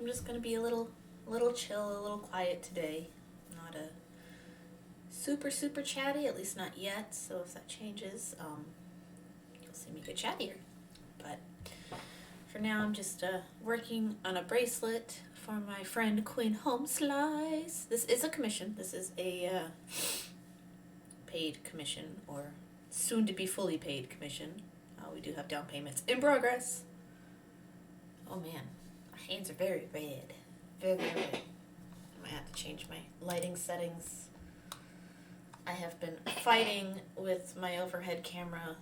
just gonna be a little chill, a little quiet today. Not a super chatty, at least not yet. So if that changes, you'll see me get chattier. But for now, I'm just working on a bracelet for my friend Queen Home Slice. This is a commission. This is a paid commission, or soon to be fully paid commission. We do have down payments in progress. Oh man, my hands are very red. Very red. I might have to change my lighting settings. I have been fighting with my overhead camera.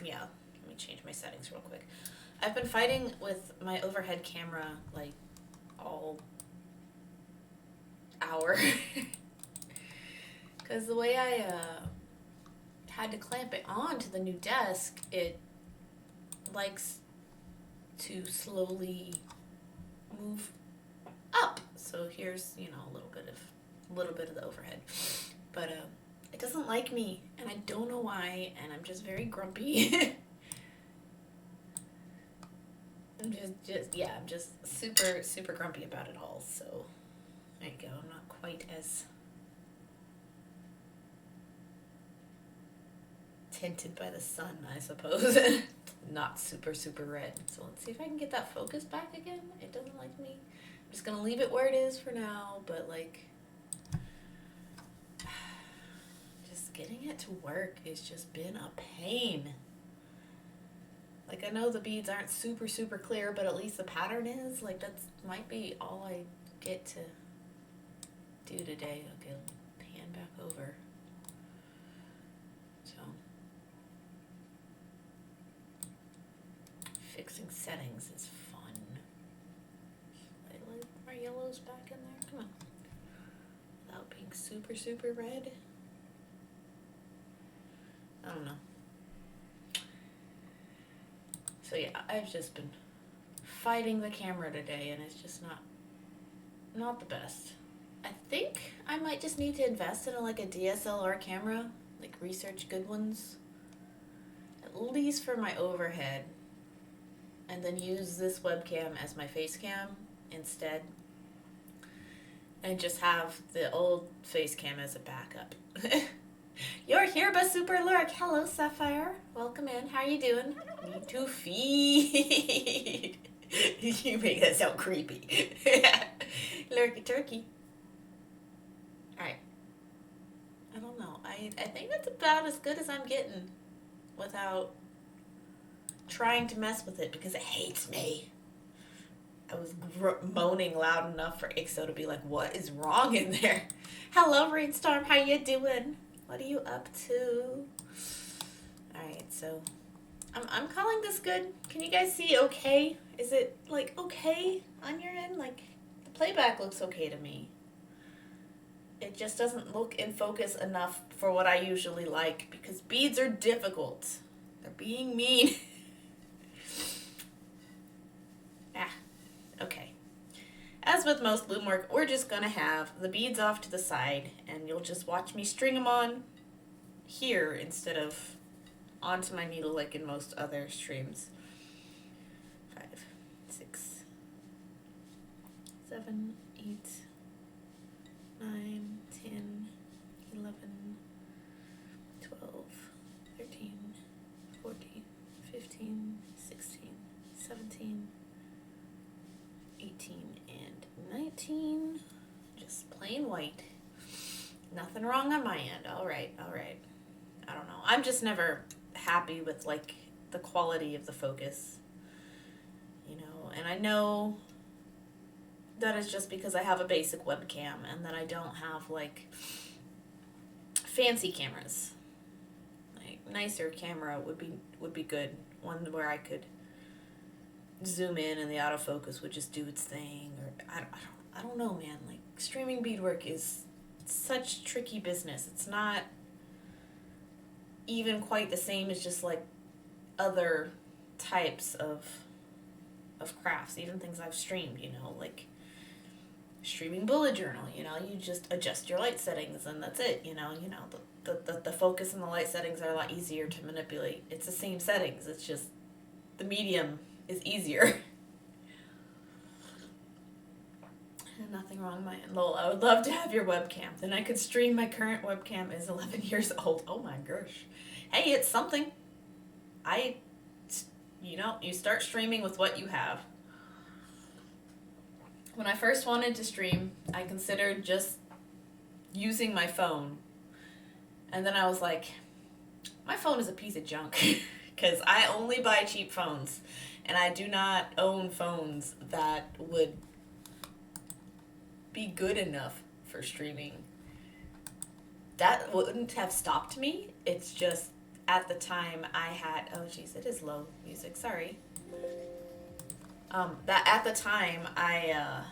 Yeah, let me change my settings real quick. I've been fighting with my overhead camera like all hour. Because the way I had to clamp it onto the new desk, it likes to slowly move up. So here's, a little bit of the overhead. But it doesn't like me, and I don't know why, and I'm just very grumpy. I'm just super grumpy about it all. So there you go. I'm not quite as tinted by the sun, I suppose. Not super red. So let's see if I can get that focus back again. It doesn't like me. I'm just gonna leave it where it is for now, but just getting it to work has just been a pain. I know the beads aren't super clear, but at least the pattern is. That's might be all I get to do today. Okay, pan back over. So fixing settings is fun. I like our yellows back in there. Come on. Without being super red. I don't know. So yeah, I've just been fighting the camera today, and it's just not the best. I think I might just need to invest in a DSLR camera, research good ones, at least for my overhead, and then use this webcam as my face cam instead, and just have the old face cam as a backup. You're here by Super Lurk. Hello, Sapphire. Welcome in. How are you doing? Need to feed. You make that sound creepy. Lurky turkey. Alright. I don't know. I think that's about as good as I'm getting without trying to mess with it because it hates me. I was moaning loud enough for Ixo to be like, what is wrong in there? Hello, Rainstorm. How you doing? What are you up to? Alright, so I'm calling this good. Can you guys see okay? Is it okay on your end? The playback looks okay to me. It just doesn't look in focus enough for what I usually like because beads are difficult. They're being mean. Okay. As with most loom work, we're just gonna have the beads off to the side, and you'll just watch me string them on here instead of onto my needle like in most other streams. 5, 6, 7, 8, 9, 10, 11, 12, 13, 14, 15, 16, 17, 18, and 19. Just plain white. Nothing wrong on my end. All right. I don't know. I'm just never happy with the quality of the focus. And I know that is just because I have a basic webcam and that I don't have fancy cameras. Nicer camera would be good. One where I could zoom in and the autofocus would just do its thing, or I don't know, man. Streaming beadwork is such tricky business. It's not even quite the same as just other types of crafts, even things I've streamed, streaming bullet journal, you just adjust your light settings and that's it, the focus and the light settings are a lot easier to manipulate. It's the same settings, it's just the medium is easier. Nothing wrong, my end. Lol, I would love to have your webcam. Then I could stream. My current webcam is 11 years old. Oh my gosh. Hey, it's something. You start streaming with what you have. When I first wanted to stream, I considered just using my phone. And then I was like, my phone is a piece of junk. Because I only buy cheap phones. And I do not own phones that would be good enough for streaming. That wouldn't have stopped me. It's just at the time I had, oh jeez, it is low music, sorry. That at the time I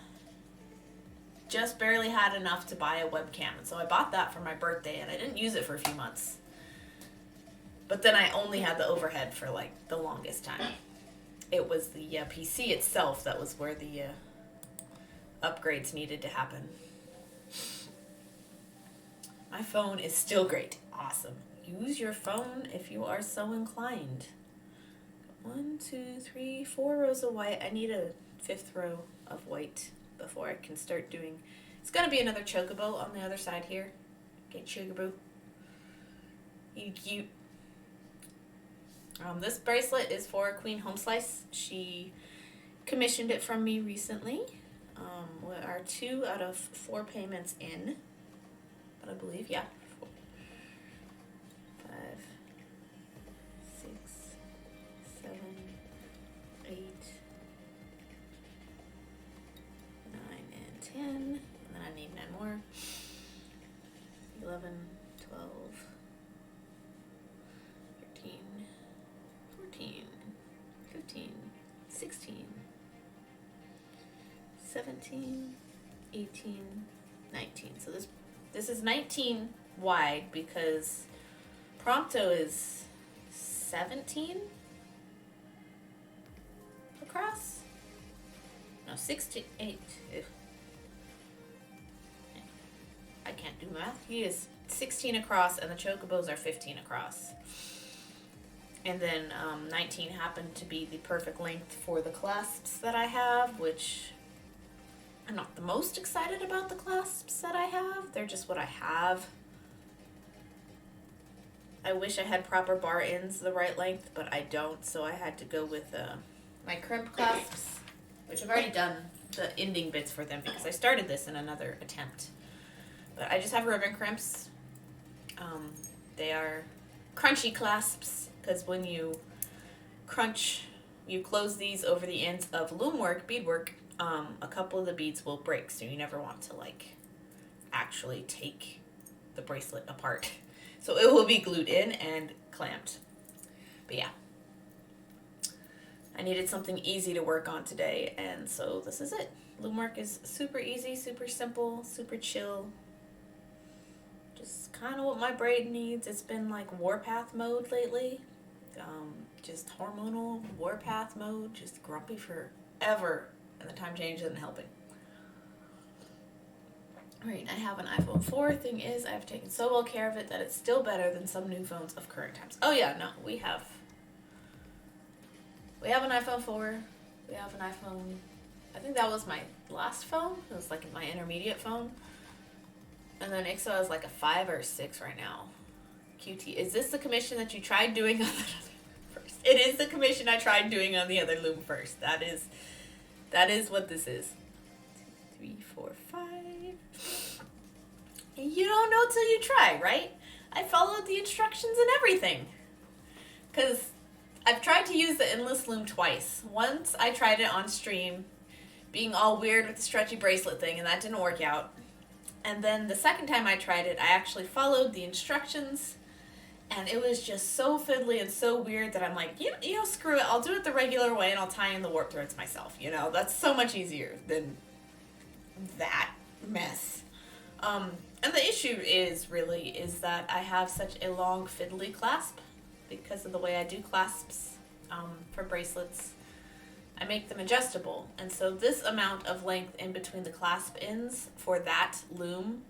just barely had enough to buy a webcam. And so I bought that for my birthday and I didn't use it for a few months. But then I only had the overhead for like the longest time. It was the PC itself that was where the upgrades needed to happen. My phone is still great. Awesome. Use your phone if you are so inclined. 1, 2, 3, 4 rows of white. I need a 5th row of white before I can start doing... It's going to be another chocobo on the other side here. Okay, chocobo. You cute. This bracelet is for Queen Homeslice. She commissioned it from me recently. We are 2 out of 4 payments in. But I believe, yeah. 4, 5, 6, 7, 8, 9, and 10. And then I need 9 more. 11, 12, 13, 14, 15, 16, 17, 18, 19. So this is 19 wide because Prompto is 17 across? No, 16, 8. Ew. I can't do math. He is 16 across and the chocobos are 15 across. And then 19 happened to be the perfect length for the clasps that I have, which I'm not the most excited about the clasps that I have. They're just what I have. I wish I had proper bar ends the right length, but I don't, so I had to go with my crimp clasps, which I've already done the ending bits for them because I started this in another attempt. But I just have ribbon crimps. They are crunchy clasps because when you crunch, you close these over the ends of loom work, beadwork, a couple of the beads will break, so you never want to like actually take the bracelet apart. So it will be glued in and clamped. But yeah, I needed something easy to work on today, and so this is it. Loom work is super easy, super simple, super chill. Just kind of what my braid needs. It's been like warpath mode lately. Just hormonal warpath mode, just grumpy forever. And the time change isn't helping. Alright, I have an iPhone 4. Thing is, I've taken so well care of it that it's still better than some new phones of current times. Oh yeah, no, we have an iPhone 4. We have an iPhone, I think that was my last phone. It was like my intermediate phone. And then Ixo has like a 5 or 6 right now. QT, is this the commission that you tried doing on the other first? It is the commission I tried doing on the other loom first. That is what this is. 2, 3, 4, 5. You don't know till you try, right? I followed the instructions and everything. Because I've tried to use the endless loom twice. Once I tried it on stream, being all weird with the stretchy bracelet thing, and that didn't work out. And then the second time I tried it, I actually followed the instructions, and it was just so fiddly and so weird that I'm like, you know, screw it. I'll do it the regular way, and I'll tie in the warp threads myself. You know, that's so much easier than that mess. And the issue is that I have such a long fiddly clasp because of the way I do clasps for bracelets. I make them adjustable, and so this amount of length in between the clasp ends for that loom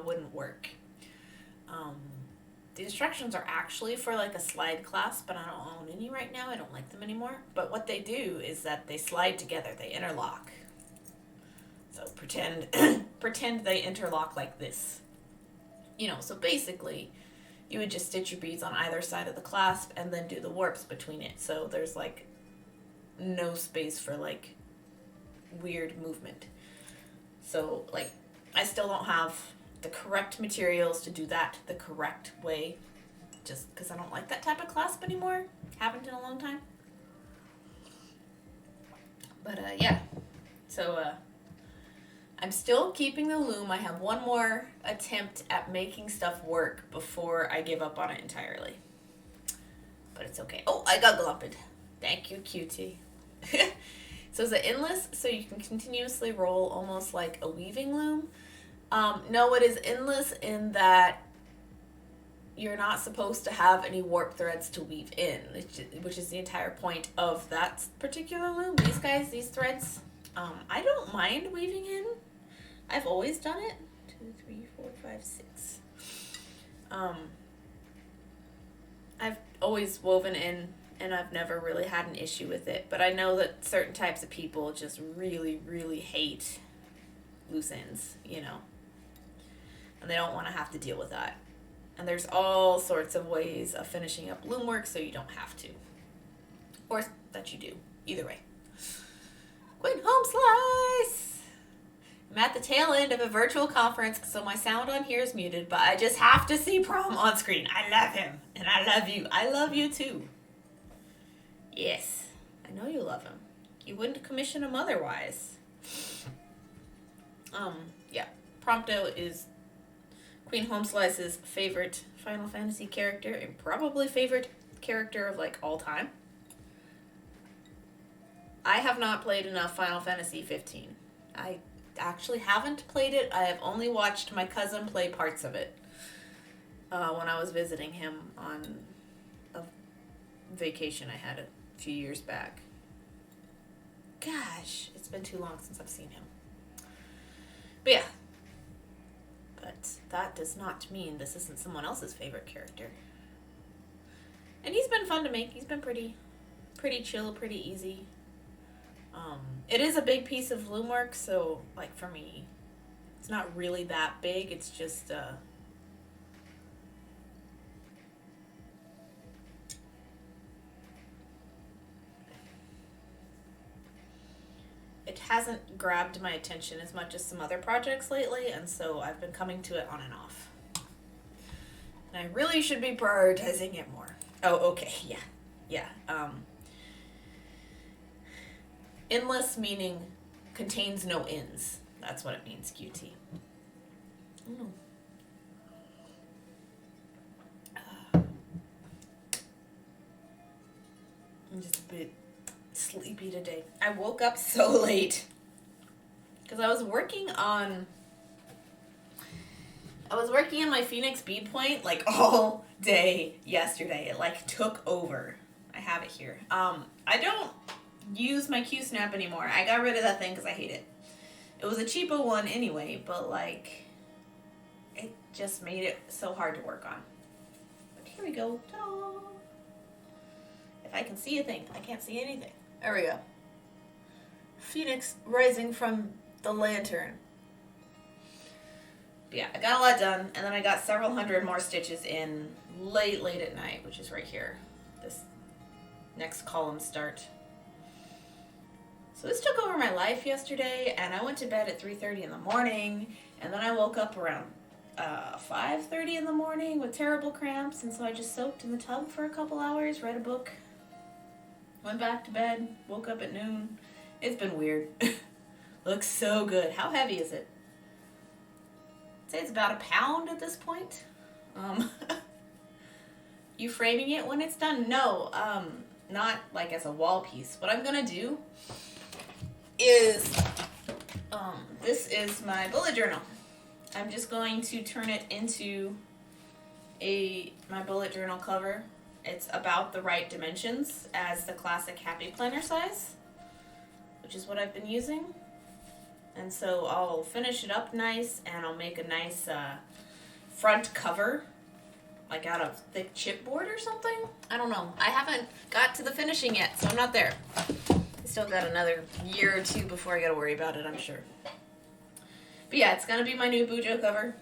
wouldn't work. The instructions are actually for like a slide clasp, but I don't own any right now. I don't like them anymore. But what they do is that they slide together, they interlock. So pretend they interlock like this. So basically, you would just stitch your beads on either side of the clasp and then do the warps between it. So there's like no space for like weird movement. So like I still don't have the correct materials to do that the correct way, just because I don't like that type of clasp anymore. Haven't in a long time. But yeah, so I'm still keeping the loom. I have one more attempt at making stuff work before I give up on it entirely. But it's okay. Oh, I got glumped. Thank you, cutie. So is it endless? So you can continuously roll almost like a weaving loom? No, it is endless in that you're not supposed to have any warp threads to weave in, which is the entire point of that particular loom. These threads, I don't mind weaving in. I've always done it. 2, 3, 4, 5, 6. I've always woven in, and I've never really had an issue with it. But I know that certain types of people just really, really hate loose ends, and they don't want to have to deal with that. And there's all sorts of ways of finishing up loom work so you don't have to, or that you do. Either way. Quinn Home Slice! I'm at the tail end of a virtual conference, so my sound on here is muted, but I just have to see Prom on screen. I love him, and I love you. I love you too. Yes, I know you love him. You wouldn't commission him otherwise. Yeah. Prompto is Queen Homeslice's favorite Final Fantasy character, and probably favorite character of like all time. I have not played enough Final Fantasy 15. I actually haven't played it. I have only watched my cousin play parts of it when I was visiting him on a vacation I had a few years back. Gosh, it's been too long since I've seen him. But yeah. But that does not mean this isn't someone else's favorite character. And he's been fun to make. He's been pretty chill, pretty easy. It is a big piece of loom work, so like for me, it's not really that big. It's just it hasn't grabbed my attention as much as some other projects lately, and so I've been coming to it on and off. And I really should be prioritizing it more. Oh, okay, yeah. Endless meaning contains no ends. That's what it means, QT. I'm just a bit sleepy today. I woke up so late because I was working on my Phoenix bead point like all day yesterday. It like took over. I have it here. I don't use my Q-snap anymore. I got rid of that thing because I hate it. It was a cheapo one anyway, but like it just made it so hard to work on. But here we go. Ta-da! If I can see a thing, I can't see anything. There we go. Phoenix rising from the lantern. But yeah, I got a lot done, and then I got several hundred more stitches in late at night, which is right here. This next column start. So this took over my life yesterday, and I went to bed at 3:30 in the morning, and then I woke up around 5:30 in the morning with terrible cramps, and so I just soaked in the tub for a couple hours, read a book, went back to bed, woke up at noon. It's been weird. Looks so good. How heavy is it? I'd say it's about a pound at this point. You framing it when it's done? No, not like as a wall piece. What I'm gonna do is, this is my bullet journal. I'm just going to turn it into my bullet journal cover. It's about the right dimensions as the classic Happy Planner size, which is what I've been using. And so I'll finish it up nice, and I'll make a nice front cover, like out of thick chipboard or something. I don't know. I haven't got to the finishing yet, so I'm not there. I still got another year or two before I gotta worry about it, I'm sure. But yeah, it's going to be my new Bujo cover.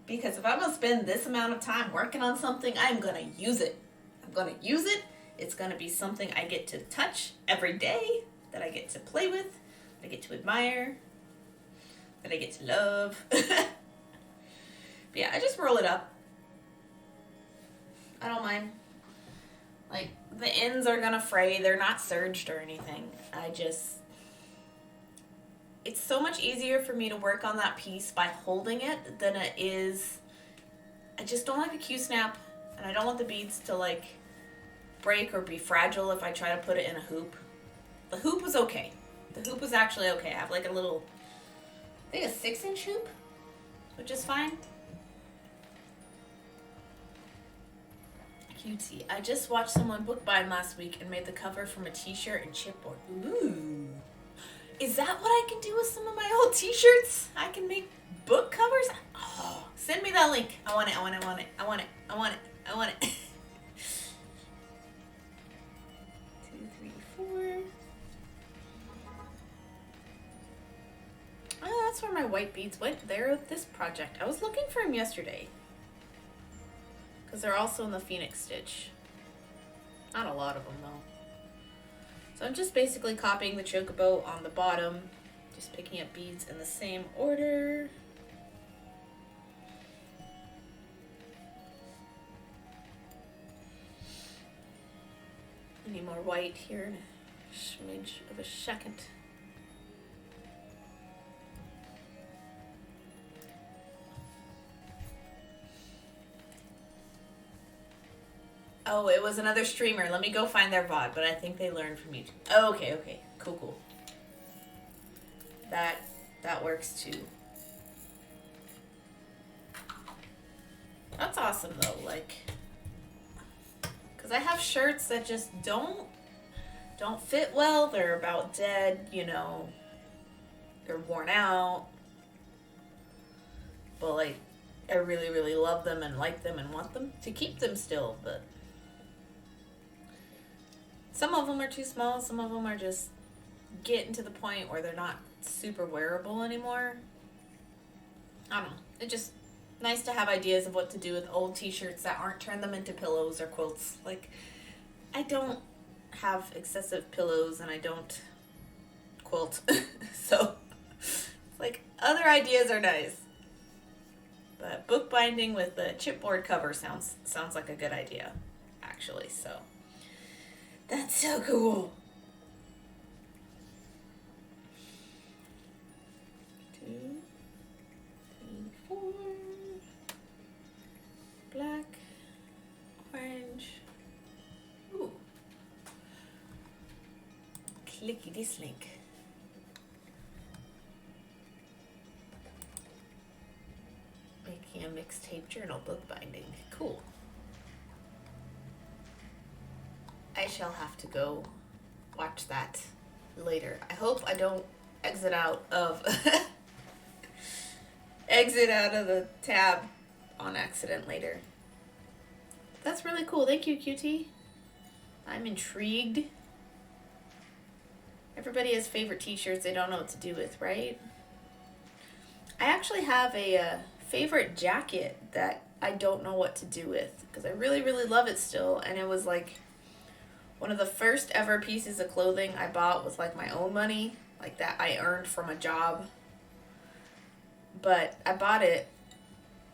Because if I'm going to spend this amount of time working on something, I'm going to use it. I'm going to use it. It's going to be something I get to touch every day, that I get to play with, that I get to admire, that I get to love. But yeah, I just roll it up. I don't mind. Like, the ends are going to fray. They're not serged or anything. It's so much easier for me to work on that piece by holding it than it is. I just don't like a Q-snap, and I don't want the beads to, like, break or be fragile if I try to put it in a hoop. The hoop was okay. The hoop was actually okay. I have, like, a little, I think a 6-inch hoop, which is fine. Cutie. I just watched someone bookbind last week and made the cover from a t-shirt and chipboard. Ooh. Is that what I can do with some of my old t-shirts? I can make book covers? Oh, send me that link. I want it, I want it, I want it, I want it, I want it, I want it. 2, 3, 4. Oh, that's where my white beads went. They're with this project. I was looking for them yesterday. Because they're also in the Phoenix stitch. Not a lot of them, though. So I'm just basically copying the chocobo on the bottom, just picking up beads in the same order. I need more white here in a smidge of a second. Oh, it was another streamer. Let me go find their VOD, but I think they learned from YouTube. Oh, okay, okay. Cool, cool. That works too. That's awesome though, like, because I have shirts that just don't fit well. They're about dead, you know. They're worn out. But like, I really, really love them and like them and want them to keep them still, but some of them are too small. Some of them are just getting to the point where they're not super wearable anymore. I don't know. It's just nice to have ideas of what to do with old t-shirts that aren't turn them into pillows or quilts. Like, I don't have excessive pillows and I don't quilt. So, like, other ideas are nice. But bookbinding with the chipboard cover sounds like a good idea, actually. So that's so cool. 2, 3, 4. Black, orange. Ooh. Clicky this link. Making a mixtape journal bookbinding. Cool. I shall have to go watch that later. I hope I don't exit out of the tab on accident later. That's really cool. Thank you, QT. I'm intrigued. Everybody has favorite t-shirts they don't know what to do with, right? I actually have a favorite jacket that I don't know what to do with because I really, really love it still. And it was like one of the first ever pieces of clothing I bought with like my own money, like that I earned from a job. But I bought it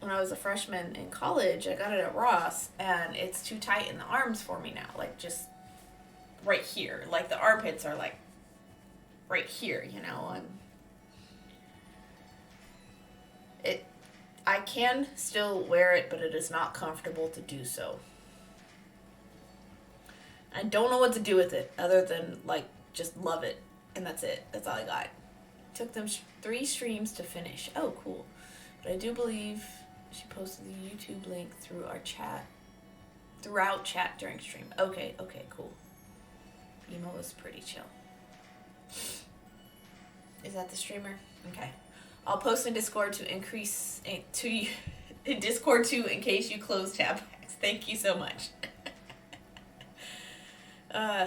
when I was a freshman in college. I got it at Ross and it's too tight in the arms for me now. Like just right here. Like the armpits are like right here, you know. I can still wear it, but it is not comfortable to do so. I don't know what to do with it other than like just love it, and that's it. That's all I got. Took them 3 streams to finish. Oh, cool. But I do believe she posted the YouTube link through our chat, throughout chat during stream. Okay, cool. Emo was pretty chill. Is that the streamer? Okay. I'll post in Discord to increase in Discord too in case you close tab. Thank you so much.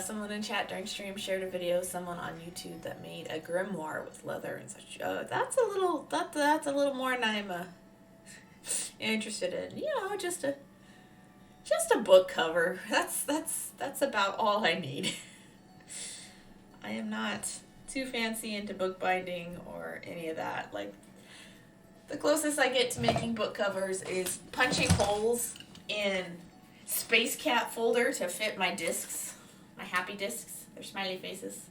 Someone in chat during stream shared a video, someone on YouTube that made a grimoire with leather and such. That's a little more than I'm interested in. You know, just a book cover. That's about all I need. I am not too fancy into bookbinding or any of that. Like, the closest I get to making book covers is punching holes in Space Cat folder to fit my discs, my happy discs, their smiley faces.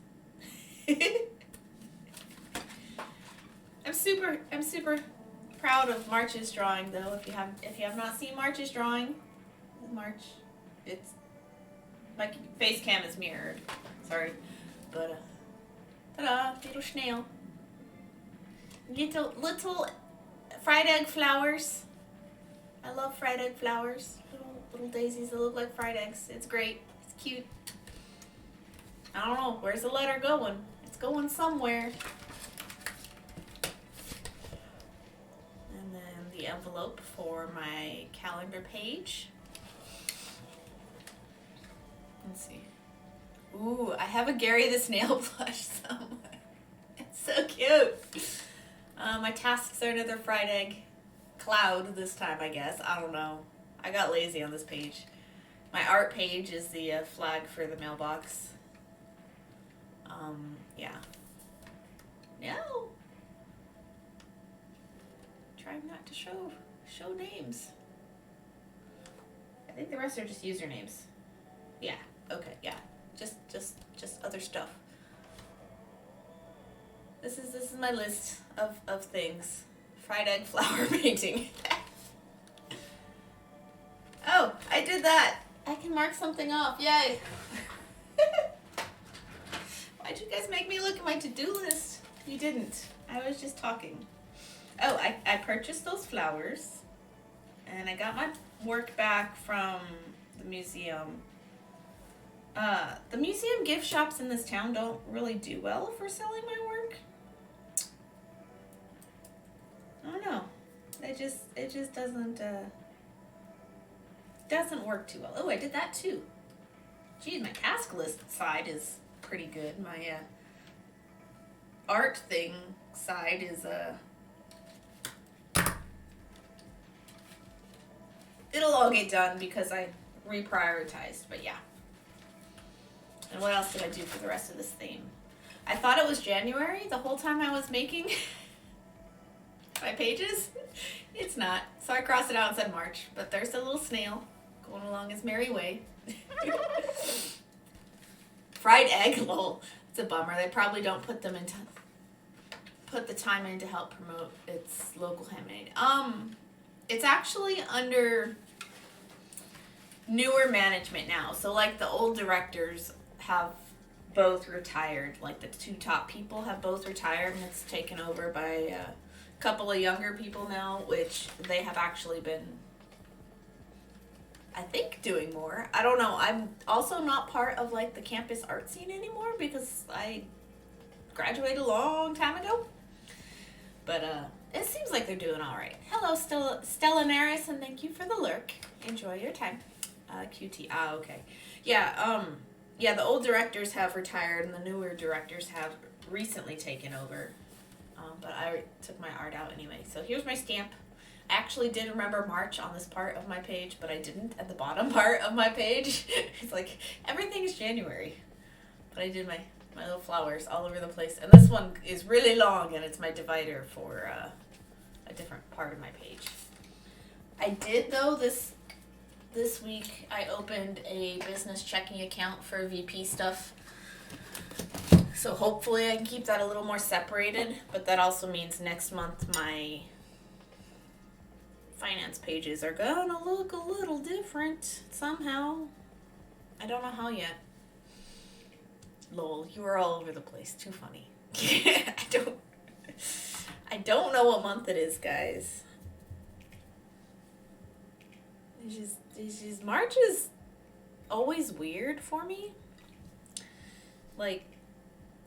I'm super proud of March's drawing though. If you have not seen March's drawing, March, it's my face cam is mirrored. Sorry, but ta-da, little snail. Little fried egg flowers. I love fried egg flowers. Little daisies that look like fried eggs. It's great. It's cute. I don't know. Where's the letter going? It's going somewhere. And then the envelope for my calendar page. Let's see. Ooh, I have a Gary the Snail plush somewhere. It's so cute. My tasks are another fried egg cloud this time, I guess. I don't know. I got lazy on this page. My art page is the flag for the mailbox. Yeah. No. Trying not to show names. I think the rest are just usernames. Yeah. Okay. Yeah. Just other stuff. This is my list of things. Fried egg flower painting. Oh, I did that. I can mark something off. Yay. Why'd you guys make me look at my to-do list? You didn't. I was just talking. Oh, I purchased those flowers. And I got my work back from the museum. The museum gift shops in this town don't really do well for selling my work. I don't know. It just doesn't work too well. Oh, I did that too. Geez, my task list side is pretty good. My art thing side is it'll all get done because I reprioritized, but yeah. And what else did I do for the rest of this theme? I thought it was January the whole time I was making my pages. It's not. So I crossed it out and said March, but there's a little snail going along his merry way. Fried egg, lol. It's a bummer. They probably don't put the time in to help promote its local handmade. It's actually under newer management now. So like the old directors have both retired. Like the two top people have both retired, and it's taken over by a couple of younger people now, which they have actually been, I think, doing more. I don't know. I'm also not part of like the campus art scene anymore because I graduated a long time ago. But it seems like they're doing all right. Hello, Stella Naris, and thank you for the lurk. Enjoy your time. QT. Okay. Yeah. Yeah. The old directors have retired, and the newer directors have recently taken over. But I took my art out anyway. So here's my stamp. I actually did remember March on this part of my page, but I didn't at the bottom part of my page. It's like everything is January. But I did my little flowers all over the place. And this one is really long, and it's my divider for a different part of my page. I did, though, this week, I opened a business checking account for VP stuff. So hopefully I can keep that a little more separated, but that also means next month my finance pages are gonna look a little different somehow. I don't know how yet. Lol, you were all over the place. Too funny. I don't know what month it is, guys. It's just March is always weird for me. Like,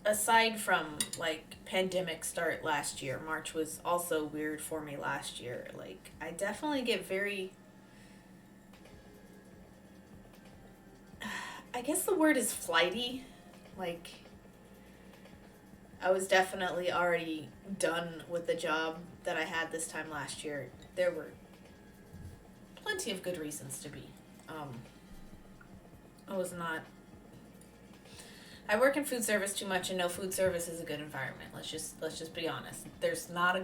aside from like pandemic start last year, March was also weird for me last year. Like, I definitely get very I guess the word is flighty. Like, I was definitely already done with the job that I had this time last year. There were plenty of good reasons to be. I was not. I work in food service too much, and no, food service is a good environment. Let's just be honest. There's not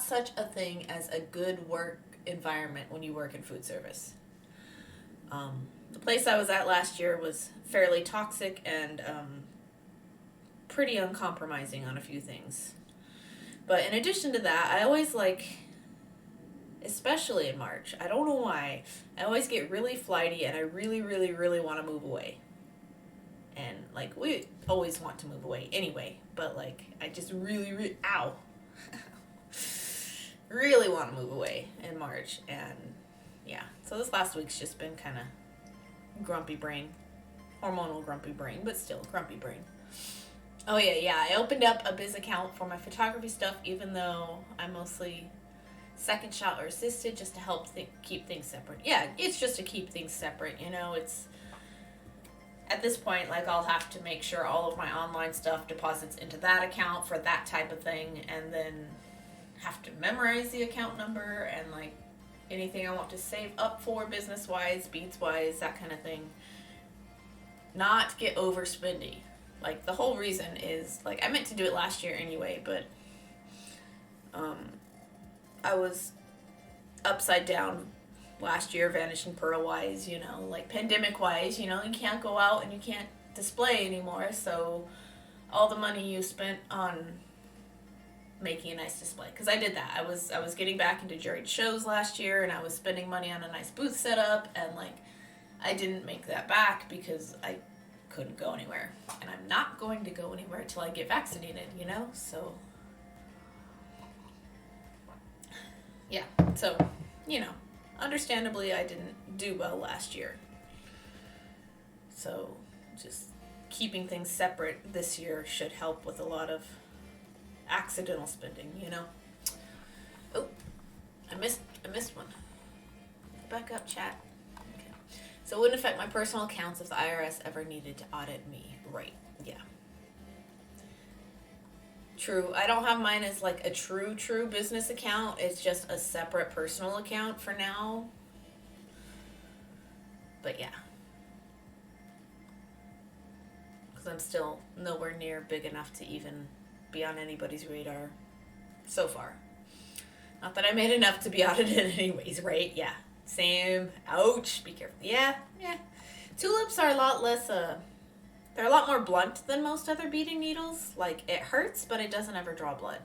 such a thing as a good work environment when you work in food service. The place I was at last year was fairly toxic and pretty uncompromising on a few things. But in addition to that, I always especially in March, I don't know why, I always get really flighty and I really, really, really want to move away. And, we always want to move away anyway, but, I just really, really want to move away in March. And, yeah, so this last week's just been kind of grumpy brain. Hormonal grumpy brain, but still grumpy brain. Oh, yeah, I opened up a biz account for my photography stuff, even though I mostly second shot or assisted, just to help keep things separate. Yeah, it's just to keep things separate, it's... At this point, I'll have to make sure all of my online stuff deposits into that account for that type of thing, and then have to memorize the account number and, anything I want to save up for business-wise, beads-wise, that kind of thing. Not get overspendy. The whole reason is, I meant to do it last year anyway, but I was upside down last year, Vanishing Pearl-wise, pandemic-wise, you can't go out and you can't display anymore, so all the money you spent on making a nice display, because I did that. I was getting back into juried shows last year, and I was spending money on a nice booth setup, and, I didn't make that back because I couldn't go anywhere, and I'm not going to go anywhere until I get vaccinated, so, yeah, so, understandably, I didn't do well last year. So, just keeping things separate this year should help with a lot of accidental spending, Oh, I missed one. Back up, chat. Okay. So it wouldn't affect my personal accounts if the IRS ever needed to audit me. Right, yeah. True. I don't have mine as a true business account. It's just a separate personal account for now. But yeah. Because I'm still nowhere near big enough to even be on anybody's radar so far. Not that I made enough to be audited anyways, right? Yeah. Same. Ouch. Be careful. Yeah. Tulips are a lot less, they're a lot more blunt than most other beading needles. It hurts, but it doesn't ever draw blood.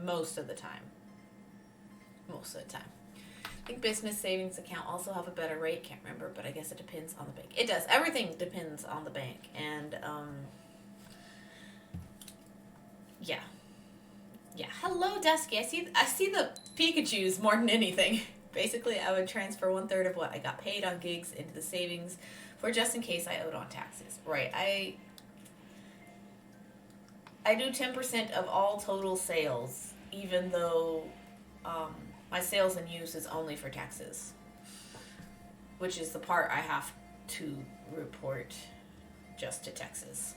Most of the time. I think business savings account also have a better rate. Can't remember, but I guess it depends on the bank. It does. Everything depends on the bank. And, yeah. Hello, Dusky. I see the Pikachus more than anything. Basically, I would transfer 1/3 of what I got paid on gigs into the savings for just in case I owed on taxes. Right. I do 10% of all total sales, even though my sales and use is only for taxes, which is the part I have to report just to Texas.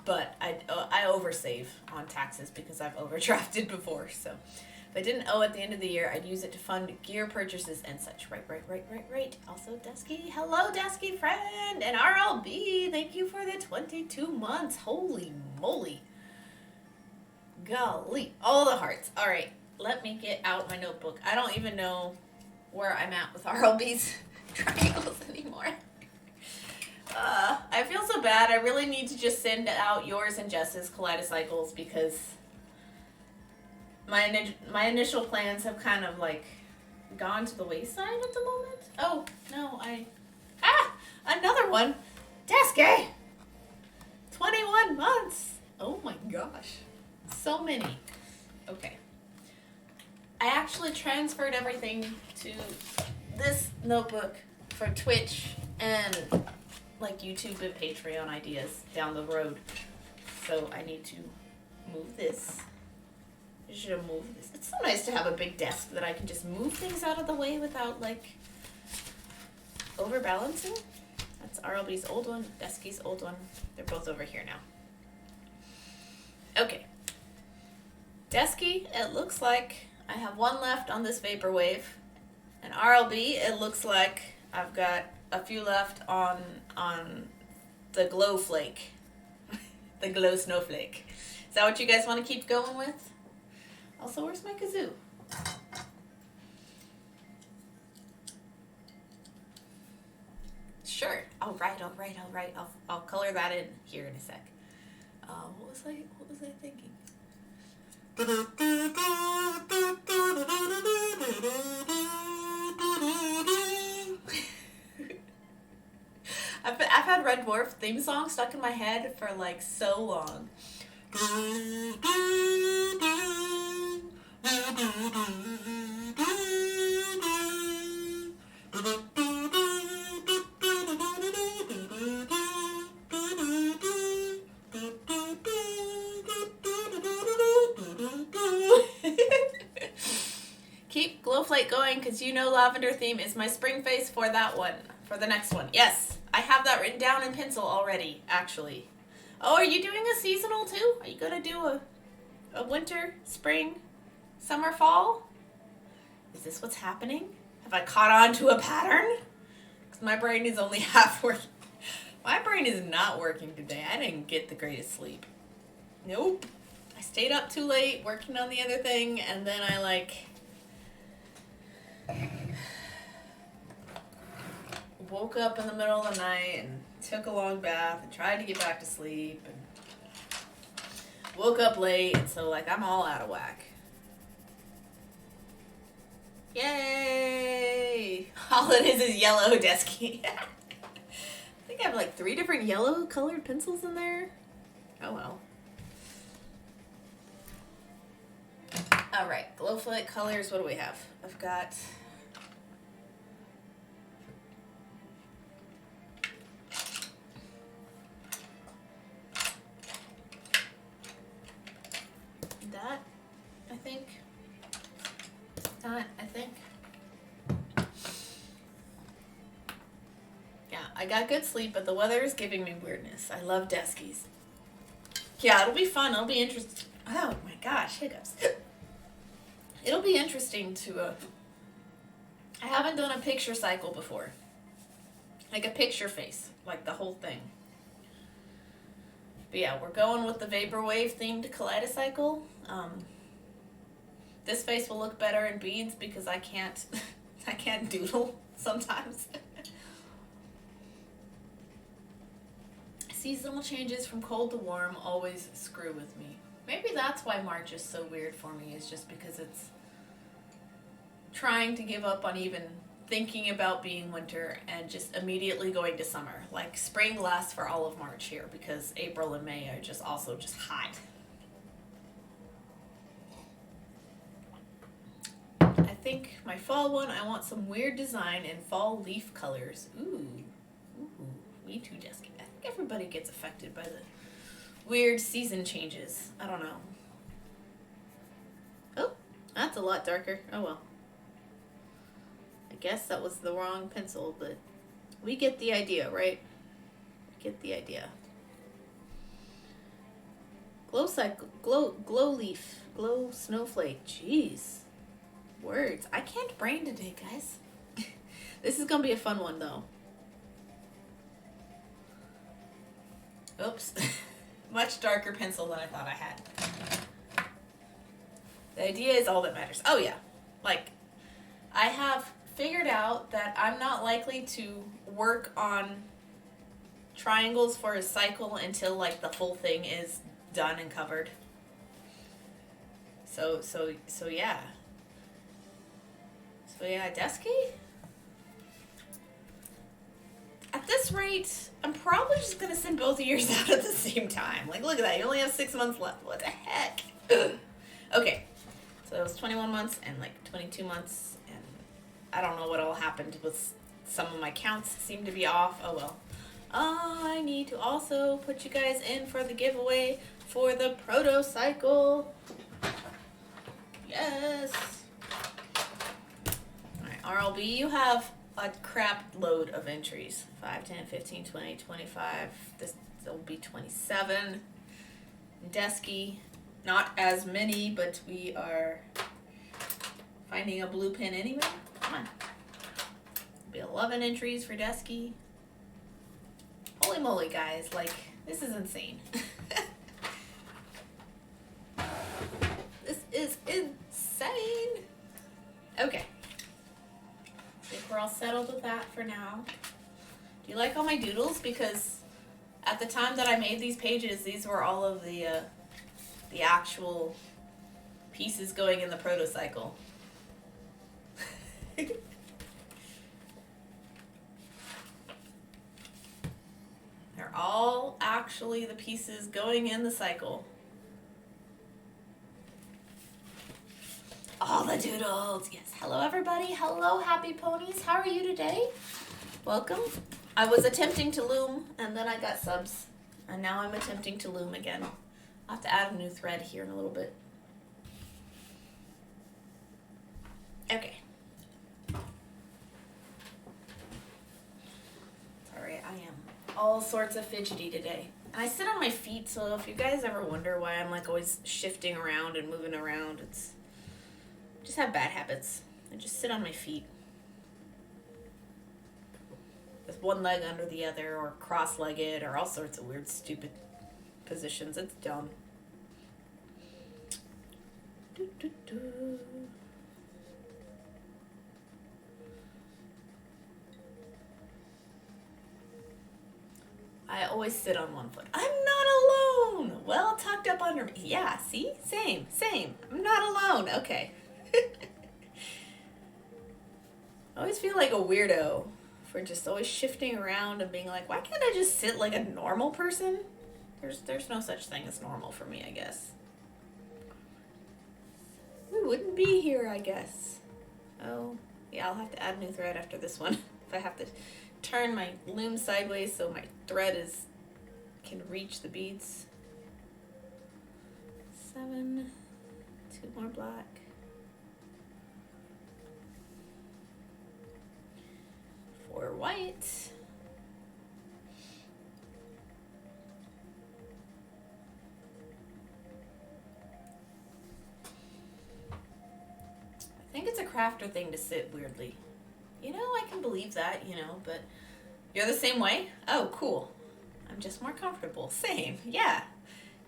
But I oversave on taxes because I've overdrafted before, so if I didn't owe at the end of the year, I'd use it to fund gear purchases and such. Right. Also, Dusky. Hello, Dusky friend. And RLB, thank you for the 22 months. Holy moly. Golly. All the hearts. All right, let me get out my notebook. I don't even know where I'm at with RLB's triangles anymore. I feel so bad. I really need to just send out yours and Jess's kaleidocycles because my initial plans have kind of gone to the wayside at the moment. Oh, no, another one. Deske! 21 months. Oh my gosh. So many. Okay. I actually transferred everything to this notebook for Twitch and YouTube and Patreon ideas down the road. So I need to move this. I should have moved this. It's so nice to have a big desk that I can just move things out of the way without overbalancing. That's RLB's old one, Desky's old one. They're both over here now. Okay. Desky, it looks like I have one left on this Vaporwave. And RLB, it looks like I've got a few left on the Glow Flake. The Glow Snowflake. Is that what you guys want to keep going with? Also, where's my kazoo? Sure. All right. I'll color that in here in a sec. What was I thinking? I've had Red Dwarf theme song stuck in my head for like so long. Keep Glowflake going, because you know Lavender Theme is my spring face for that one. For the next one. Yes, I have that written down in pencil already, actually. Oh, are you doing a seasonal too? Are you going to do a winter, spring, summer, fall? Is this what's happening? Have I caught on to a pattern? Because my brain is only half working. My brain is not working today. I didn't get the greatest sleep. Nope. I stayed up too late working on the other thing, and then I woke up in the middle of the night and took a long bath and tried to get back to sleep and woke up late, and so I'm all out of whack. Yay! All it is yellow Desky. I think I have 3 different yellow colored pencils in there. Oh well. Alright, Glowflake colors, what do we have? I've got that, I think. Yeah, I got good sleep, but the weather is giving me weirdness. I love Deskies. Yeah, it'll be fun. It'll be interesting. Oh my gosh, hiccups. It'll be interesting to, I haven't done a picture cycle before. Like a picture face, like the whole thing. But yeah, we're going with the Vaporwave themed Kaleidocycle. This face will look better in beads because I can't doodle sometimes. Seasonal changes from cold to warm always screw with me. Maybe that's why March is so weird for me, is just because it's trying to give up on even thinking about being winter and just immediately going to summer. Like spring lasts for all of March here because April and May are just hot. I think my fall one, I want some weird design in fall leaf colors. Ooh, me too, Jessica. I think everybody gets affected by the weird season changes. I don't know. Oh, that's a lot darker. Oh well. I guess that was the wrong pencil, but we get the idea, right? We get the idea. Glow cycle, glow leaf, glow snowflake. Jeez. Words. I can't brain today, guys. This is gonna be a fun one, though. Oops. Much darker pencil than I thought I had. The idea is all that matters. Oh, yeah. I have figured out that I'm not likely to work on triangles for a cycle until, the whole thing is done and covered. So yeah. So yeah, Desky? At this rate, I'm probably just going to send both of yours out at the same time. Look at that. You only have 6 months left. What the heck? Okay. So it was 21 months and 22 months. And I don't know what all happened with some of my counts seem to be off. Oh well. I need to also put you guys in for the giveaway for the proto cycle. Yes. Alright, RLB, you have a crap load of entries. 5, 10, 15, 20, 25. This will be 27. Desky, not as many, but we are finding a blue pin anyway. Come on. It'll be 11 entries for Desky. Holy moly, guys. Like, this is insane. This is insane. Okay. I think we're all settled with that for now. Do you like all my doodles? Because at the time that I made these pages, these were all of the actual pieces going in the protocycle. They're all actually the pieces going in the cycle. All the doodles. Yes. Hello, everybody. Hello, happy ponies. How are you today? Welcome. I was attempting to loom, and then I got subs. And now I'm attempting to loom again. I'll have to add a new thread here in a little bit. Okay. Sorry, I am all sorts of fidgety today. And I sit on my feet, so if you guys ever wonder why I'm like always shifting around and moving around, it's just have bad habits. I just sit on my feet with one leg under the other, or cross-legged, or all sorts of weird, stupid positions. It's dumb. Do, do, do. I always sit on one foot. I'm not alone. Well, tucked up under me. Yeah, see? Same. I'm not alone. Okay. I always feel like a weirdo for just always shifting around and being like, why can't I just sit like a normal person? There's no such thing as normal for me, I guess. We wouldn't be here, I guess. Oh, yeah, I'll have to add a new thread after this one. If I have to turn my loom sideways so my thread can reach the beads. 7, 2 more black. 4 white. I think it's a crafter thing to sit weirdly. You know, I can believe that, but you're the same way? Oh, cool. I'm just more comfortable. Same, yeah.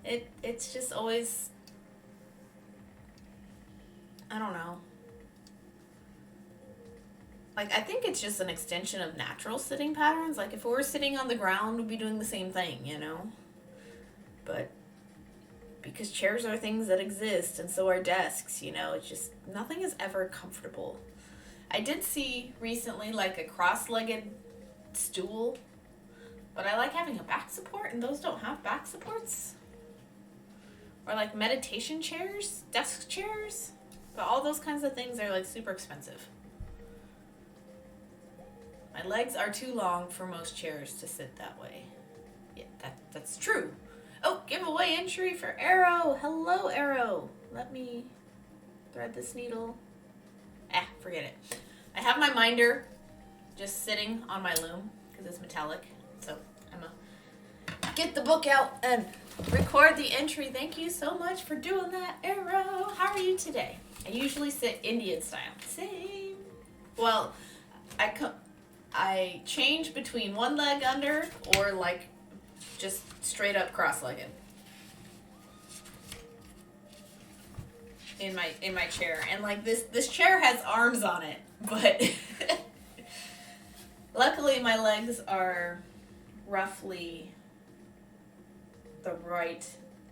It's just always, I don't know. Like, I think it's just an extension of natural sitting patterns. Like, if we were sitting on the ground, we'd be doing the same thing, But because chairs are things that exist, and so are desks, it's just, nothing is ever comfortable. I did see recently, like, a cross-legged stool, but I like having a back support, and those don't have back supports. Or, like, meditation chairs, desk chairs, but all those kinds of things are, like, super expensive. My legs are too long for most chairs to sit that way. Yeah, that's true. Oh, giveaway entry for Arrow. Hello, Arrow. Let me thread this needle. Forget it. I have my minder just sitting on my loom because it's metallic. So I'm going to get the book out and record the entry. Thank you so much for doing that, Arrow. How are you today? I usually sit Indian style. Same. Well, I change between one leg under or like just straight up cross-legged in my chair. And like this chair has arms on it, but luckily my legs are roughly the right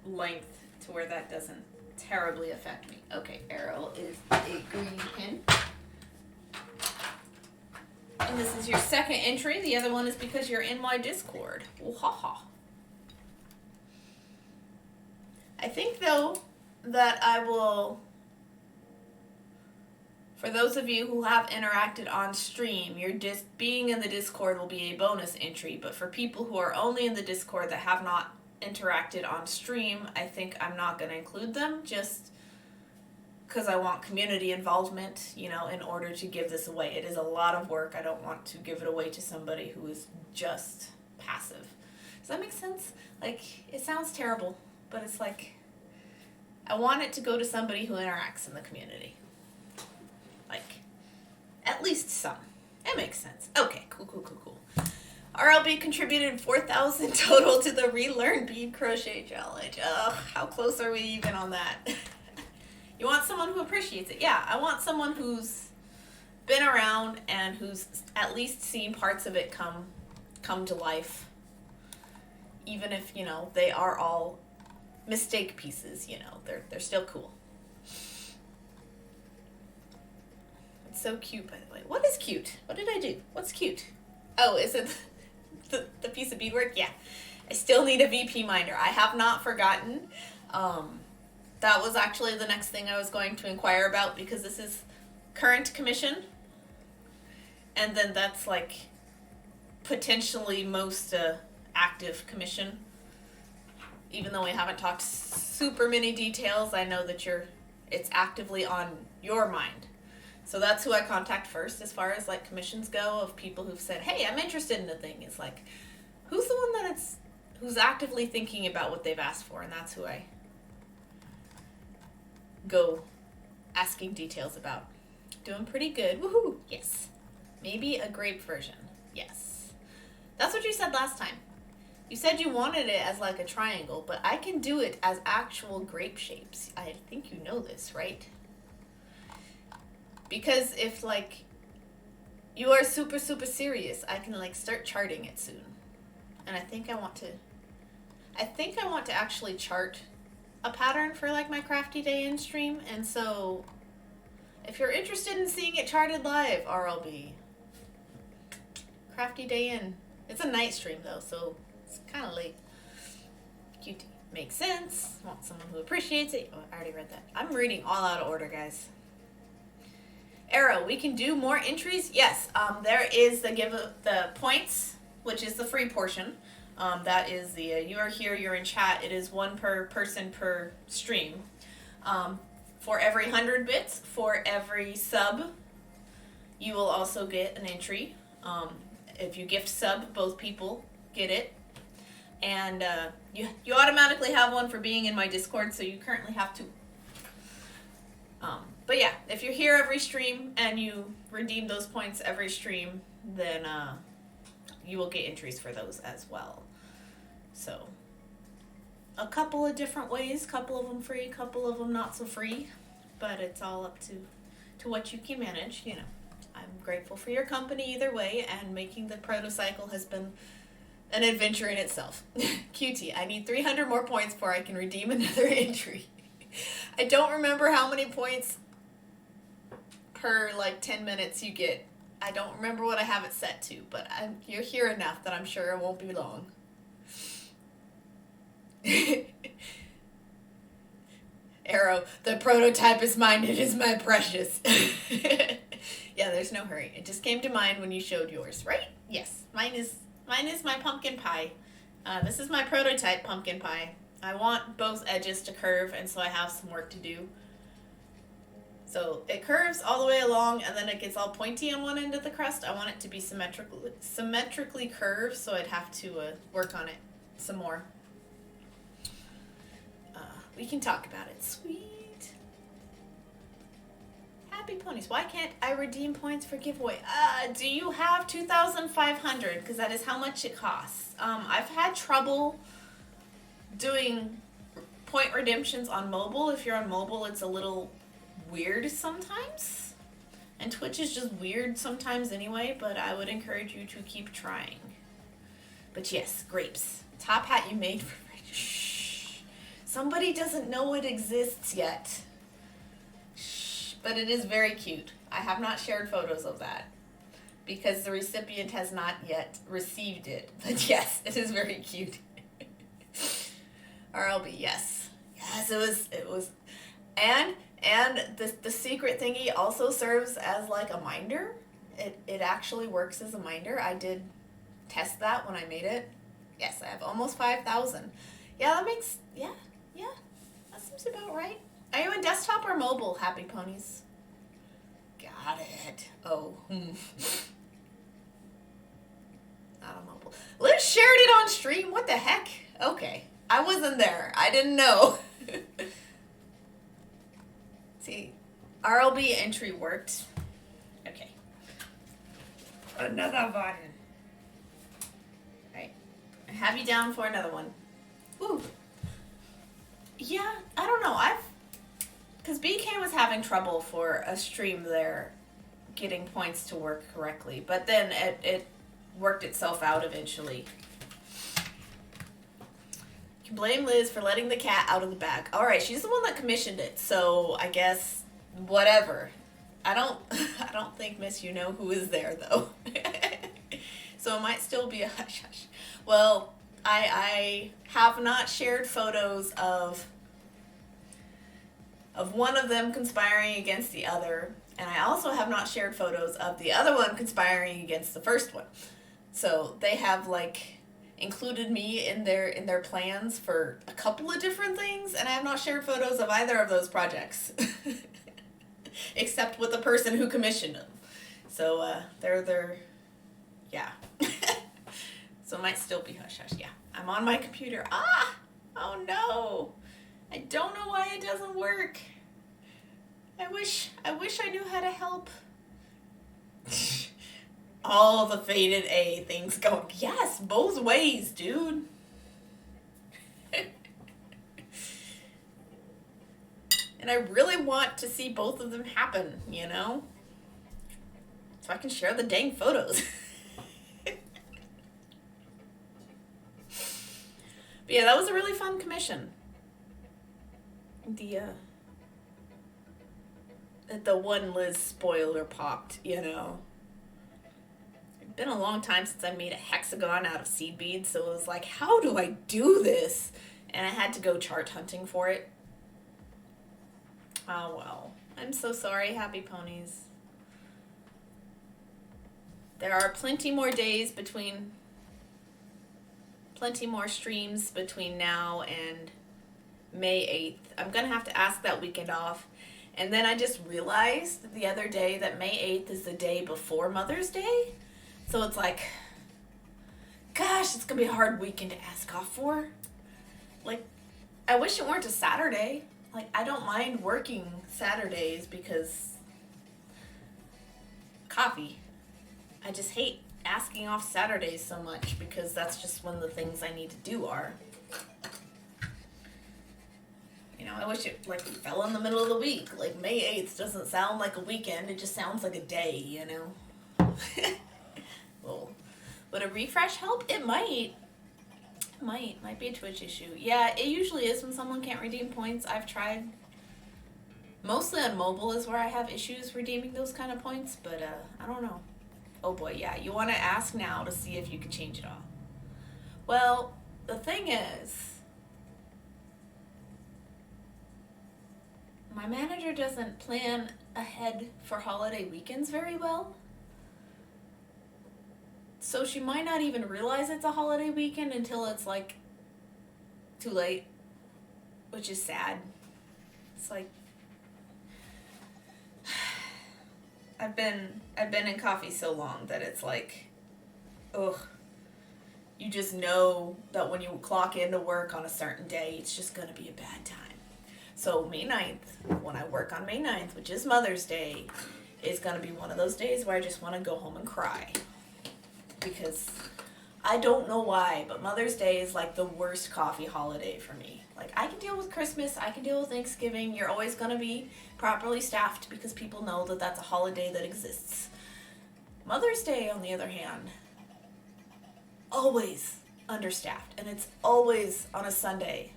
length to where that doesn't terribly affect me. Okay, Arrow is a green pin. And this is your second entry. The other one is because you're in my Discord. Well, haha. I think, though, that I will, for those of you who have interacted on stream, being in the Discord will be a bonus entry. But for people who are only in the Discord that have not interacted on stream, I think I'm not going to include them, just because I want community involvement, you know, in order to give this away. It is a lot of work. I don't want to give it away to somebody who is just passive. Does that make sense? Like, it sounds terrible, but it's like, I want it to go to somebody who interacts in the community. Like, at least some. It makes sense. Okay, cool. RLB contributed 4,000 total to the Relearn Bead Crochet Challenge. Ugh, how close are we even on that? You want someone who appreciates it. Yeah, I want someone who's been around and who's at least seen parts of it come to life. Even if, you know, they are all mistake pieces, you know, they're still cool. It's so cute, by the way. What is cute? What did I do? What's cute? Oh, is it the piece of beadwork? Yeah. I still need a VP minder. I have not forgotten. That was actually the next thing I was going to inquire about, because this is current commission. And then that's like potentially most active commission. Even though we haven't talked super many details, I know that it's actively on your mind. So that's who I contact first as far as like commissions go, of people who've said, hey, I'm interested in a thing. It's like, who's the one who's actively thinking about what they've asked for? And that's who I go asking details about. Doing pretty good. Woohoo! Yes. Maybe a grape version. Yes. That's what you said last time. You said you wanted it as like a triangle, but I can do it as actual grape shapes. I think you know this, right? Because if like you are super serious, I can like start charting it soon. And I think I want to actually chart a pattern for like my Crafty Day In stream. And so if you're interested in seeing it charted live, RLB, Crafty Day In. It's a night stream though, so it's kind of late. Cutie. Makes sense. Want someone who appreciates it. Oh, I already read that. I'm reading all out of order, guys. Arrow, we can do more entries. Yes, there is the points, which is the free portion. That is the you are here, you're in chat. It is 1 per person per stream. For every 100 bits, for every sub, you will also get an entry. If you gift sub, both people get it. And you automatically have one for being in my Discord, so you currently have 2. But yeah, if you're here every stream and you redeem those points every stream, then you will get entries for those as well. So, a couple of different ways, couple of them free, couple of them not so free, but it's all up to what you can manage, you know. I'm grateful for your company either way, and making the protocycle has been an adventure in itself. Cutie, I need 300 more points before I can redeem another entry. I don't remember how many points per like 10 minutes you get. I don't remember what I have it set to, but you're here enough that I'm sure it won't be long. Arrow, the prototype is mine, it is my precious. Yeah, there's no hurry. It just came to mind when you showed yours, right? Yes, mine is my pumpkin pie. This is my prototype pumpkin pie. I want both edges to curve, and so I have some work to do. So it curves all the way along, and then it gets all pointy on one end of the crust. I want it to be symmetrically curved, so I'd have to work on it some more. We can talk about it. Sweet. Happy ponies. Why can't I redeem points for giveaway? Do you have 2,500? Because that is how much it costs. I've had trouble doing point redemptions on mobile. If you're on mobile, it's a little weird sometimes. And Twitch is just weird sometimes anyway, but I would encourage you to keep trying. But yes, grapes. Top hat you made for... Shh. Somebody doesn't know it exists yet. Shh. But it is very cute. I have not shared photos of that because the recipient has not yet received it. But yes, it is very cute. RLB, yes. Yes, it was. And the secret thingy also serves as like a minder. It actually works as a minder. I did test that when I made it. Yes, I have almost 5,000. Yeah, that seems about right. Are you in desktop or mobile, Happy Ponies? Got it. Oh. Not on mobile. Liz shared it on stream. What the heck? Okay. I wasn't there. I didn't know. See, RLB entry worked. Okay. Another button. Alright. I have you down for another one. Ooh. Yeah, I don't know. Because BK was having trouble for a stream there getting points to work correctly. But then it worked itself out eventually. You can blame Liz for letting the cat out of the bag. Alright, she's the one that commissioned it. So I guess whatever. I don't think Miss You Know Who is there though. So it might still be a hush hush. Well, I have not shared photos of one of them conspiring against the other, and I also have not shared photos of the other one conspiring against the first one. So they have like included me in their plans for a couple of different things, and I have not shared photos of either of those projects. Except with the person who commissioned them. So they're yeah. So it might still be hush hush. Yeah. I'm on my computer. Ah! Oh no. I don't know why it doesn't work. I wish I knew how to help. All the faded A things going. Yes, both ways, dude. And I really want to see both of them happen, you know? So I can share the dang photos. But yeah, that was a really fun commission. The one Liz spoiler popped, you know. It's been a long time since I made a hexagon out of seed beads, so it was like, how do I do this? And I had to go chart hunting for it. Oh well. I'm so sorry, Happy Ponies. There are plenty more days between... Plenty more streams between now and May 8th. I'm going to have to ask that weekend off. And then I just realized the other day that May 8th is the day before Mother's Day. So it's like, gosh, it's going to be a hard weekend to ask off for. Like, I wish it weren't a Saturday. Like, I don't mind working Saturdays because coffee. I just hate asking off Saturdays so much because that's just when the things I need to do are. You know, I wish it like fell in the middle of the week. Like May 8th doesn't sound like a weekend, it just sounds like a day, you know? Well, would a refresh help? It might. Might be a Twitch issue. Yeah, it usually is when someone can't redeem points. I've tried. Mostly on mobile is where I have issues redeeming those kind of points, but I don't know. Oh boy, yeah, you want to ask now to see if you can change it all. Well, the thing is, my manager doesn't plan ahead for holiday weekends very well. So she might not even realize it's a holiday weekend until it's like too late, which is sad. It's like I've been in coffee so long that it's like, ugh. You just know that when you clock into work on a certain day, it's just gonna be a bad time. So May 9th, when I work on May 9th, which is Mother's Day, is gonna be one of those days where I just wanna go home and cry. Because I don't know why, but Mother's Day is like the worst coffee holiday for me. Like, I can deal with Christmas, I can deal with Thanksgiving. You're always going to be properly staffed because people know that that's a holiday that exists. Mother's Day, on the other hand, always understaffed. And it's always on a Sunday.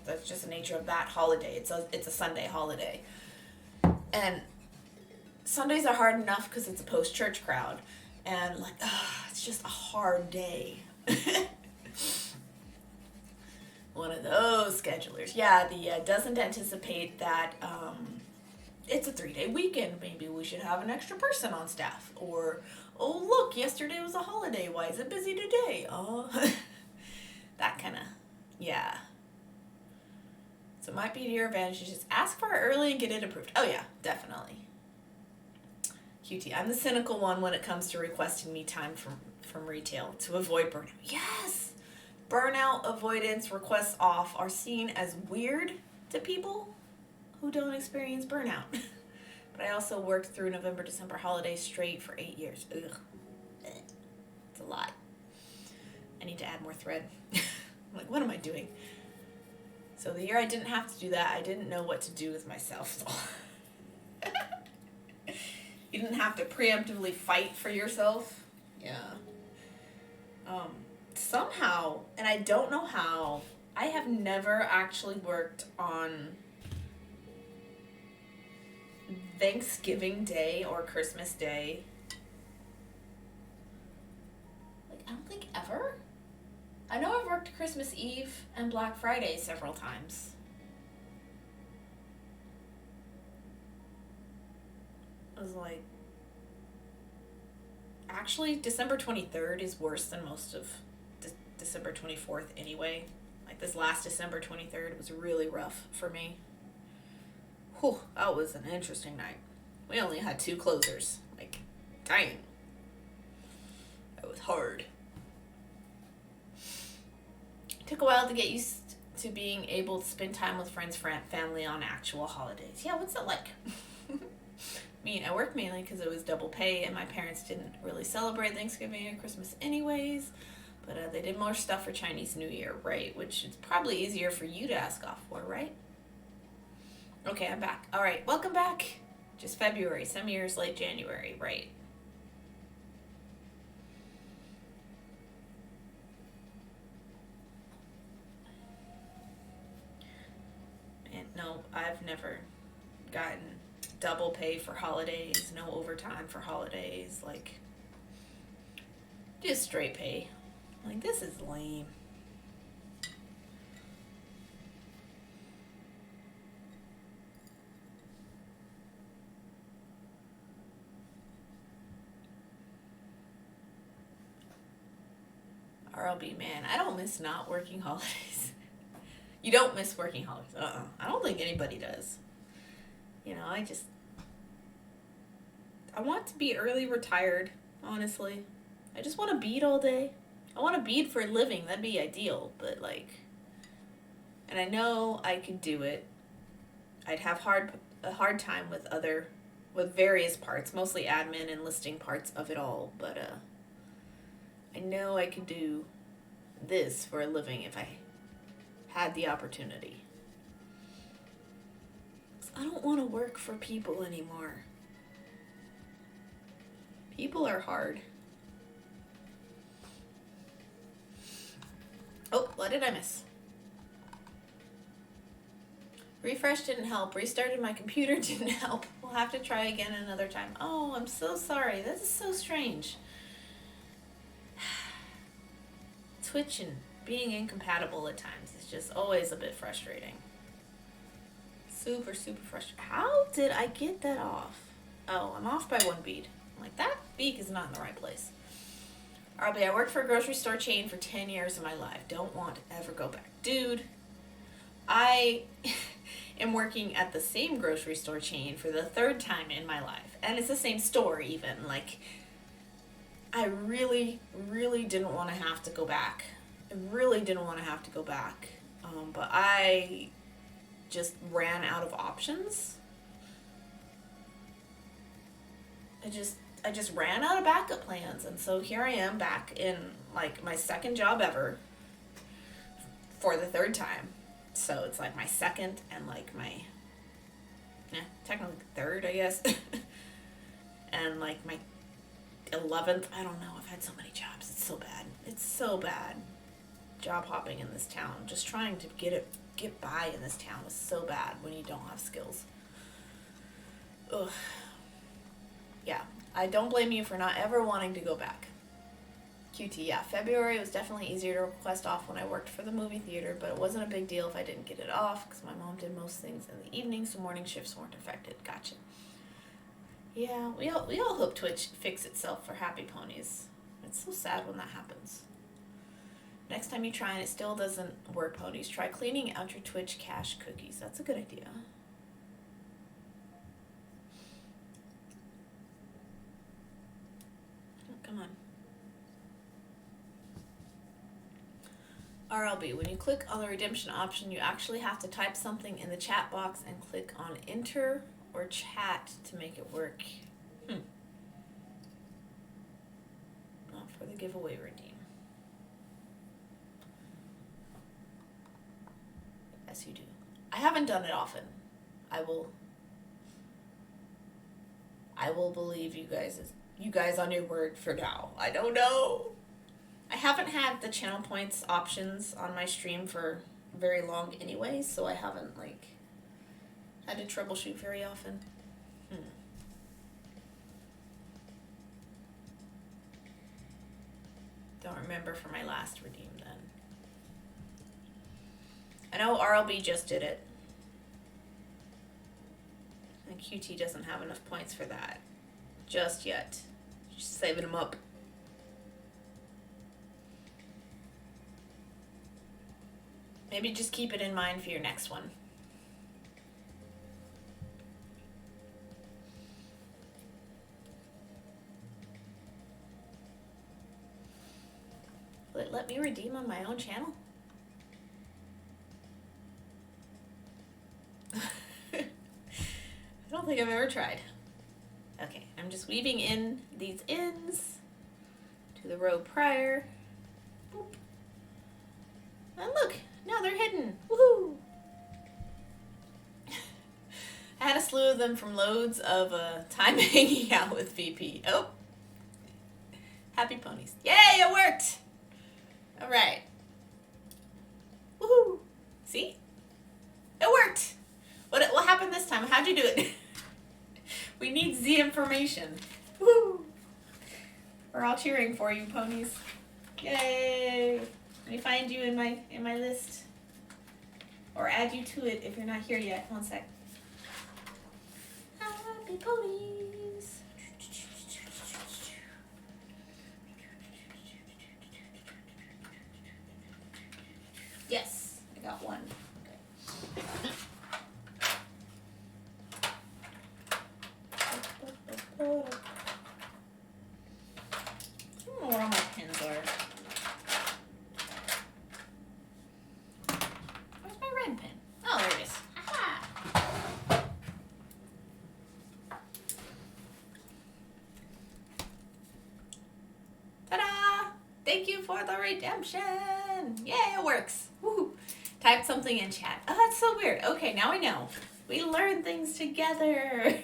That's just the nature of that holiday. It's a Sunday holiday. And Sundays are hard enough because it's a post-church crowd. And like, it's just a hard day. One of those schedulers. Yeah, the doesn't anticipate that it's a 3-day weekend. Maybe we should have an extra person on staff. Or, oh look, yesterday was a holiday. Why is it busy today? Oh, that kind of, yeah. So it might be to your advantage to just ask for it early and get it approved. Oh yeah, definitely. QT, I'm the cynical one when it comes to requesting me time from retail to avoid burnout. Yes! Burnout avoidance requests off are seen as weird to people who don't experience burnout. But I also worked through November, December holidays straight for 8 years. Ugh. It's a lot. I need to add more thread. I'm like, what am I doing? So the year I didn't have to do that, I didn't know what to do with myself. So. You didn't have to preemptively fight for yourself. Yeah. Somehow, and I don't know how, I have never actually worked on Thanksgiving Day or Christmas Day. Like, I don't think ever. I know I've worked Christmas Eve and Black Friday several times. I was like, actually, December 23rd is worse than most of December 24th anyway. Like, this last December 23rd was really rough for me. Whew, that was an interesting night. We only had 2 closers. Like, dang. That was hard. It took a while to get used to being able to spend time with friends, family on actual holidays. Yeah, what's that like? I worked mainly because it was double pay, and my parents didn't really celebrate Thanksgiving or Christmas anyways, but they did more stuff for Chinese New Year, right? Which is probably easier for you to ask off for, right? Okay, I'm back. All right, welcome back. Just February, some years late January, right? And no, I've never gotten double pay for holidays, no overtime for holidays, like, just straight pay. Like, this is lame. RLB, man, I don't miss not working holidays. You don't miss working holidays. I don't think anybody does. You know, I want to be early retired, honestly. I just want to bead all day. I want to bead for a living. That'd be ideal, but like, and I know I could do it. I'd have a hard time with various parts, mostly admin and listing parts of it all, but I know I could do this for a living if I had the opportunity. I don't want to work for people anymore. People are hard. Oh, what did I miss? Refresh didn't help. Restarted my computer didn't help. We'll have to try again another time. Oh, I'm so sorry. This is so strange. Twitch and being incompatible at times is just always a bit frustrating. Super, super frustrating. How did I get that off? Oh, I'm off by 1 bead. I'm like, that beak is not in the right place. RB, I worked for a grocery store chain for 10 years of my life. Don't want to ever go back. Dude, I am working at the same grocery store chain for the 3rd time in my life. And it's the same store even. Like, I really, really didn't want to have to go back. I really didn't want to have to go back. But I just ran out of options. I just ran out of backup plans, and so here I am back in like my 2nd job ever for the 3rd time. So it's like my 2nd and like my technically 3rd, I guess. And like my 11th. I don't know. I've had so many jobs. It's so bad. It's so bad. Job hopping in this town, just trying to get by in this town is so bad when you don't have skills. Ugh. Yeah, I don't blame you for not ever wanting to go back. QT, yeah, February was definitely easier to request off when I worked for the movie theater, but it wasn't a big deal if I didn't get it off because my mom did most things in the evening, so morning shifts weren't affected. Gotcha. Yeah, we all hope Twitch fix itself for Happy Ponies. It's so sad when that happens. Next time you try and it still doesn't work, ponies, try cleaning out your Twitch cache cookies. That's a good idea. Oh, come on. RLB, when you click on the redemption option, you actually have to type something in the chat box and click on enter or chat to make it work. Not for the giveaway redeem. Yes, you do. I haven't done it often. I will believe you guys on your word for now. I don't know. I haven't had the channel points options on my stream for very long anyway, so I haven't had to troubleshoot very often. Don't remember for my last redeem then. I know RLB just did it. And QT doesn't have enough points for that just yet. Just saving them up. Maybe just keep it in mind for your next one. Will it let me redeem on my own channel? I don't think I've ever tried. Okay, I'm just weaving in these ends to the row prior. Boop. And look, now they're hidden. Woohoo! I had a slew of them from loads of time hanging out with VP. Oh. Happy ponies. Yay, it worked! Alright. Woohoo! See? It worked! What happened this time? How'd you do it? We need Z information. Woo! We're all cheering for you, ponies. Yay! Let me find you in my list. Or add you to it if you're not here yet. One sec. Happy ponies. Yes, I got one. Okay. I don't know where all my pins are. Where's my red pin? Oh, there it is. Aha! Ta-da! Thank you for the redemption! Yay, it works! Woo! Type something in chat. Oh, that's so weird. Okay, now I know. We learn things together.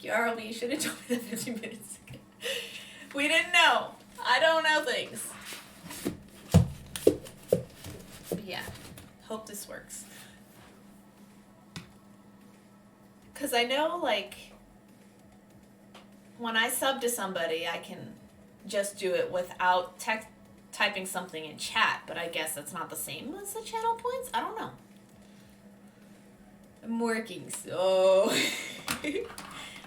Yarl, you should have told me that 15 minutes ago. We didn't know. I don't know things. But yeah, hope this works. Because I know, like, when I sub to somebody, I can just do it without typing something in chat, but I guess that's not the same as the channel points? I don't know. I'm working, so...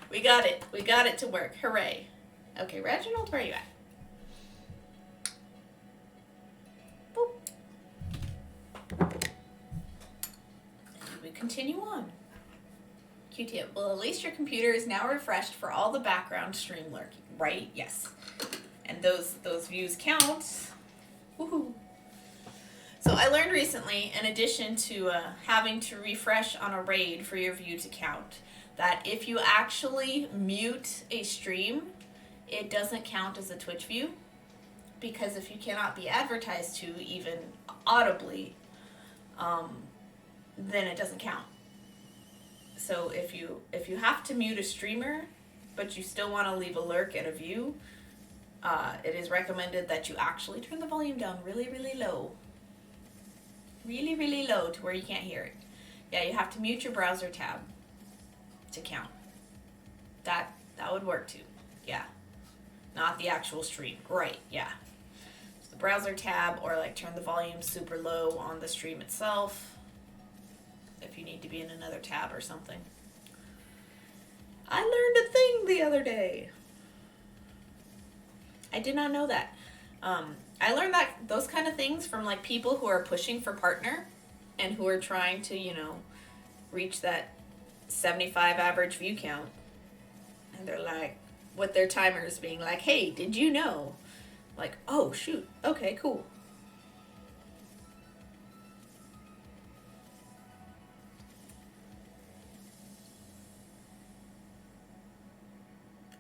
We got it. We got it to work. Hooray. Okay, Reginald, where are you at? Boop. And we continue on. Q-tip. Well, at least your computer is now refreshed for all the background stream lurking, right? Yes. And those views count. Woohoo. So I learned recently, in addition to having to refresh on a raid for your view to count, that if you actually mute a stream, it doesn't count as a Twitch view, because if you cannot be advertised to even audibly, then it doesn't count. So if you have to mute a streamer, but you still want to leave a lurk and a view, it is recommended that you actually turn the volume down really, really low. Really, really low to where you can't hear it. Yeah, you have to mute your browser tab to count. That would work too. Yeah. Not the actual stream. Right, yeah. So the browser tab, or like turn the volume super low on the stream itself if you need to be in another tab or something. I learned a thing the other day. I did not know that. I learned that those kind of things from like people who are pushing for partner and who are trying to, you know, reach that 75 average view count. And they're like, with their timers being like, hey, did you know? Like, oh, shoot. Okay, cool.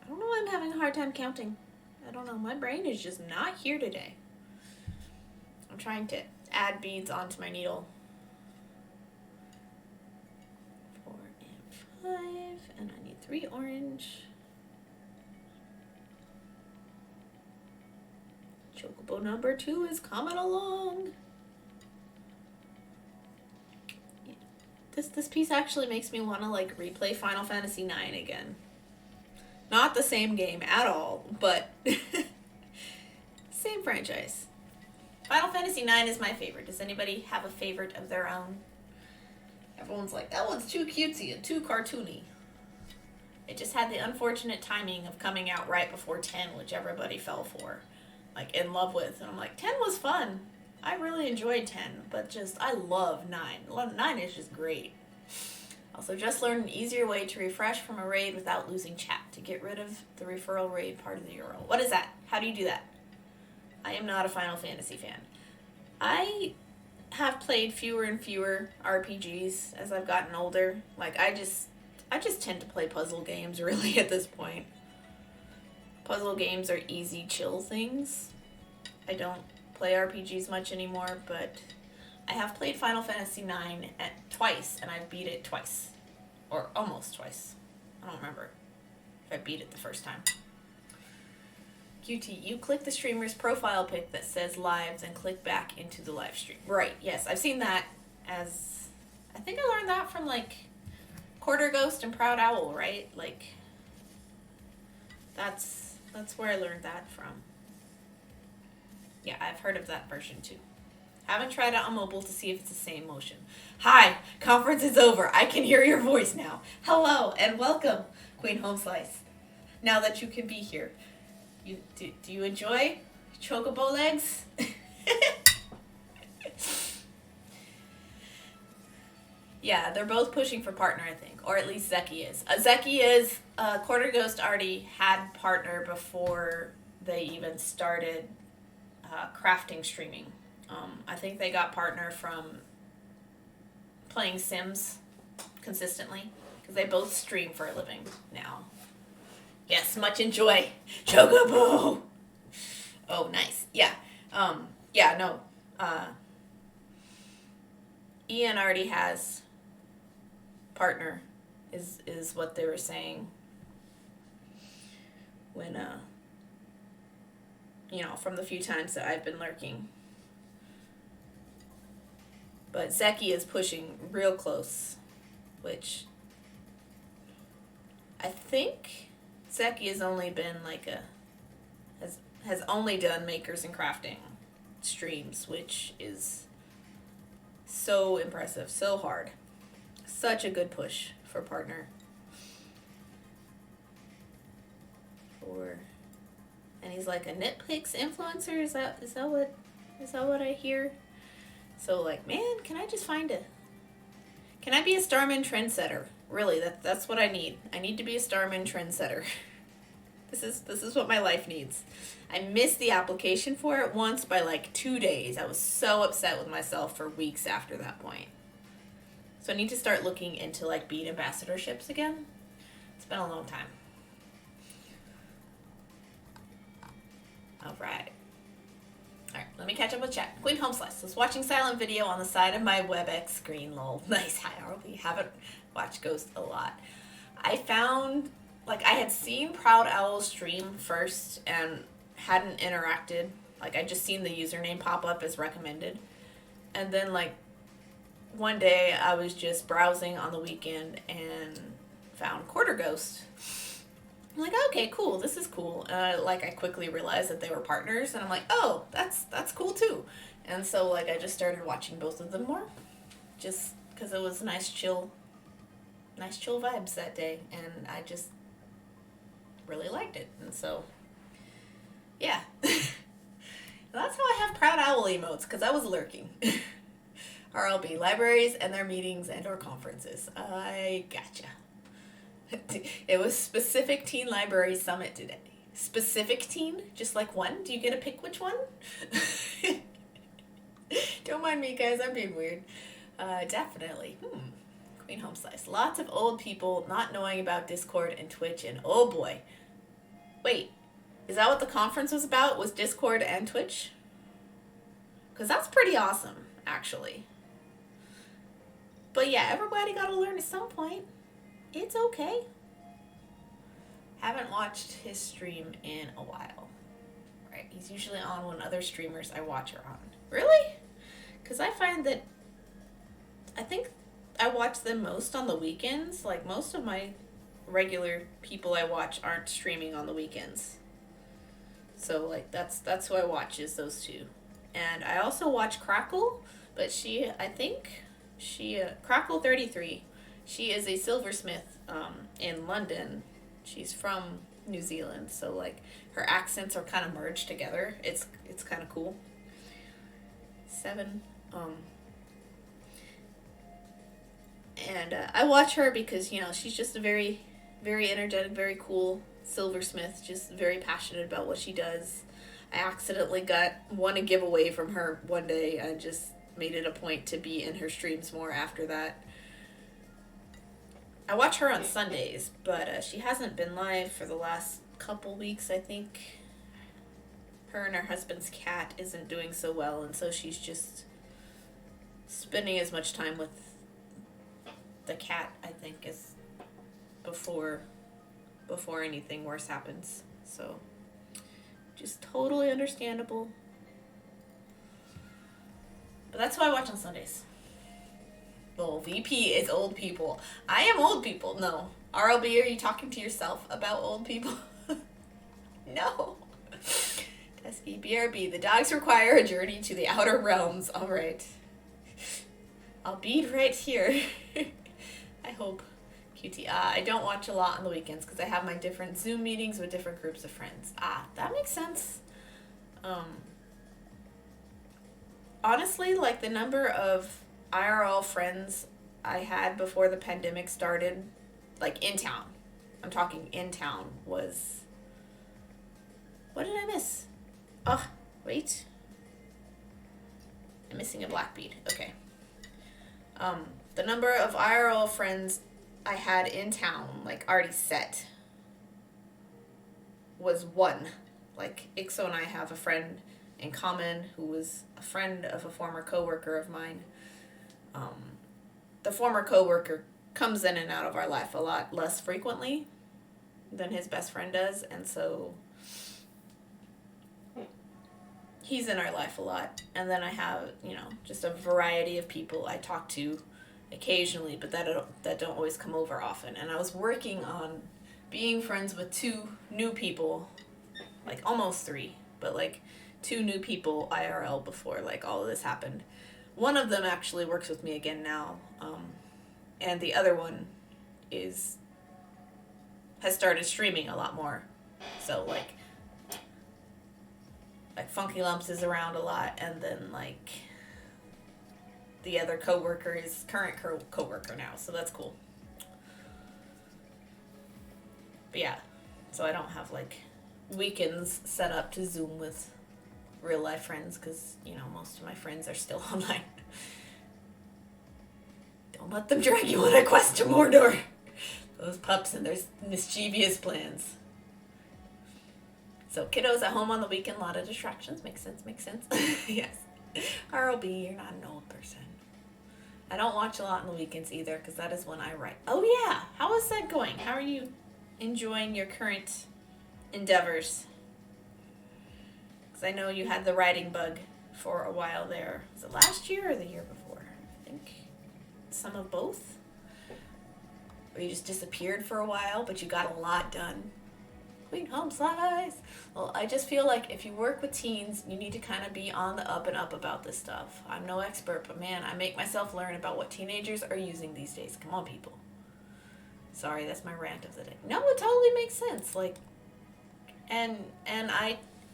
I don't know why I'm having a hard time counting. I don't know. My brain is just not here today. I'm trying to add beads onto my needle. 4 and 5. And I need 3 orange. Chocobo number 2 is coming along. Yeah. This piece actually makes me want to like replay Final Fantasy IX again. Not the same game at all, but same franchise. Final Fantasy IX is my favorite. Does anybody have a favorite of their own? Everyone's like, that one's too cutesy and too cartoony. It just had the unfortunate timing of coming out right before 10, which everybody fell for. Like, in love with. And I'm like, 10 was fun. I really enjoyed 10, but just, I love 9. 9 is just great. Also, just learned an easier way to refresh from a raid without losing chat to get rid of the referral raid part of the URL. What is that? How do you do that? I am not a Final Fantasy fan. I have played fewer and fewer RPGs as I've gotten older. Like, I just tend to play puzzle games, really, at this point. Puzzle games are easy, chill things. I don't play RPGs much anymore, but I have played Final Fantasy IX twice, and I beat it twice. Or almost twice. I don't remember if I beat it the first time. QT, you click the streamer's profile pic that says lives and click back into the live stream. Right, yes, I've seen that as... I think I learned that from, like, Quarter Ghost and Proud Owl, right? Like, that's where I learned that from. Yeah, I've heard of that version, too. Haven't tried it on mobile to see if it's the same motion. Hi, conference is over. I can hear your voice now. Hello, and welcome, Queen Homeslice. Now that you can be here. Do you enjoy chocobo legs? Yeah, they're both pushing for partner, I think. Or at least Zeki is. Quarter Ghost already had partner before they even started crafting streaming. I think they got partner from playing Sims consistently. Because they both stream for a living now. Yes, much enjoy. Chocobo! Oh, nice. Yeah. Ian already has partner, is what they were saying. When, from the few times that I've been lurking. But Zeki is pushing real close, which I think Zeki has only been has only done makers and crafting streams, which is so impressive, so hard. Such a good push for partner. And he's like a nitpicks influencer. Is that what I hear? So like, man, can I be a Starman trendsetter? Really, that's what I need. I need to be a Starman trendsetter. This is what my life needs. I missed the application for it once by like 2 days. I was so upset with myself for weeks after that point. So I need to start looking into like bead ambassadorships again. It's been a long time. Alright, let me catch up with chat. Queen Homeslice was watching silent video on the side of my WebEx screen, lol. Nice, hi, we haven't watched Ghost a lot. I found, I had seen Proud Owl stream first and hadn't interacted. I just seen the username pop up as recommended. And then, one day I was just browsing on the weekend and found Quarter Ghost. I'm like, okay, cool, this is cool. I quickly realized that they were partners, and I'm like, oh, that's cool too. And so, I just started watching both of them more, just because it was nice chill vibes that day, and I just really liked it. And so, yeah. That's how I have proud owl emotes, because I was lurking. RLB, libraries and their meetings and or conferences. I gotcha. It was Specific Teen Library Summit today. Specific teen? Just like one? Do you get to pick which one? Don't mind me, guys. I'm being weird. Definitely. Queen Home Slice. Lots of old people not knowing about Discord and Twitch, and oh boy. Wait, is that what the conference was about? Was Discord and Twitch? Because that's pretty awesome, actually. But yeah, everybody got to learn at some point. It's okay. Haven't watched his stream in a while. Right, he's usually on when other streamers I watch are on. Really? Because I find that I think I watch them most on the weekends. Like, most of my regular people I watch aren't streaming on the weekends. So, like, that's who I watch, is those two. And I also watch Crackle, but Crackle 33, she is a silversmith in London. She's from New Zealand, so, like, her accents are kind of merged together. It's kind of cool. 7, and I watch her because, you know, she's just a very, very energetic, very cool silversmith, just very passionate about what she does. I accidentally got a giveaway from her one day. I just made it a point to be in her streams more after that. I watch her on Sundays, but she hasn't been live for the last couple weeks, I think. Her and her husband's cat isn't doing so well, and so she's just spending as much time with the cat, I think, as before anything worse happens. So, just totally understandable. But that's who I watch on Sundays. Well, VP is old people. I am old people. No. RLB, are you talking to yourself about old people? No. Tesky, BRB, the dogs require a journey to the outer realms. All right. I'll be right here. I hope. QT. I don't watch a lot on the weekends because I have my different Zoom meetings with different groups of friends. That makes sense. Honestly, like, the number of IRL friends I had before the pandemic started, like, in town, I'm talking in town, was... What did I miss? Oh, wait. I'm missing a black bead. Okay. The number of IRL friends I had in town, like, already set, was 1. Like, Ixo and I have a friend in common who was a friend of a former coworker of mine. The former coworker comes in and out of our life a lot less frequently than his best friend does, and so he's in our life a lot. And then I have, you know, just a variety of people I talk to occasionally, but that don't always come over often. And I was working on being friends with 2 new people, like almost 3, but like 2 new people IRL before like all of this happened. One of them actually works with me again now, and the other one has started streaming a lot more. So like Funky Lumps is around a lot, and then like the other coworker is current coworker now, so that's cool. But yeah, so I don't have like weekends set up to Zoom with real life friends because, you know, most of my friends are still online. Don't let them drag you on a quest to Mordor. Those pups and their mischievous plans. So kiddos at home on the weekend, a lot of distractions. Makes sense. Yes. RLB, you're not an old person. I don't watch a lot on the weekends either because that is when I write. Oh yeah, how is that going? How are you enjoying your current endeavors? Because I know you had the writing bug for a while there. Was it last year or the year before? I think some of both. Or you just disappeared for a while, but you got a lot done. Queen Home Slice. Well, I just feel like if you work with teens, you need to kind of be on the up and up about this stuff. I'm no expert, but man, I make myself learn about what teenagers are using these days. Come on, people. Sorry, that's my rant of the day. No, it totally makes sense. Like, and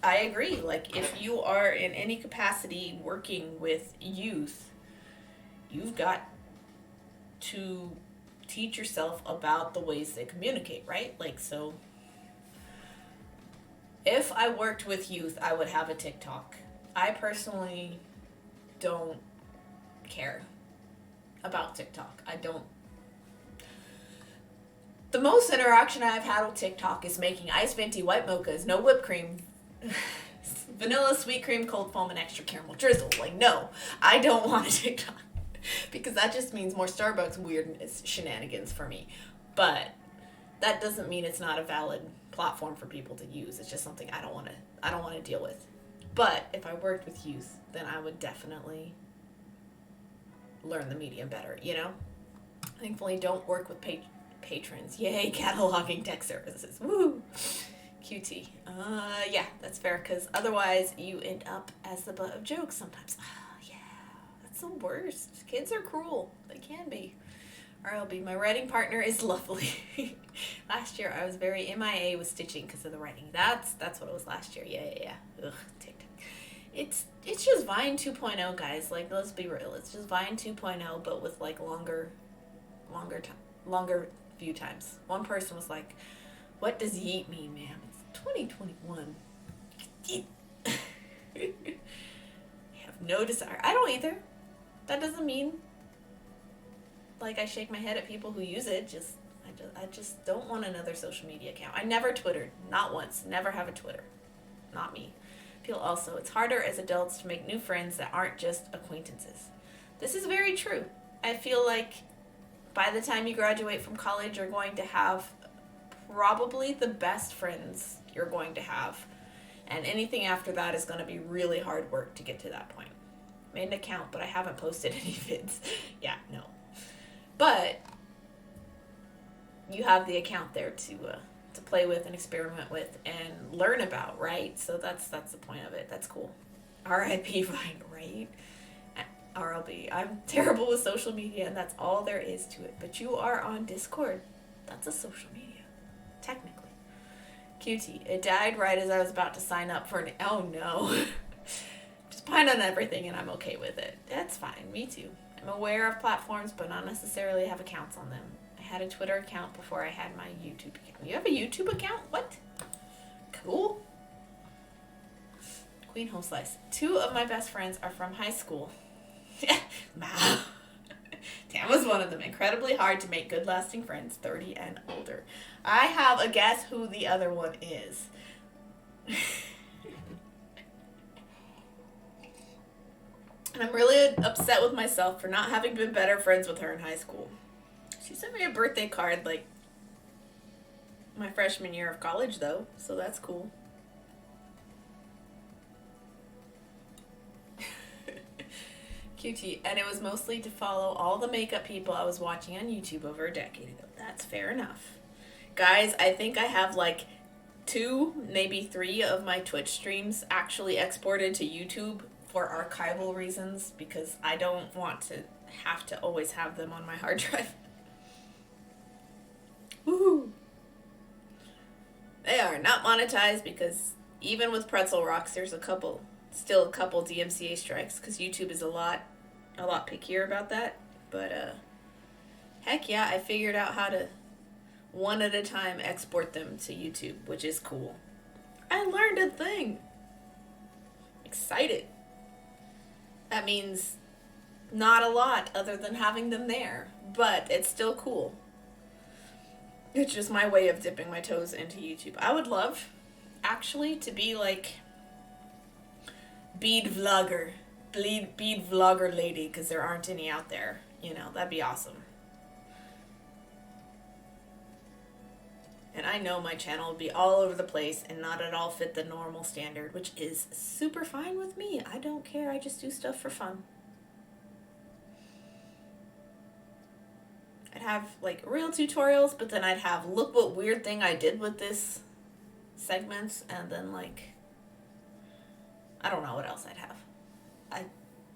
I agree. Like, if you are in any capacity working with youth, you've got to teach yourself about the ways they communicate, right? Like, so if I worked with youth, I would have a TikTok. I personally don't care about TikTok. I don't. The most interaction I've had with TikTok is making iced venti white mochas, no whipped cream, vanilla, sweet cream, cold foam, and extra caramel drizzle. Like, no, I don't want a TikTok. Because that just means more Starbucks weirdness shenanigans for me. But that doesn't mean it's not a valid platform for people to use. It's just something I don't want to deal with. But if I worked with youth, then I would definitely learn the medium better, you know? Thankfully, don't work with patrons. Yay, cataloging tech services. Woo! QT. Yeah, that's fair, because otherwise you end up as the butt of jokes sometimes. Yeah, that's the worst. Kids are cruel. They can be. RLB, my writing partner is lovely. Last year I was very MIA with stitching because of the writing. That's what it was last year. Yeah. Ugh, TikTok. It's just Vine 2.0, guys. Like, let's be real. It's just Vine 2.0, but with like longer view times. One person was like, "What does yeet mean, ma'am?" It's 2021. I have no desire. I don't either. That doesn't mean like I shake my head at people who use it. I just don't want another social media account. I never Twittered, not once. Never have a Twitter. Not me. I feel also it's harder as adults to make new friends that aren't just acquaintances. This is very true. I feel like by the time you graduate from college, you're going to have probably the best friends you're going to have. And anything after that is going to be really hard work to get to that point. Made an account, but I haven't posted any vids. Yeah, no. But you have the account there to play with and experiment with and learn about, right? So that's the point of it. That's cool. R.I.P. Vine, right? RLB. I'm terrible with social media, and that's all there is to it. But you are on Discord. That's a social media, technically. QT. It died right as I was about to sign up for an... Oh, no. Just pine on everything, and I'm okay with it. That's fine. Me too. I'm aware of platforms, but not necessarily have accounts on them. I had a Twitter account before I had my YouTube account. You have a YouTube account? What? Cool. Queen Home Slice. 2 of my best friends are from high school. Wow. Tam was one of them. Incredibly hard to make good lasting friends, 30 and older. I have a guess who the other one is. And I'm really upset with myself for not having been better friends with her in high school. She sent me a birthday card like my freshman year of college though, so that's cool. QT, and it was mostly to follow all the makeup people I was watching on YouTube over a decade ago. That's fair enough. Guys, I think I have like 2, maybe 3 of my Twitch streams actually exported to YouTube for archival reasons because I don't want to have to always have them on my hard drive. Woohoo! They are not monetized because even with Pretzel Rocks, there's still a couple DMCA strikes because YouTube is a lot pickier about that. But heck yeah, I figured out how to one at a time export them to YouTube, which is cool. I learned a thing. Excited. That means not a lot other than having them there, but it's still cool. It's just my way of dipping my toes into YouTube. I would love, actually, to be like bead vlogger lady, because there aren't any out there. You know, that'd be awesome. And I know my channel would be all over the place and not at all fit the normal standard, which is super fine with me. I don't care. I just do stuff for fun. I'd have like real tutorials, but then I'd have look what weird thing I did with this segments, and then like I don't know what else I'd have.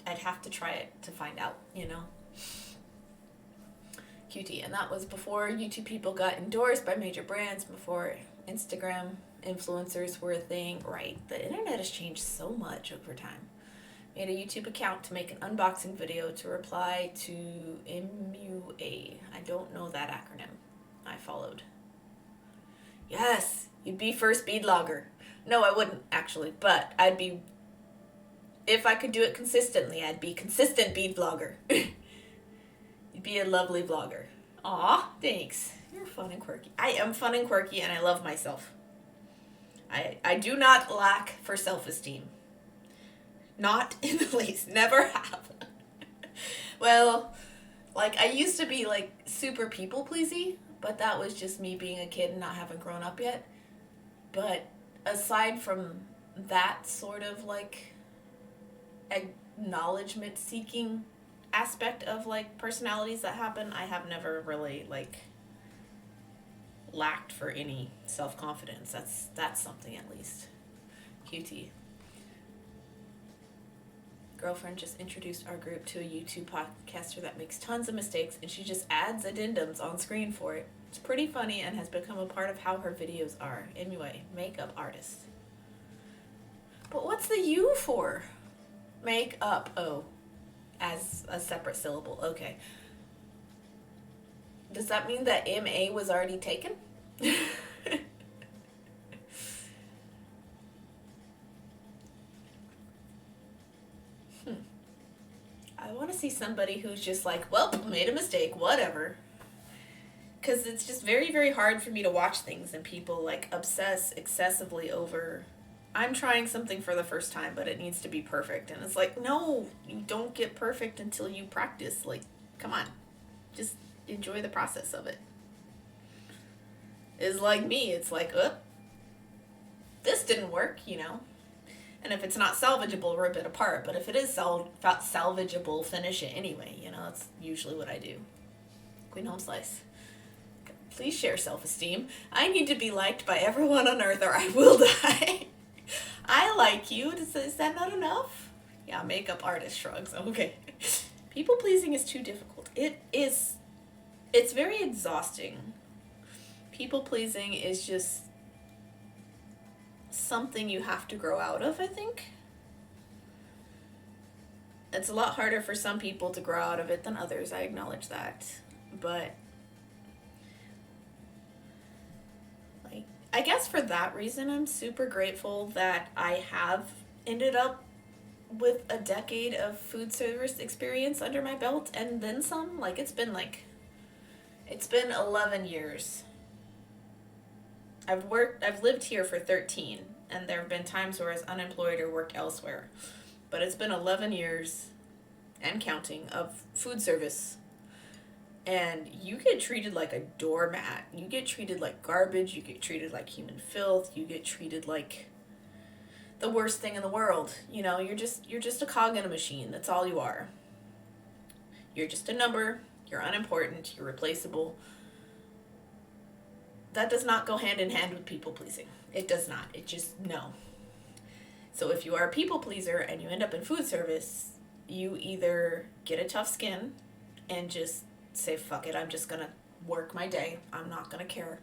I'd have to try it to find out, you know. QT, and that was before YouTube people got endorsed by major brands, before Instagram influencers were a thing. Right, the internet has changed so much over time. Made a YouTube account to make an unboxing video to reply to MUA. I don't know that acronym. I followed. Yes, you'd be first bead logger. No, I wouldn't actually, but I'd be, if I could do it consistently, I'd be consistent bead vlogger. You'd be a lovely vlogger. Aw, thanks. You're fun and quirky. I am fun and quirky, and I love myself. I do not lack for self-esteem. Not in the least. Never have. Well, like, I used to be, like, super people-pleasy, but that was just me being a kid and not having grown up yet. But aside from that sort of, like, acknowledgement-seeking aspect of, like, personalities that happen, I have never really, like, lacked for any self-confidence. That's something, at least. QT. Girlfriend just introduced our group to a YouTube podcaster that makes tons of mistakes, and she just adds addendums on screen for it. It's pretty funny and has become a part of how her videos are. Anyway, makeup artist. But what's the U for? Makeup. Oh, as a separate syllable. Okay. Does that mean that MA was already taken? I want to see somebody who's just like, well, made a mistake, whatever. Because it's just very, very hard for me to watch things and people, like, obsess excessively over, I'm trying something for the first time, but it needs to be perfect. And it's like, no, you don't get perfect until you practice. Like, come on. Just enjoy the process of it. It's like me. It's like, this didn't work, you know. And if it's not salvageable, rip it apart. But if it is salvageable, finish it anyway. You know, that's usually what I do. Queen Home Slice. Please share self-esteem. I need to be liked by everyone on earth or I will die. I like you. Is that not enough? Yeah, makeup artist shrugs. Okay. People-pleasing is too difficult. It is. It's very exhausting. People-pleasing is just something you have to grow out of, I think. It's a lot harder for some people to grow out of it than others. I acknowledge that. But like, I guess for that reason, I'm super grateful that I have ended up with a decade of food service experience under my belt and then some. Like, it's been 11 years. I've lived here for 13, and there have been times where I was unemployed or worked elsewhere. But it's been 11 years and counting of food service. And you get treated like a doormat. You get treated like garbage. You get treated like human filth. You get treated like the worst thing in the world. You know, you're just a cog in a machine. That's all you are. You're just a number. You're unimportant. You're replaceable. That does not go hand in hand with people pleasing. It does not. It just, no. So if you are a people pleaser and you end up in food service, you either get a tough skin and just say, fuck it, I'm just going to work my day. I'm not going to care.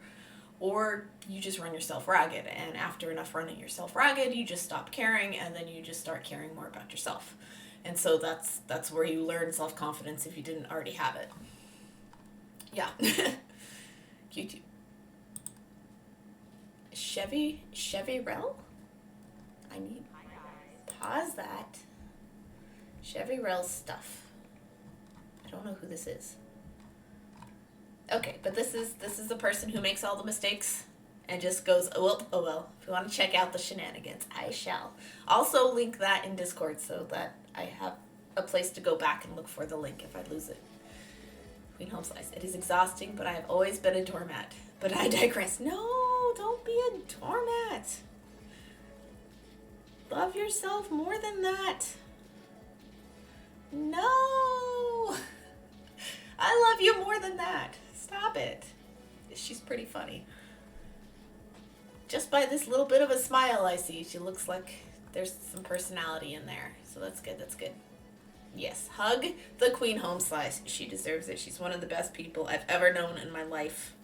Or you just run yourself ragged. And after enough running yourself ragged, you just stop caring and then you just start caring more about yourself. And so that's where you learn self-confidence if you didn't already have it. Yeah. YouTube. Chevy Rel? I need pause that. Chevy Rel's stuff. I don't know who this is. Okay, but this is the person who makes all the mistakes and just goes, oh well. If you want to check out the shenanigans, I shall. Also link that in Discord so that I have a place to go back and look for the link if I lose it. Queen Home Slice. It is exhausting, but I have always been a doormat. But I digress. No, don't be a doormat. Love yourself more than that. No. I love you more than that. Stop it. She's pretty funny. Just by this little bit of a smile I see, she looks like there's some personality in there. So that's good, that's good. Yes, hug the Queen Home Slice. She deserves it. She's one of the best people I've ever known in my life.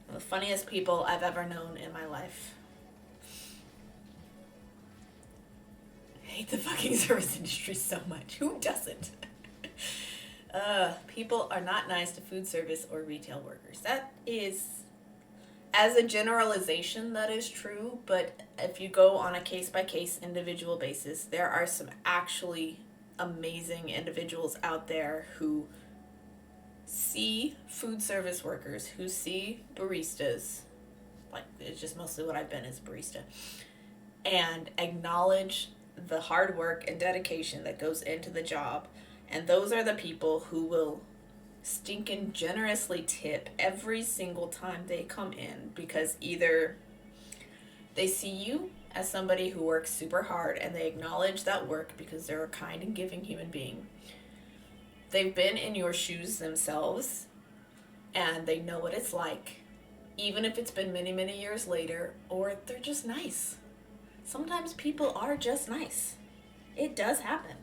One of the funniest people I've ever known in my life. hate the fucking service industry so much. Who doesn't? People are not nice to food service or retail workers. That is, as a generalization, that is true, but if you go on a case-by-case individual basis, there are some actually amazing individuals out there who see food service workers, who see baristas, like it's just mostly what I've been as a barista, and acknowledge the hard work and dedication that goes into the job. And those are the people who will stinking generously tip every single time they come in, because either they see you as somebody who works super hard and they acknowledge that work because they're a kind and giving human being. They've been in your shoes themselves and they know what it's like, even if it's been many, many years later, or they're just nice. Sometimes people are just nice. It does happen.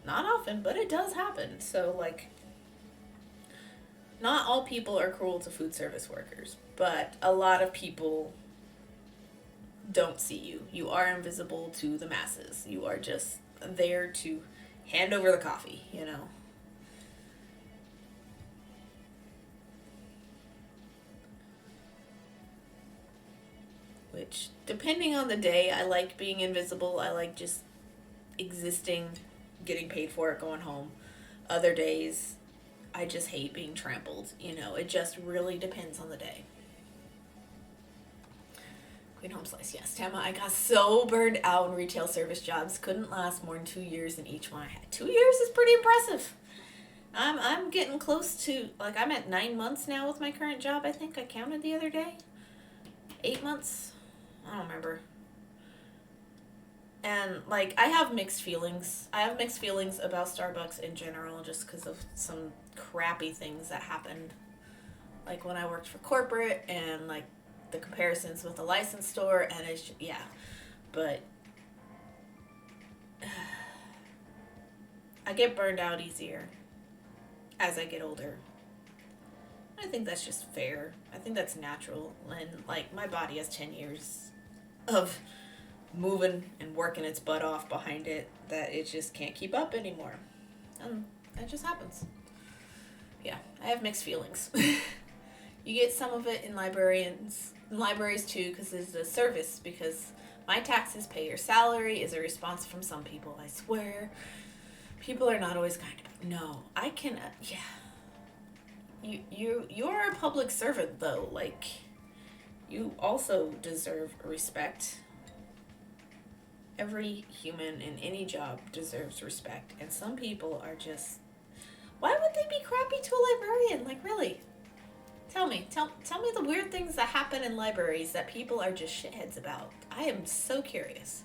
Not often, but it does happen. So, like, not all people are cruel to food service workers, but a lot of people don't see you. You are invisible to the masses. You are just there to hand over the coffee, you know. Which, depending on the day, I like being invisible. I like just existing, getting paid for it, going home. Other days, I just hate being trampled. You know, it just really depends on the day. Queen Home Slice, yes. Tama, I got so burned out in retail service jobs. Couldn't last more than 2 years in each one I had. 2 years is pretty impressive. I'm getting close to, like, I'm at 9 months now with my current job, I think. I counted the other day. 8 months? I don't remember. And, like, I have mixed feelings. I have mixed feelings about Starbucks in general just because of some crappy things that happened. Like, when I worked for corporate and, like, the comparisons with the licensed store, and it's just, yeah. But I get burned out easier as I get older. I think that's just fair. I think that's natural. And, like, my body has 10 years of moving and working its butt off behind it that it just can't keep up anymore. That just happens. Yeah, I have mixed feelings. You get some of it in libraries too, because there's a service, because my taxes pay your salary is a response from some people, I swear. People are not always kind. No, I can, yeah. You're a public servant, though. Like, you also deserve respect. Every human in any job deserves respect, and some people are just, why would they be crappy to a librarian? Like, really? Tell me the weird things that happen in libraries that people are just shitheads about. I am so curious.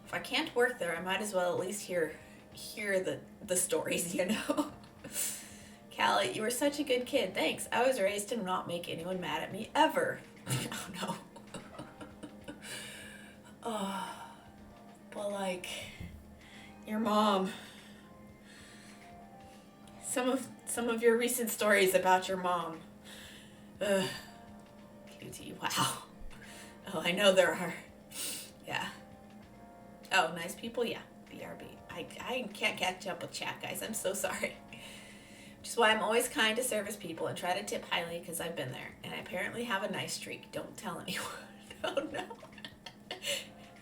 If I can't work there, I might as well at least hear the stories, you know? Callie, you were such a good kid. Thanks. I was raised to not make anyone mad at me ever. Oh, no. Oh, but, like, your mom. Some of your recent stories about your mom. Ugh. QT, wow. Oh, I know there are. Yeah. Oh, nice people? Yeah. BRB. I can't catch up with chat, guys. I'm so sorry. Which is why I'm always kind to service people and try to tip highly, because I've been there. And I apparently have a nice streak. Don't tell anyone. Oh, no.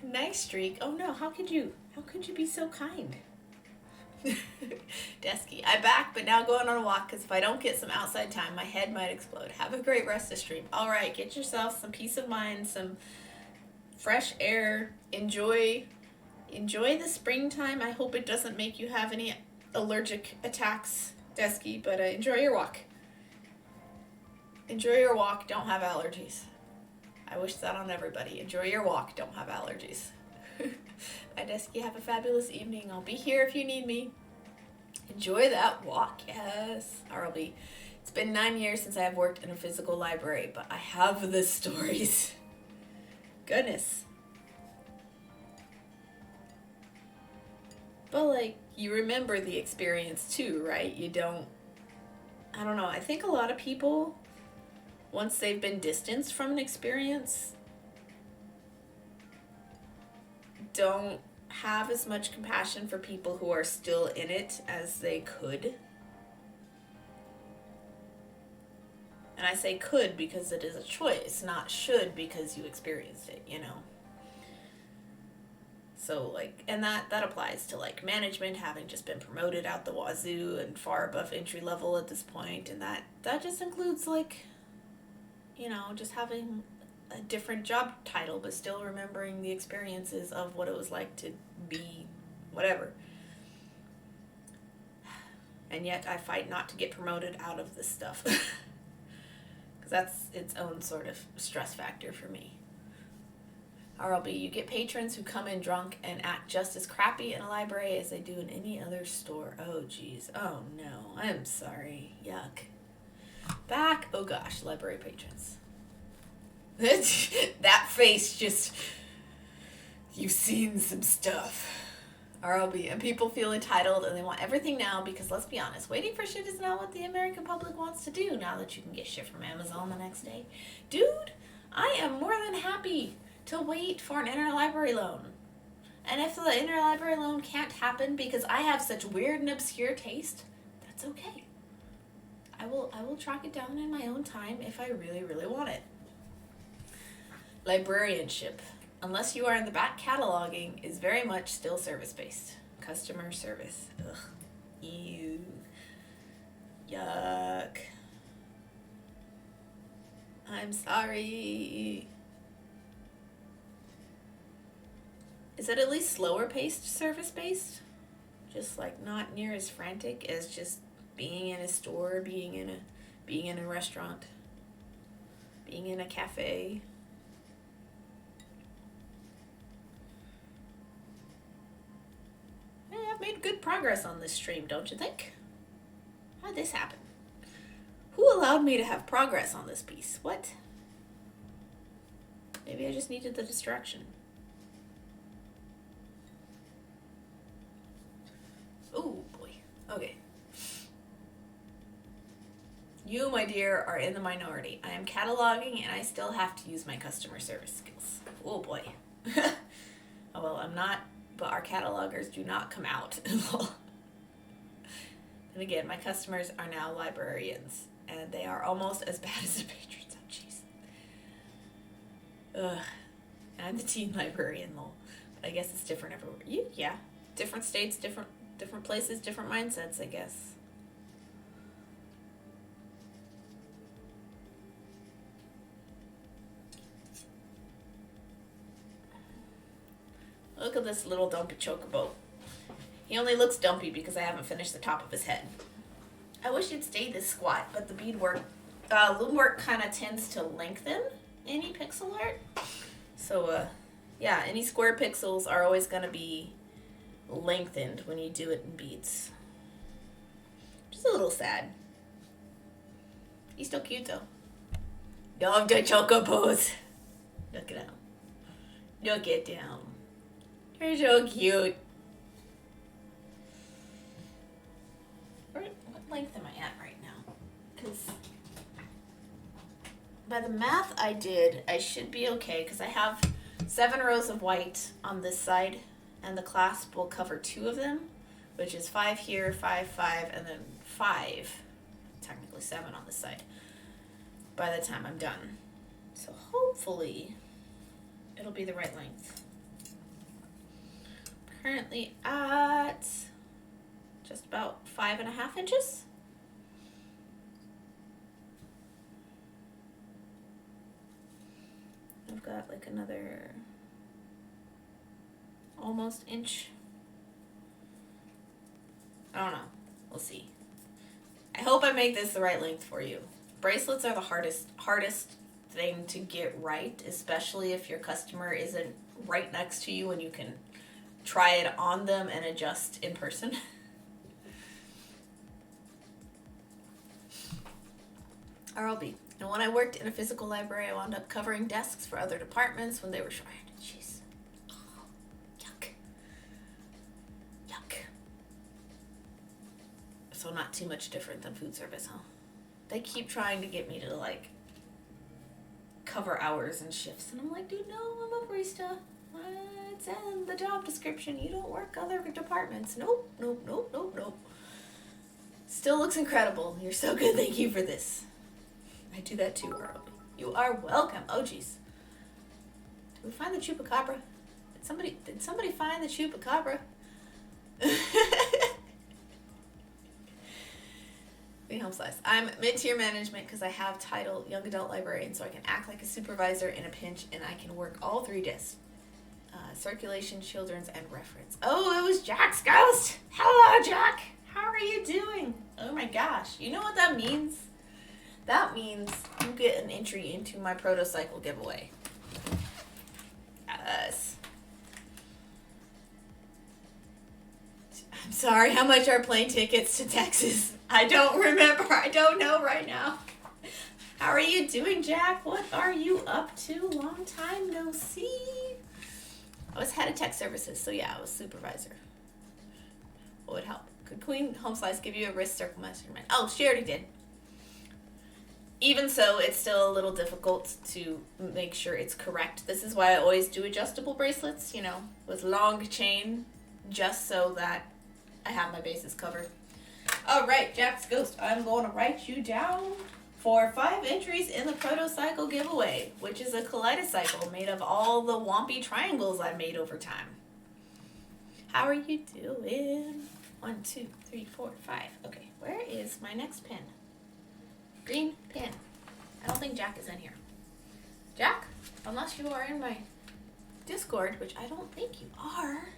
Nice streak? Oh, no. How could you be so kind? Desky, I'm back, but now going on a walk, because if I don't get some outside time, my head might explode. Have a great rest of stream. All right, get yourself some peace of mind, some fresh air. Enjoy the springtime. I hope it doesn't make you have any allergic attacks, Desky, but enjoy your walk. Enjoy your walk. Don't have allergies. I wish that on everybody. Enjoy your walk. Don't have allergies. Bye, Desky. Have a fabulous evening. I'll be here if you need me. Enjoy that walk. Yes. RLB. It's been 9 years since I have worked in a physical library, but I have the stories. Goodness. But, like, you remember the experience too, right? You don't, I don't know. I think a lot of people, once they've been distanced from an experience, don't have as much compassion for people who are still in it as they could. And I say could because it is a choice, not should because you experienced it, you know? So, like, and that applies to, like, management having just been promoted out the wazoo and far above entry level at this point. And that just includes, like, you know, just having a different job title, but still remembering the experiences of what it was like to be whatever. And yet I fight not to get promoted out of this stuff. Because that's its own sort of stress factor for me. RLB, you get patrons who come in drunk and act just as crappy in a library as they do in any other store. Oh, geez. Oh, no. I'm sorry. Yuck. Back. Oh, gosh. Library patrons. That face just... You've seen some stuff. RLB, and people feel entitled and they want everything now because, let's be honest, waiting for shit is not what the American public wants to do now that you can get shit from Amazon the next day. Dude, I am more than happy to wait for an interlibrary loan. And if the interlibrary loan can't happen because I have such weird and obscure taste, that's okay. I will track it down in my own time if I really, really want it. Librarianship, unless you are in the back cataloging, is very much still service-based. Customer service. Ugh. Ew. Yuck. I'm sorry. Is it at least slower paced service based? Just like not near as frantic as just being in a store, being in a restaurant, being in a cafe. Hey, I've made good progress on this stream, don't you think? How'd this happen? Who allowed me to have progress on this piece? What? Maybe I just needed the distraction. Oh boy. Okay. You, my dear, are in the minority. I am cataloging and I still have to use my customer service skills. Oh boy. Oh well, I'm not, but our catalogers do not come out. And again, my customers are now librarians and they are almost as bad as the patrons. Oh jeez. Ugh. I'm the teen librarian, lol. But I guess it's different everywhere. Yeah. Different states, different places, different mindsets, I guess. Look at this little dumpy chocobo. He only looks dumpy because I haven't finished the top of his head. I wish he'd stay this squat, but the beadwork, loom work kind of tends to lengthen any pixel art. So, yeah, any square pixels are always going to be lengthened when you do it in beads. Just a little sad. He's still cute though. Love the chocobos. Look at him. Look at him. You're so cute. What length am I at right now? Because by the math I did, I should be okay because I have 7 rows of white on this side. And the clasp will cover 2 of them, which is 5 here, 5, 5, and then 5, technically 7 on this side, by the time I'm done. So hopefully it'll be the right length. Currently at just about 5.5 inches. I've got like another almost inch. I don't know. We'll see. I hope I make this the right length for you. Bracelets are the hardest thing to get right, especially if your customer isn't right next to you and you can try it on them and adjust in person. RLB. And when I worked in a physical library, I wound up covering desks for other departments when they were short. Jeez. So not too much different than food service, huh? They keep trying to get me to, like, cover hours and shifts. And I'm like, dude, no, I'm a barista. What? it's in the job description. You don't work other departments. Nope, nope, nope, nope, nope. Still looks incredible. You're so good. Thank you for this. I do that too, Earl. You are welcome. Oh, jeez. Did we find the chupacabra? Did somebody find the chupacabra? Home slice. I'm mid-tier management because I have title young adult librarian, so I can act like a supervisor in a pinch, and I can work all 3 discs. Circulation, children's, and reference. Oh, it was Jack's ghost! Hello, Jack! How are you doing? Oh my gosh. You know what that means? That means you get an entry into my protocycle giveaway. Yes. I'm sorry, how much are plane tickets to Texas? I don't remember. I don't know right now. How are you doing, Jack? What are you up to? Long time no see. I was head of tech services, so yeah, I was supervisor. What would help? Could Queen Home Slice give you a wrist circle measurement? Oh, she already did. Even so, it's still a little difficult to make sure it's correct. This is why I always do adjustable bracelets, with long chain, just so that I have my bases covered. All right, Jack's Ghost, I'm going to write you down for 5 entries in the protocycle giveaway, which is a kaleidocycle made of all the wompy triangles I made over time. How are you doing? 1, 2, 3, 4, 5. Okay, where is my next pin? Green pin. I don't think Jack is in here. Jack, unless you are in my Discord, which I don't think you are.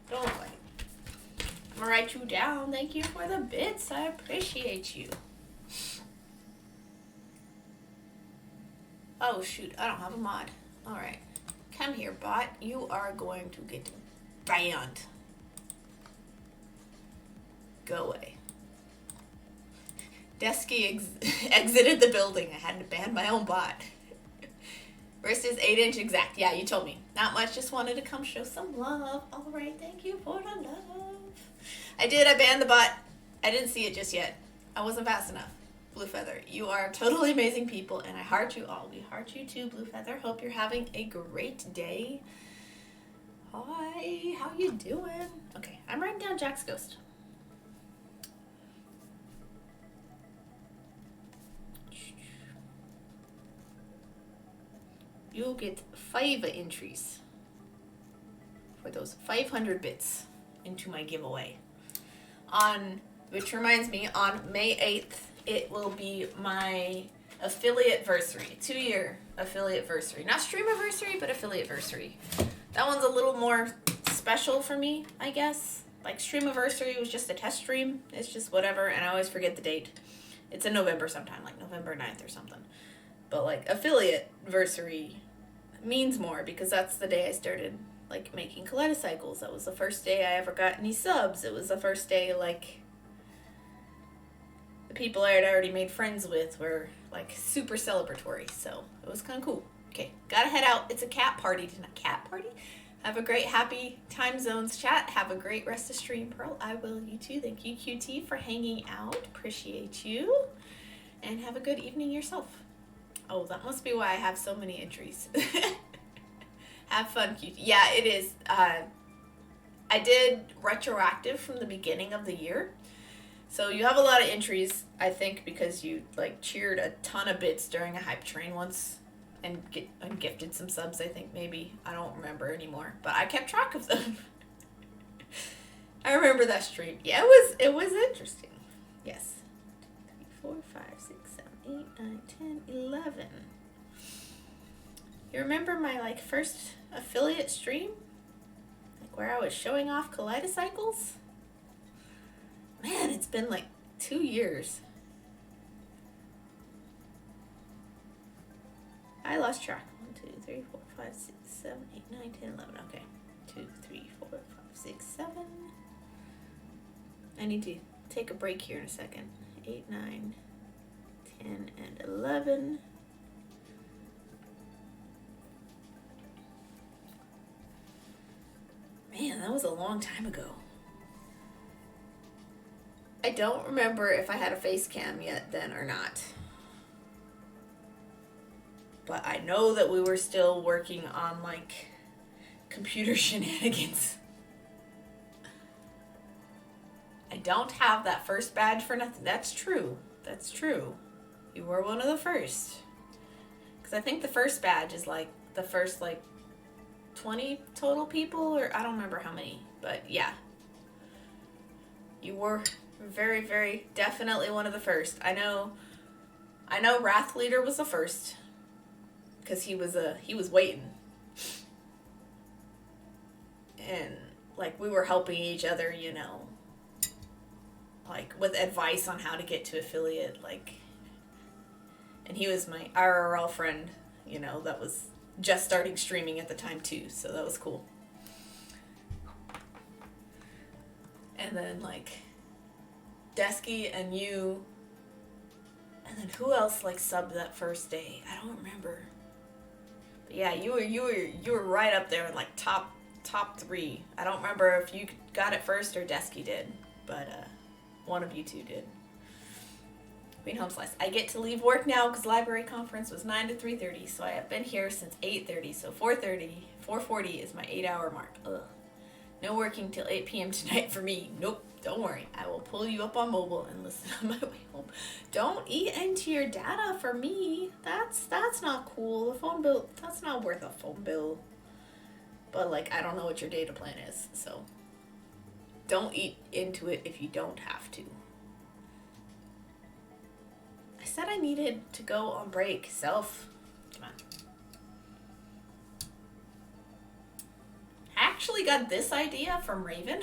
Don't worry. I'm gonna write you down. Thank you for the bits. I appreciate you. Oh shoot, I don't have a mod. Alright. Come here, bot. You are going to get banned. Go away. Desky exited the building. I had to ban my own bot. Versus 8-inch exact. Yeah, you told me. Not much. Just wanted to come show some love. Alright, thank you for the love. I banned the bot. I didn't see it just yet. I wasn't fast enough. Blue Feather, you are totally amazing people, and I heart you all. We heart you too, Blue Feather. Hope you're having a great day. Hi, how you doing? Okay, I'm writing down Jack's Ghost. You'll get 5 entries for those 500 bits into my giveaway. Which reminds me, on May 8th, it will be my affiliate-versary, 2-year affiliate-versary. Not stream-aversary, but affiliate-versary. That one's a little more special for me, I guess. Like, stream-aversary was just a test stream. It's just whatever, and I always forget the date. It's in November sometime, like November 9th or something. But, like, affiliate-versary means more because that's the day I started, like, making kaleidocycles. That was the first day I ever got any subs. It was the first day, like, the people I had already made friends with were, like, super celebratory. So it was kind of cool. Okay, gotta head out. It's a cat party tonight. Cat party? Have a great, happy time zones chat. Have a great rest of stream, Pearl. I will, you too. Thank you, QT, for hanging out. Appreciate you. And have a good evening yourself. Oh, that must be why I have so many entries. Have fun, QT. Yeah, it is. I did retroactive from the beginning of the year. So you have a lot of entries, I think, because you, like, cheered a ton of bits during a hype train once and gifted some subs, I think, maybe. I don't remember anymore. But I kept track of them. I remember that stream. Yeah, it was interesting. Yes. 3, 4, 5, 6, 7, 8, 9, 10, 11. You remember my, like, first affiliate stream? Like, where I was showing off kaleidocycles? Man, it's been like 2 years. I lost track. 1, 2, 3, 4, 5, 6, 7, 8, 9, 10, 11. Okay. 2, 3, 4, 5, 6, 7. I need to take a break here in a second. 8, 9, 10, and 11. Man, that was a long time ago. I don't remember if I had a face cam yet then or not. But I know that we were still working on, like, computer shenanigans. I don't have that first badge for nothing. That's true. That's true. You were one of the first. Because I think the first badge is, like, the first, like, 20 total people, or I don't remember how many. But, yeah. You were very, very definitely one of the first. I know Wrath Leader was the first. Because he was waiting. And, like, we were helping each other, you know. Like, with advice on how to get to affiliate, like. And he was my IRL friend, you know, that was just starting streaming at the time, too. So that was cool. And then, like, Desky and you. And then who else, like, subbed that first day? I don't remember. But yeah, you were right up there in, like, top 3. I don't remember if you got it first or Desky did, but one of you two did. Queen Home Slice. I get to leave work now because library conference was 9 to 3:30, so I have been here since 8:30. So 4:40 is my 8-hour mark. Ugh. No working till 8 p.m. tonight for me. Nope. Don't worry. I will pull you up on mobile and listen on my way home. Don't eat into your data for me. That's not cool. The phone bill, that's not worth a phone bill. But, like, I don't know what your data plan is, so don't eat into it if you don't have to. I said I needed to go on break. Self. Come on. I actually got this idea from Raven.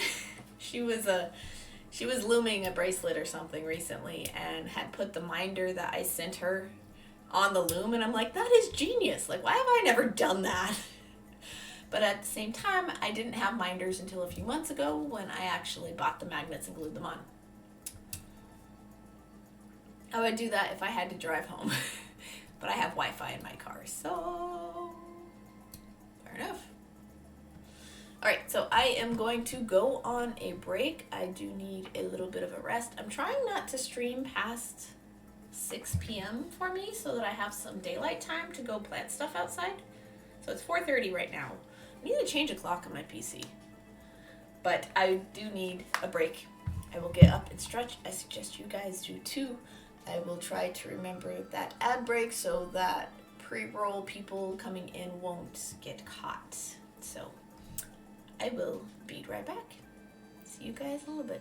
She was looming a bracelet or something recently and had put the minder that I sent her on the loom, and I'm like, that is genius. Like, why have I never done that? But at the same time, I didn't have minders until a few months ago when I actually bought the magnets and glued them on. I would do that if I had to drive home. But I have Wi-Fi in my car, so fair enough. Alright, so I am going to go on a break. I do need a little bit of a rest. I'm trying not to stream past 6 p.m. for me so that I have some daylight time to go plant stuff outside. So it's 4:30 right now. I need to change a clock on my PC. But I do need a break. I will get up and stretch. I suggest you guys do too. I will try to remember that ad break so that pre-roll people coming in won't get caught. So I will be right back. See you guys in a little bit.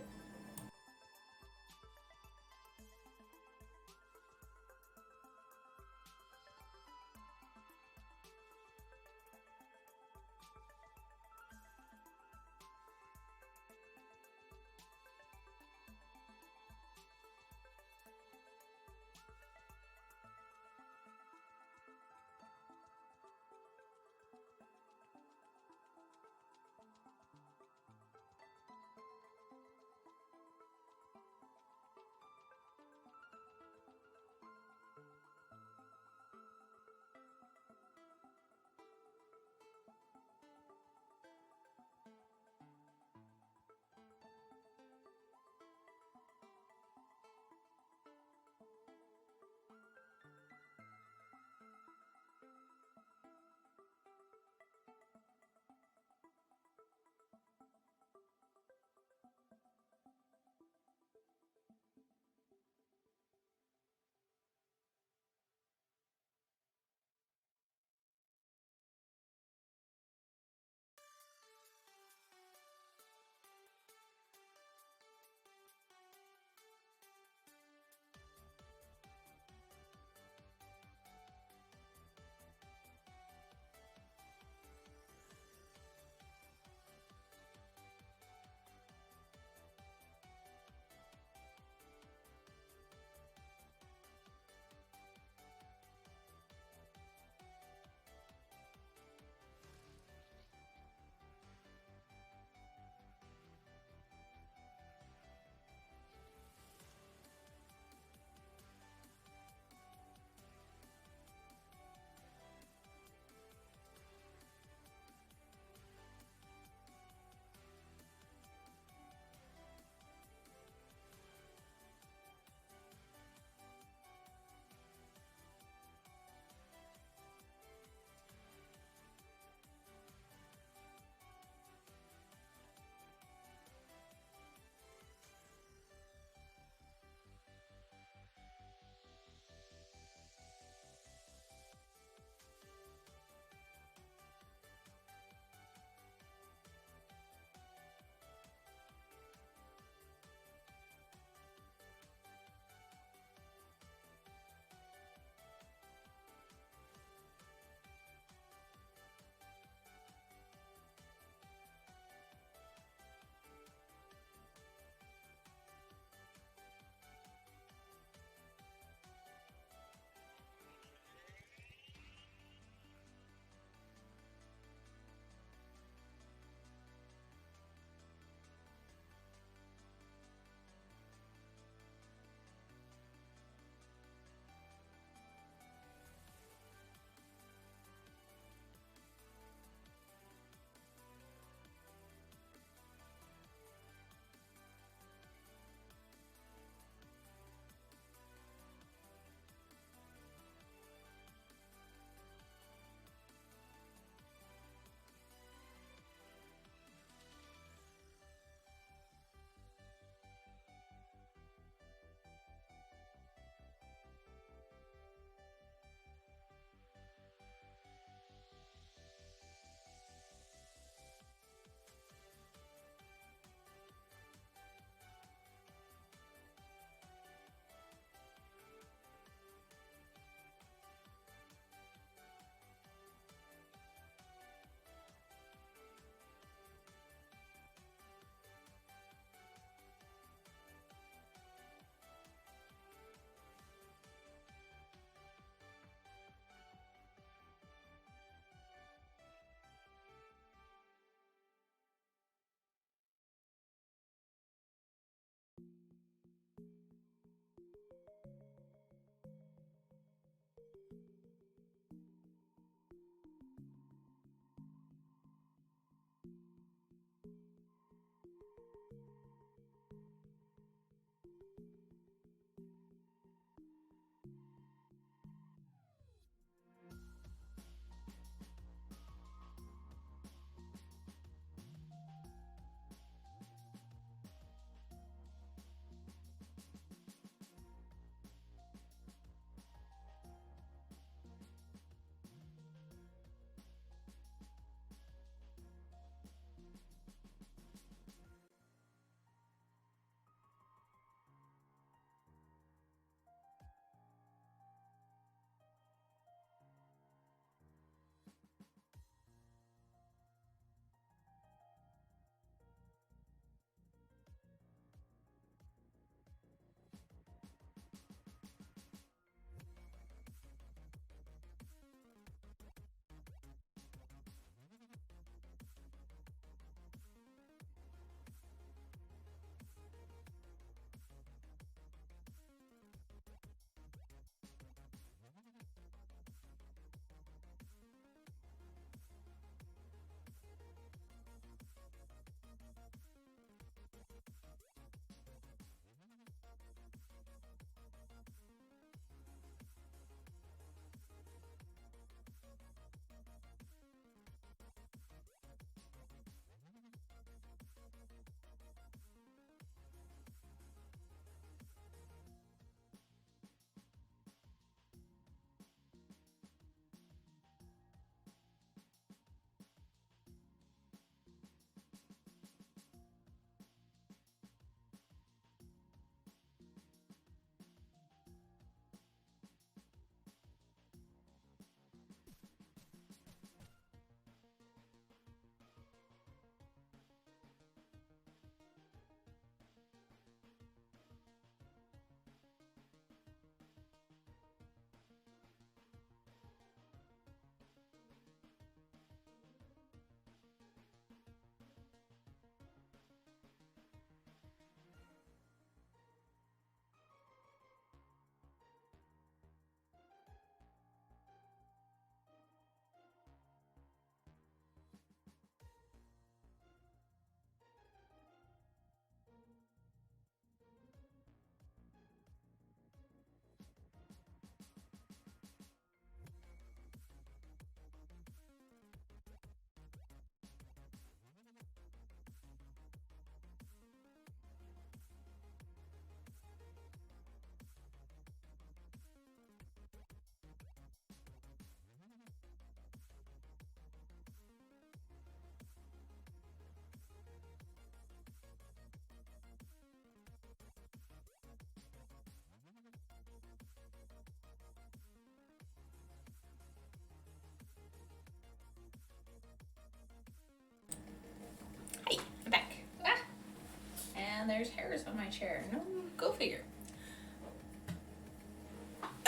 there's hairs on my chair. No, go figure.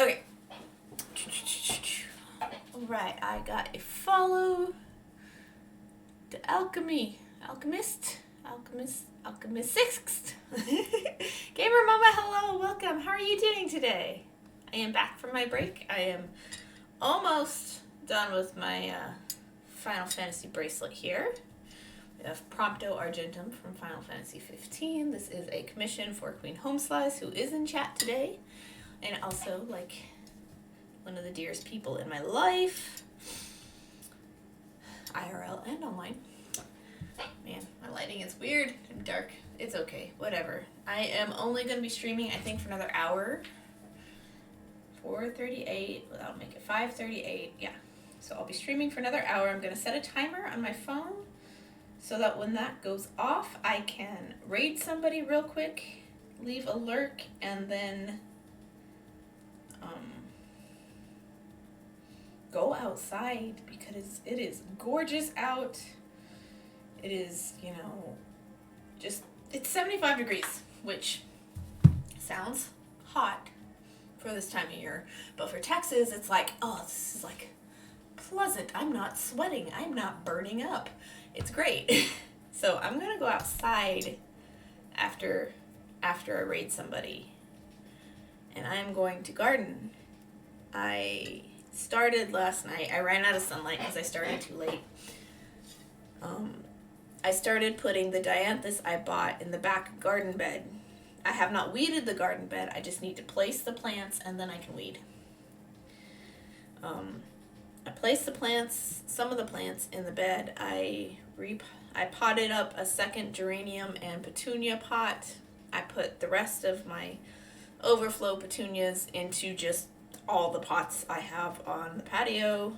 Okay. Alright, I got a follow. The Alchemist. Gamer Mama, hello, welcome. How are you doing today? I am back from my break. I am almost done with my Final Fantasy bracelet here. We have Prompto Argentum from Final Fantasy 15. This is a commission for Queen Homeslice, who is in chat today, and also like one of the dearest people in my life, IRL and online. Man, my lighting is weird and dark. It's okay, whatever. I am only going to be streaming, I think, for another hour. 4:38, well, that'll make it 5:38, yeah. So I'll be streaming for another hour. I'm going to set a timer on my phone so that when that goes off, I can raid somebody real quick, leave a lurk, and then go outside because it is gorgeous out. It is, you know, just, it's 75 degrees, which sounds hot for this time of year. But for Texas, it's like, oh, this is like pleasant. I'm not sweating. I'm not burning up. It's great. So I'm going to go outside after I raid somebody. And I'm going to garden. I started last night. I ran out of sunlight because I started too late. I started putting the dianthus I bought in the back garden bed. I have not weeded the garden bed. I just need to place the plants and then I can weed. I placed the plants, some of the plants in the bed. I potted up a second geranium and petunia pot. I put the rest of my overflow petunias into just all the pots I have on the patio.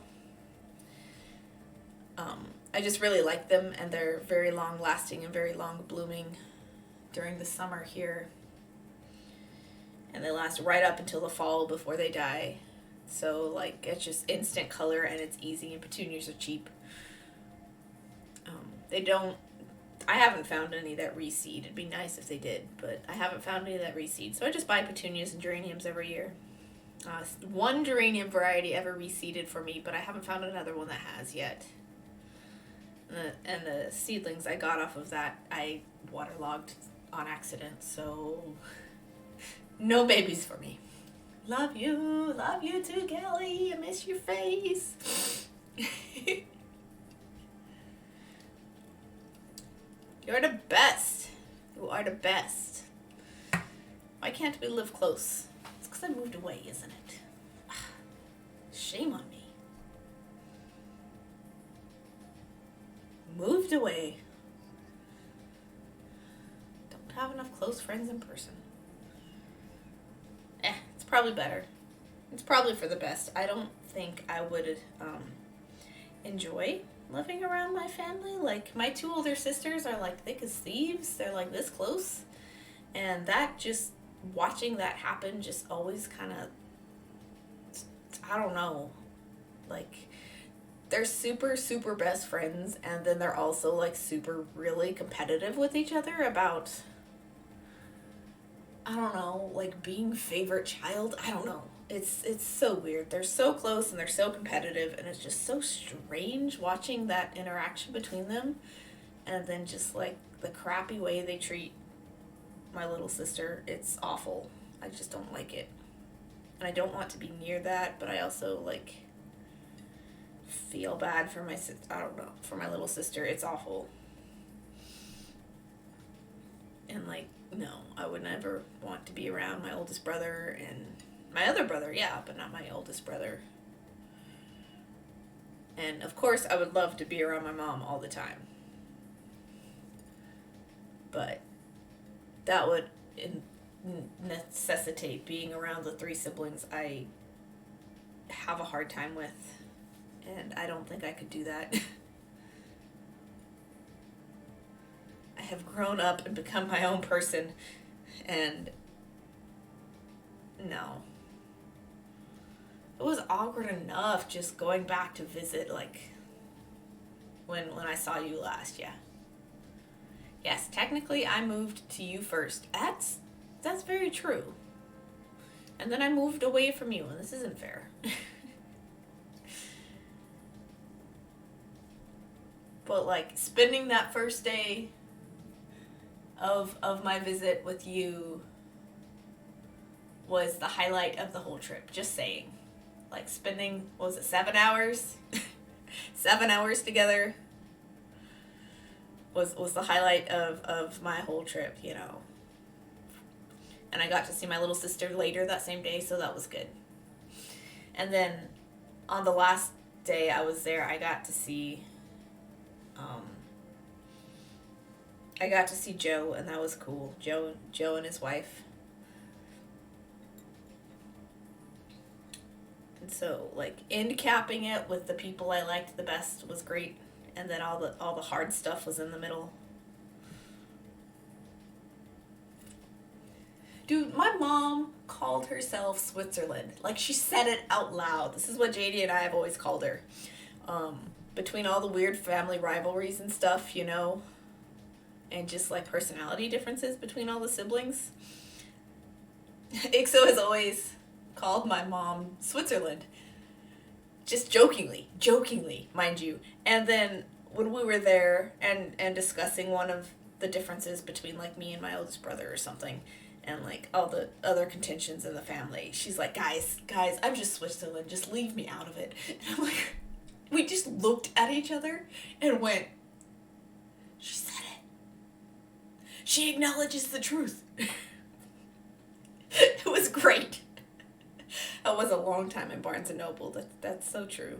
I just really like them, and they're very long lasting and very long blooming during the summer here. And they last right up until the fall before they die. So like it's just instant color and it's easy, and petunias are cheap. I haven't found any that reseed. It'd be nice if they did, but I haven't found any that reseed. So I just buy petunias and geraniums every year. One geranium variety ever reseeded for me, but I haven't found another one that has yet. And the seedlings I got off of that, I waterlogged on accident, so no babies for me. Love you too, Kelly. I miss your face. You're the best. You are the best. Why can't we live close? It's because I moved away, isn't it? Shame on me. Moved away. Don't have enough close friends in person. It's probably better. It's probably for the best. I don't think I would enjoy living around my family. Like, my two older sisters are like thick as thieves. They're like this close. And that just, watching that happen just always kind of, I don't know, like, they're super, super best friends, and then they're also, like, super really competitive with each other about, I don't know, like, being favorite child. I don't know. It's so weird. They're so close, and they're so competitive, and it's just so strange watching that interaction between them, and then just, like, the crappy way they treat my little sister. It's awful. I just don't like it. And I don't want to be near that, but I also, like, feel bad for my for my little sister. It's awful. And like, no, I would never want to be around my oldest brother and my other brother, yeah, but not my oldest brother. And of course I would love to be around my mom all the time, but that would necessitate being around the three siblings I have a hard time with. And I don't think I could do that. I have grown up and become my own person. And no. It was awkward enough just going back to visit, like, when I saw you last, yeah. Yes, technically I moved to you first. That's very true. And then I moved away from you, and this isn't fair. But like spending that first day of my visit with you was the highlight of the whole trip. Just saying. Like spending, what was it, 7 hours? 7 hours together was the highlight of my whole trip, you know. And I got to see my little sister later that same day, so that was good. And then on the last day I was there, I got to see Joe, and that was cool. Joe and his wife. And so, like, end capping it with the people I liked the best was great, and then all the hard stuff was in the middle. Dude, my mom called herself Switzerland. Like, she said it out loud. This is what JD and I have always called her. Between all the weird family rivalries and stuff, you know, and just, like, personality differences between all the siblings. Ixo has always called my mom Switzerland. Just jokingly, mind you. And then when we were there and discussing one of the differences between, like, me and my oldest brother or something, and, like, all the other contentions in the family, she's like, guys, I'm just Switzerland, just leave me out of it. And I'm like, we just looked at each other and went, she said it. She acknowledges the truth. It was great. I was a long time in Barnes & Noble. That's so true.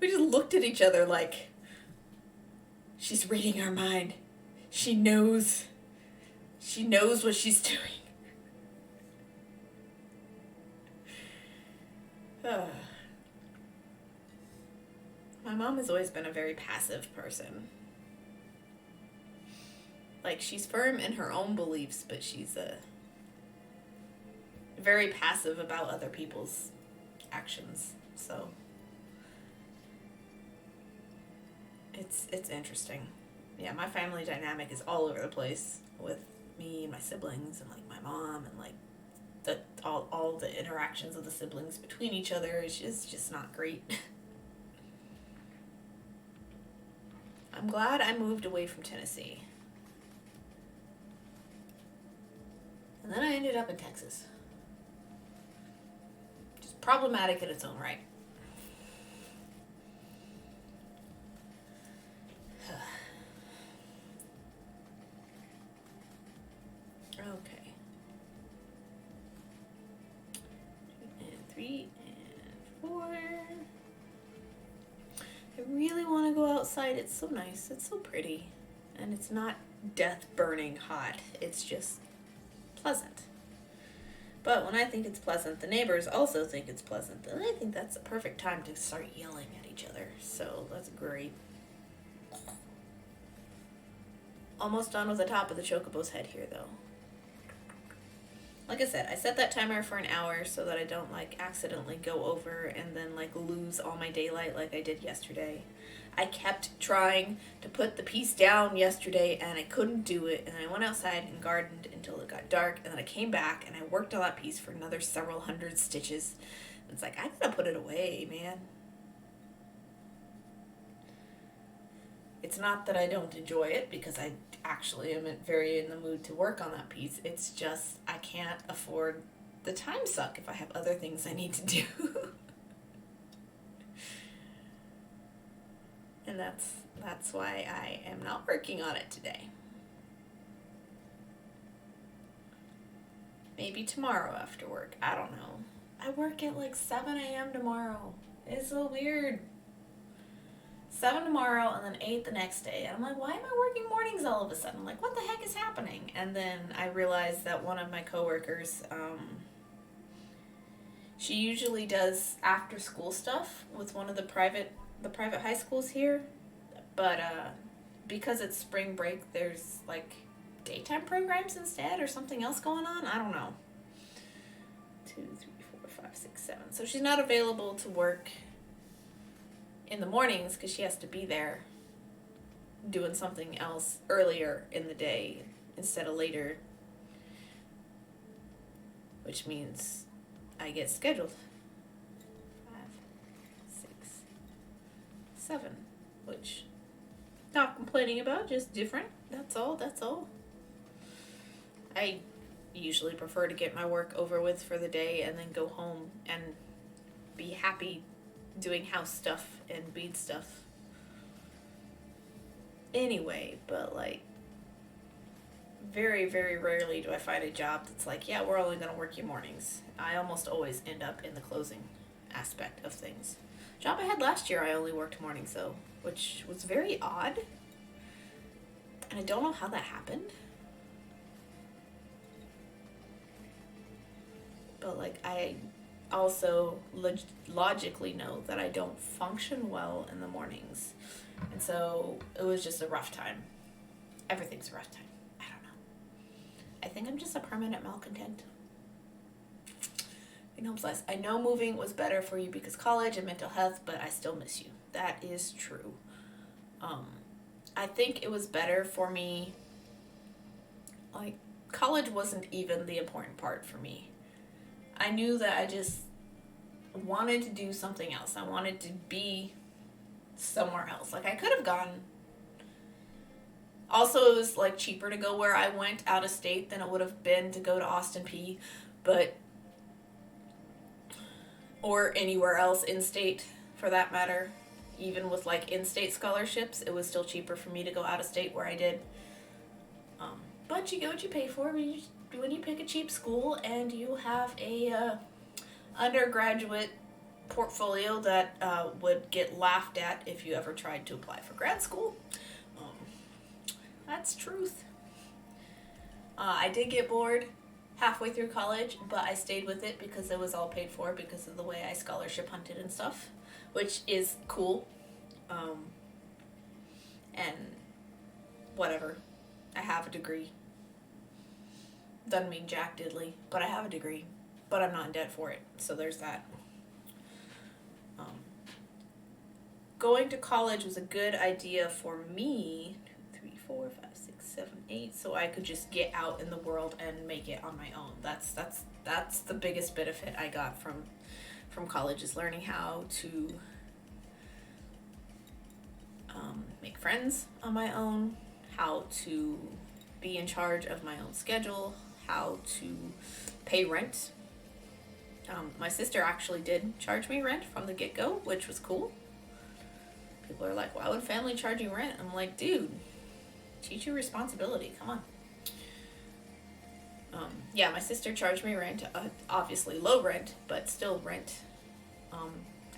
We just looked at each other like, she's reading our mind. She knows what she's doing. My mom has always been a very passive person. Like, she's firm in her own beliefs, but she's very passive about other people's actions. So it's interesting. Yeah, my family dynamic is all over the place with me and my siblings and, like, my mom and, like, all the interactions of the siblings between each other is just not great. I'm glad I moved away from Tennessee. And then I ended up in Texas. Just problematic in its own right. Okay. 2 and 3 and 4. I really want to go outside. It's so nice. It's so pretty. And it's not death burning hot. It's just pleasant. But when I think it's pleasant, the neighbors also think it's pleasant. And I think that's the perfect time to start yelling at each other. So that's great. Almost done with the top of the chocobo's head here, though. Like I said, I set that timer for an hour so that I don't, like, accidentally go over and then, like, lose all my daylight like I did yesterday. I kept trying to put the piece down yesterday and I couldn't do it, and I went outside and gardened until it got dark, and then I came back and I worked on that piece for another several hundred stitches. It's like, I gotta put it away, man. It's not that I don't enjoy it, because I actually am very in the mood to work on that piece. It's just I can't afford the time suck if I have other things I need to do. And that's why I am not working on it today. Maybe tomorrow after work. I don't know. I work at like 7 a.m. tomorrow. It's so weird. 7 tomorrow and then 8 the next day. And I'm like, why am I working mornings all of a sudden? I'm like, what the heck is happening? And then I realized that one of my coworkers, she usually does after school stuff with one of the private high schools here. But because it's spring break, there's like daytime programs instead or something else going on. I don't know. 2, 3, 4, 5, 6, 7. So she's not available to work in the mornings because she has to be there doing something else earlier in the day instead of later, which means I get scheduled 5, 6, 7, which not complaining about, just different. That's all. I usually prefer to get my work over with for the day and then go home and be happy doing house stuff and bead stuff anyway, but like very, very rarely do I find a job that's like, yeah, we're only going to work you mornings. I almost always end up in the closing aspect of things. Job I had last year, I only worked mornings though, which was very odd. And I don't know how that happened. But like, I also logically know that I don't function well in the mornings. And so it was just a rough time. Everything's a rough time. I don't know. I think I'm just a permanent malcontent. I know moving was better for you because college and mental health, but I still miss you. That is true. I think it was better for me. Like, college wasn't even the important part for me. I knew that I just wanted to do something else. I wanted to be somewhere else. Like, I could have gone. Also, it was like cheaper to go where I went out of state than it would have been to go to Austin P, or anywhere else in state for that matter. Even with like in-state scholarships, it was still cheaper for me to go out of state where I did. But you get what you pay for when you pick a cheap school and you have a undergraduate portfolio that would get laughed at if you ever tried to apply for grad school. That's truth. I did get bored halfway through college, but I stayed with it because it was all paid for because of the way I scholarship hunted and stuff, which is cool. And whatever. I have a degree. Doesn't mean jack diddly, but I have a degree. But I'm not in debt for it, so there's that. Going to college was a good idea for me. 2, 3, 4, 5, 6, 7, 8, so I could just get out in the world and make it on my own. That's the biggest benefit I got from college, is learning how to make friends on my own, how to be in charge of my own schedule, how to pay rent. My sister actually did charge me rent from the get-go, which was cool. People are like, why would family charge you rent? I'm like, dude, teach you responsibility. Come on. Yeah, my sister charged me rent. Obviously low rent, but still rent.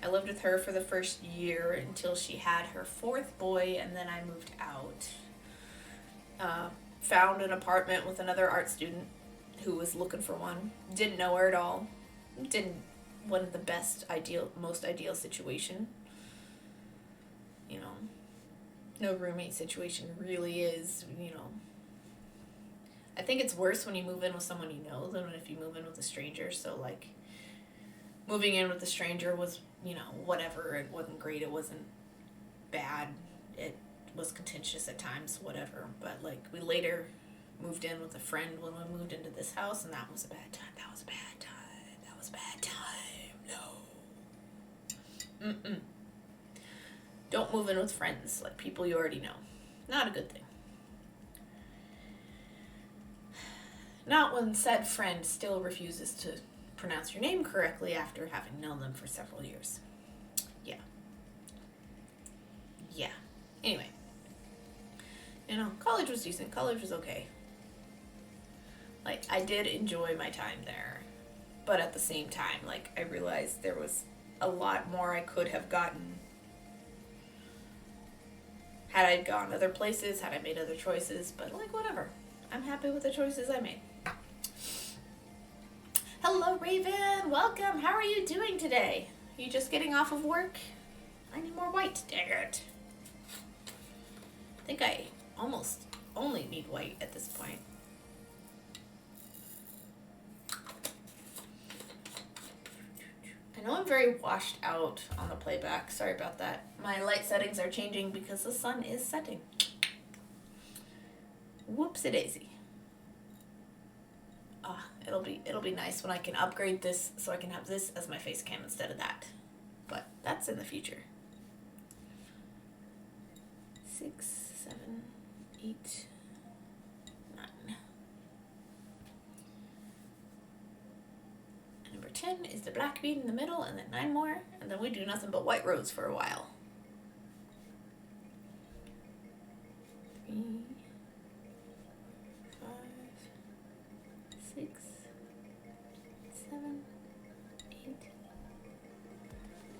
I lived with her for the first year until she had her 4th boy, and then I moved out. Found an apartment with another art student who was looking for one. Didn't know her at all. Wasn't the most ideal situation. You know, no roommate situation really is, you know. I think it's worse when you move in with someone you know than if you move in with a stranger. So, like, moving in with a stranger was, you know, whatever. It wasn't great. It wasn't bad. It was contentious at times, whatever. But, like, we later moved in with a friend when we moved into this house, and that was a bad time. That was a bad time. No. Don't move in with friends, like people you already know. Not a good thing. Not when said friend still refuses to pronounce your name correctly after having known them for several years. Yeah. Anyway. You know, college was decent. College was okay. Like, I did enjoy my time there. But at the same time, like, I realized there was a lot more I could have gotten had I gone other places, had I made other choices, but like, whatever. I'm happy with the choices I made. Hello, Raven! Welcome! How are you doing today? You just getting off of work? I need more white. Dang it. I think I almost only need white at this point. I know I'm very washed out on the playback. Sorry about that. My light settings are changing because the sun is setting. Whoopsie-daisy. It'll be nice when I can upgrade this so I can have this as my face cam instead of that. But that's in the future. 6, 7, 8, 9. And number 10 is the black bead in the middle, and then 9 more, and then we do nothing but white roads for a while. 3, 5, 6, 7, 8,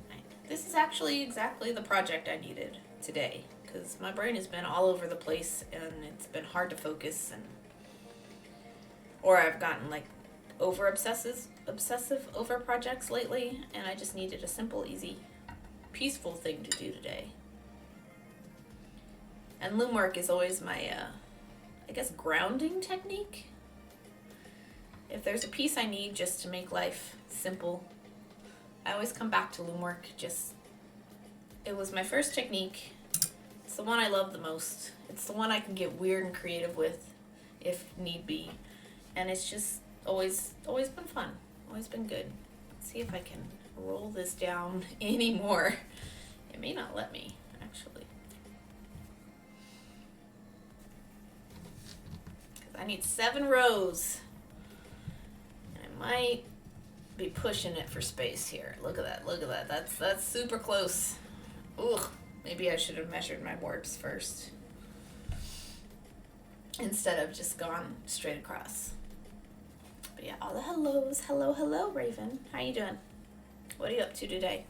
9. This is actually exactly the project I needed today, because my brain has been all over the place and it's been hard to focus, or I've gotten like obsessive over projects lately, and I just needed a simple, easy, peaceful thing to do today. And loom work is always my I guess grounding technique. If there's a piece I need just to make life simple, I always come back to loom work. It was my first technique. It's the one I love the most. It's the one I can get weird and creative with if need be. And it's just always been fun. Always been good. Let's see if I can roll this down anymore. It may not let me, actually. I need 7 rows. And I might be pushing it for space here. Look at that. That's super close. Ugh. Maybe I should have measured my warps first, instead of just gone straight across. But yeah, all the hellos. Hello, Raven. How you doing? What are you up to today?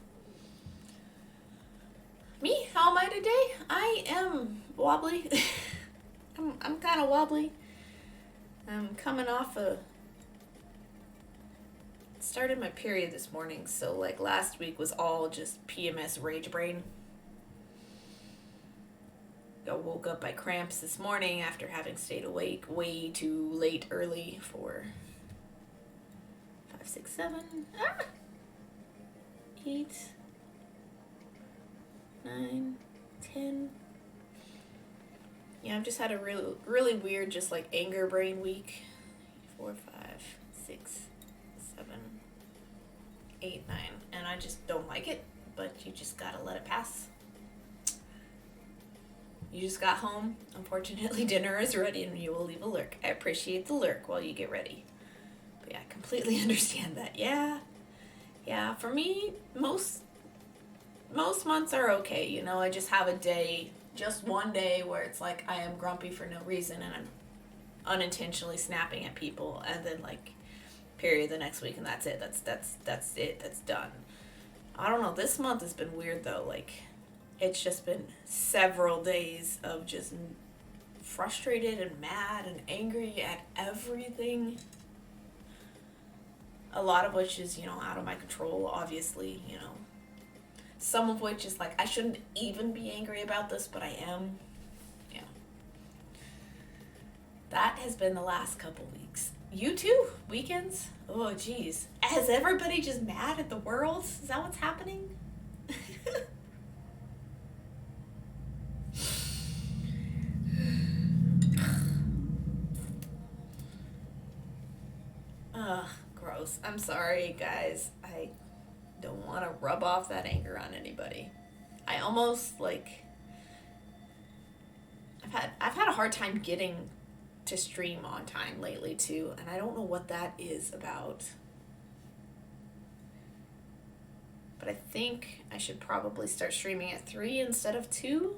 Me? How am I today? I am wobbly. I'm kind of wobbly. I'm coming off started my period this morning, so like last week was all just PMS rage brain. I woke up by cramps this morning after having stayed awake way too late early for 5, 6, 7, 8, 9, 10. Yeah, I've just had a really weird, just like anger brain week. 4, 5, 6, 7, 8, 9. And I just don't like it, but you just gotta let it pass. You just got home. Unfortunately, dinner is ready and you will leave a lurk. I appreciate the lurk while you get ready. But yeah, I completely understand that. Yeah, for me, most months are okay. You know, I just have a day, just one day where it's like I am grumpy for no reason and I'm unintentionally snapping at people, and then like period the next week, and that's it. That's it. That's done. I don't know. This month has been weird though. Like, it's just been several days of just frustrated and mad and angry at everything. A lot of which is, out of my control, obviously, Some of which is like, I shouldn't even be angry about this, but I am. Yeah. That has been the last couple weeks. You too? Weekends? Oh, geez. Is everybody just mad at the world? Is that what's happening? Ugh, gross. I'm sorry, guys. I don't want to rub off that anger on anybody. I almost I've had a hard time getting to stream on time lately too, and I don't know what that is about. But I think I should probably start streaming at 3 instead of 2.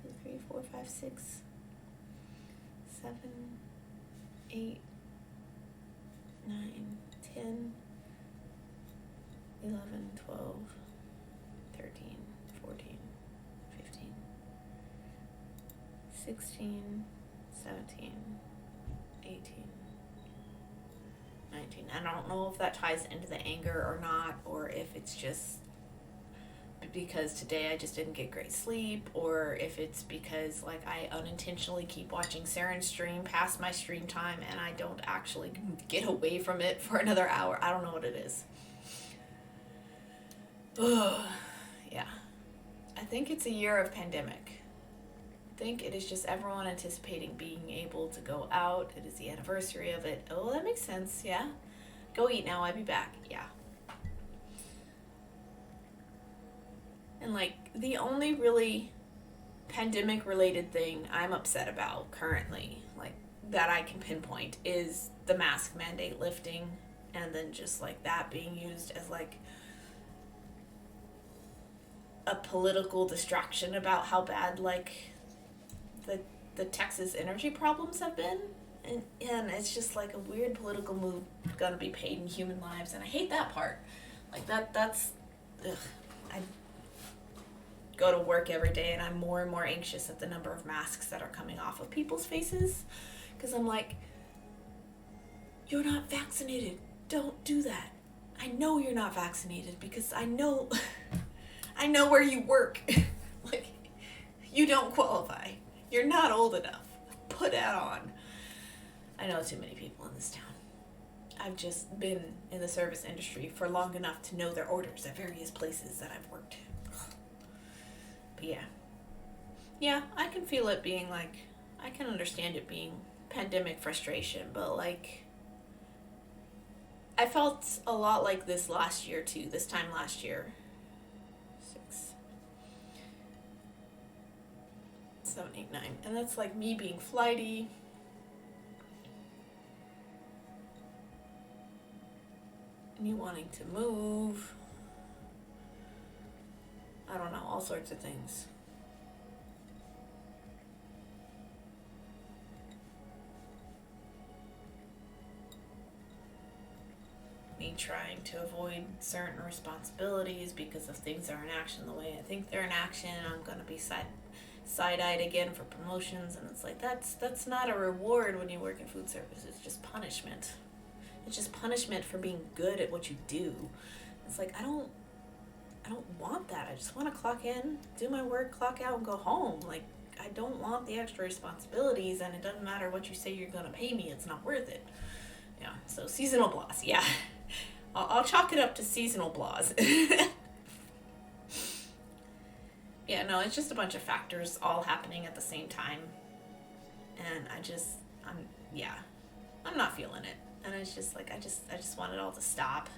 2, 3, 4, 5, 6, 7, 8, 9, 10, 11, 12, 13, 14, 15, 16, 17, 18, 19. I don't know if that ties into the anger or not, or if it's just because today I just didn't get great sleep, or if it's because I unintentionally keep watching Saren's stream past my stream time and I don't actually get away from it for another hour. I don't know what it is. Yeah. I think it's a year of pandemic. I think it is just everyone anticipating being able to go out. It is the anniversary of it. Oh, that makes sense. Yeah. Go eat now. I'll be back. Yeah. And like the only really pandemic related thing I'm upset about currently, like that I can pinpoint, is the mask mandate lifting, and then just like that being used as like a political distraction about how bad like the Texas energy problems have been. And it's just like a weird political move gonna be paid in human lives, and I hate that part. Like that's ugh. I go to work every day and I'm more and more anxious at the number of masks that are coming off of people's faces, because I'm like, you're not vaccinated, don't do that. I know you're not vaccinated because I know I know where you work. Like, you don't qualify. You're not old enough. Put that on. I know too many people in this town. I've just been in the service industry for long enough to know their orders at various places that I've worked. But yeah. Yeah, I can feel it being like, I can understand it being pandemic frustration, but like, I felt a lot like this last year too, this time last year. 6, 7, 8, 9. And that's like me being flighty. Me wanting to move. I don't know, all sorts of things. Me trying to avoid certain responsibilities because if things are in action the way I think they're in action, I'm gonna be side-eyed again for promotions, and it's like that's not a reward when you work in food service. It's just punishment. It's just punishment for being good at what you do. It's like I don't want that. I just want to clock in, do my work, clock out, and go home. Like, I don't want the extra responsibilities, and it doesn't matter what you say you're gonna pay me. It's not worth it. Yeah. So seasonal blahs. Yeah. I'll chalk it up to seasonal blahs. Yeah, no, it's just a bunch of factors all happening at the same time. And I'm not feeling it. And it's just like, I just want it all to stop.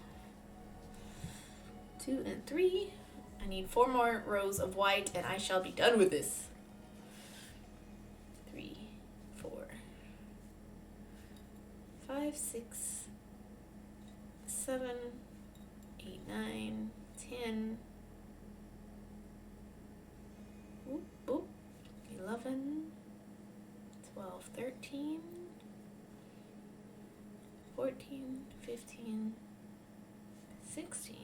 2 and 3. I need 4 more rows of white and I shall be done with this. 3, 4, 5, 6, 7, 8, 9, 10. Boop, boop. 11, 12, 13, 14, 15, 16,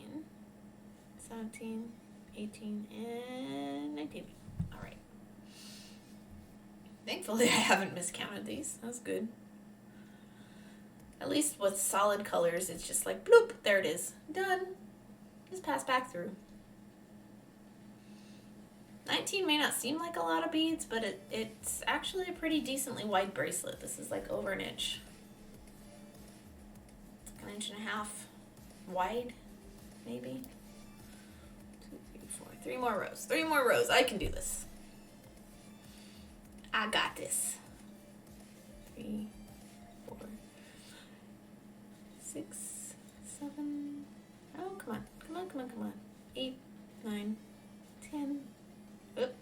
17, 18, and 19. All right. Thankfully, I haven't miscounted these. That's good. At least with solid colors, it's just like, bloop, there it is. Done. Just pass back through. 19 may not seem like a lot of beads, but it's actually a pretty decently wide bracelet. This is like over an inch. It's like 1.5 inches wide, maybe. 2, 3, 4. 3 more rows. 3 more rows. I can do this. I got this. 3, 4, 6, 7. Oh, come on. Come on, come on, come on. 8, 9, 10. Oop.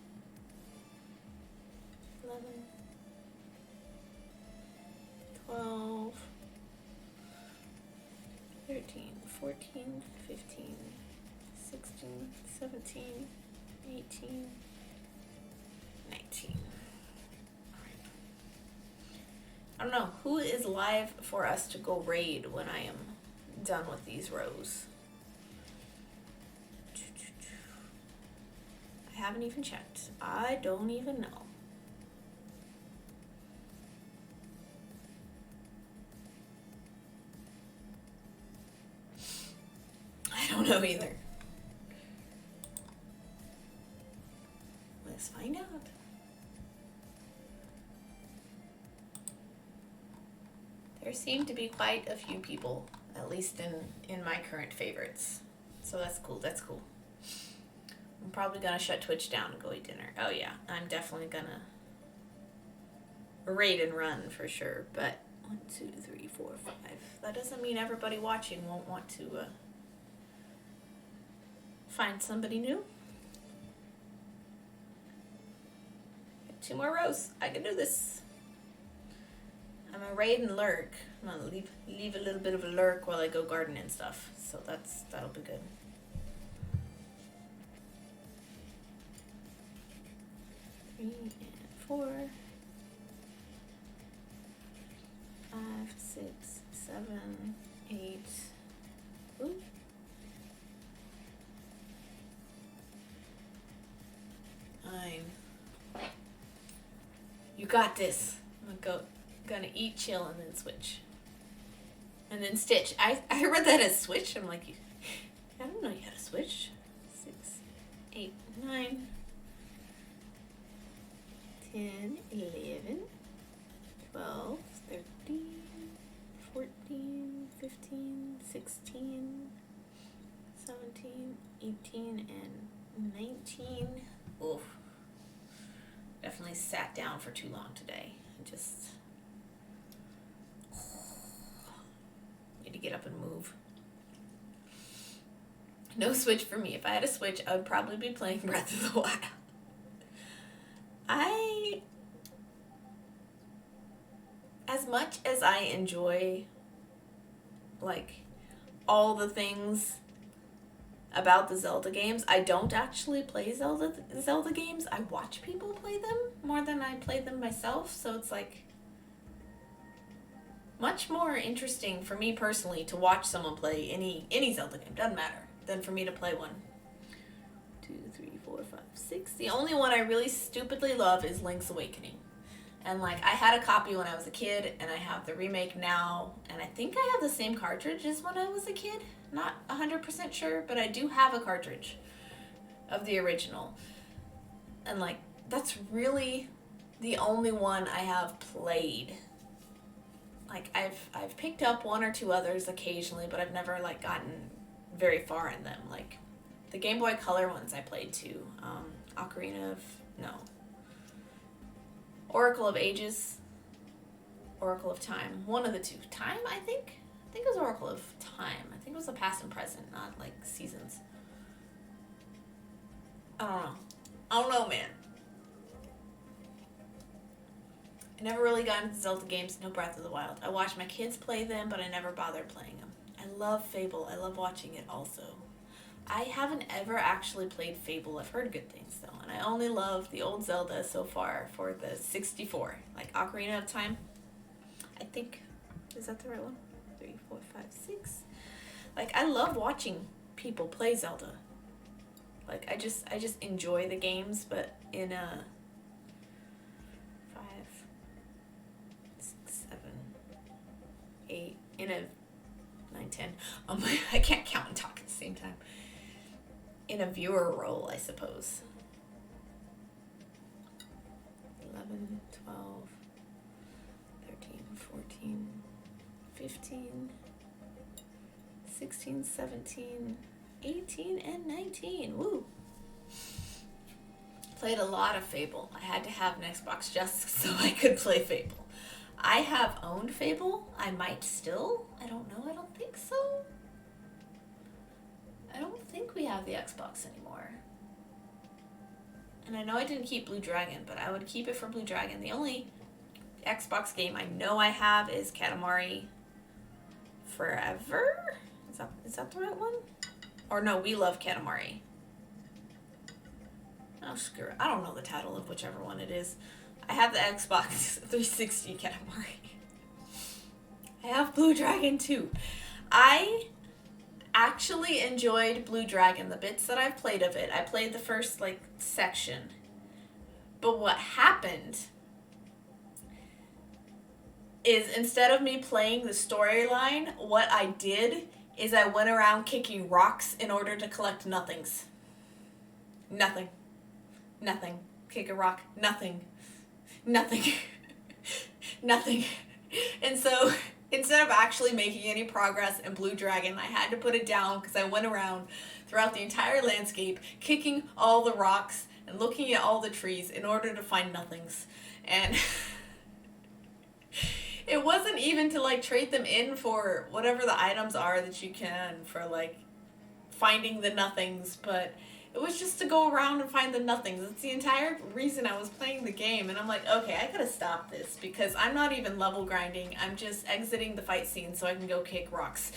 11, 12, 13, 14, 15, 16, 17, 18, 19. I don't know, who is live for us to go raid when I am done with these rows? I haven't even checked. I don't even know. I don't know either. Let's find out. There seem to be quite a few people, at least in my current favorites. So that's cool, that's cool. I'm probably gonna shut Twitch down and go eat dinner. Oh yeah, I'm definitely gonna raid and run for sure. But 1, 2, 3, 4, 5. That doesn't mean everybody watching won't want to find somebody new. Get 2 more rows. I can do this. I'm gonna raid and lurk. I'm gonna leave a little bit of a lurk while I go garden and stuff. So that'll be good. 3 and 4, 5, 6, 7, 8. Ooh. 9. You got this. I'm gonna eat, chill, and then switch. And then stitch. I read that as switch. I'm like, I don't know you how to switch. 6, 8, 9, 10, 11, 12, 13, 14, 15, 16, 17, 18, and 19. Oof. Definitely sat down for too long today. I just need to get up and move. No Switch for me. If I had a Switch, I would probably be playing Breath of the Wild. As much as I enjoy, like, all the things about the Zelda games, I don't actually play Zelda games. I watch people play them more than I play them myself, so it's like much more interesting for me personally to watch someone play any Zelda game, doesn't matter, than for me to play one. 2, 3, 4, 5, 6. The only one I really stupidly love is Link's Awakening. And like, I had a copy when I was a kid, and I have the remake now, and I think I have the same cartridge as when I was a kid. Not 100% sure, but I do have a cartridge of the original. And like, that's really the only one I have played. Like, I've picked up 1 or 2 others occasionally, but I've never like gotten very far in them. Like, the Game Boy Color ones I played too. Oracle of Ages, Oracle of Time. One of the two. Time, I think? I think it was Oracle of Time. I think it was a past and present, not like seasons. I don't know, man. I never really got into Zelda games, no Breath of the Wild. I watched my kids play them, but I never bothered playing them. I love Fable. I love watching it also. I haven't ever actually played Fable. I've heard good things though, and I only love the old Zelda so far for the 64, like Ocarina of Time. I think, is that the right one? 3, 4, 5, 6. Like, I love watching people play Zelda. Like, I just enjoy the games, but in a 5, 6, 7, 8, in a 9, 10. I can't count and talk at the same time. In a viewer role, I suppose. 11, 12, 13, 14, 15, 16, 17, 18, and 19. Woo! Played a lot of Fable. I had to have an Xbox just so I could play Fable. I have owned Fable. I might still. I don't know. I don't think so. I don't think we have the Xbox anymore. And I know I didn't keep Blue Dragon, but I would keep it for Blue Dragon. The only Xbox game I know I have is Katamari Forever? Is that the right one? Or no, We Love Katamari. Oh, screw it. I don't know the title of whichever one it is. I have the Xbox 360 Katamari. I have Blue Dragon too. I actually enjoyed Blue Dragon, the bits that I've played of it. I played the first section. But what happened is, instead of me playing the storyline, what I did is I went around kicking rocks in order to collect nothings. Nothing. Nothing. Kick a rock. Nothing. Nothing. Nothing. And so, instead of actually making any progress in Blue Dragon, I had to put it down because I went around throughout the entire landscape, kicking all the rocks and looking at all the trees in order to find nothings. And it wasn't even to like trade them in for whatever the items are that you can for like finding the nothings, but it was just to go around and find the nothings. It's the entire reason I was playing the game, and I'm like, okay, I gotta stop this because I'm not even level grinding. I'm just exiting the fight scene so I can go kick rocks.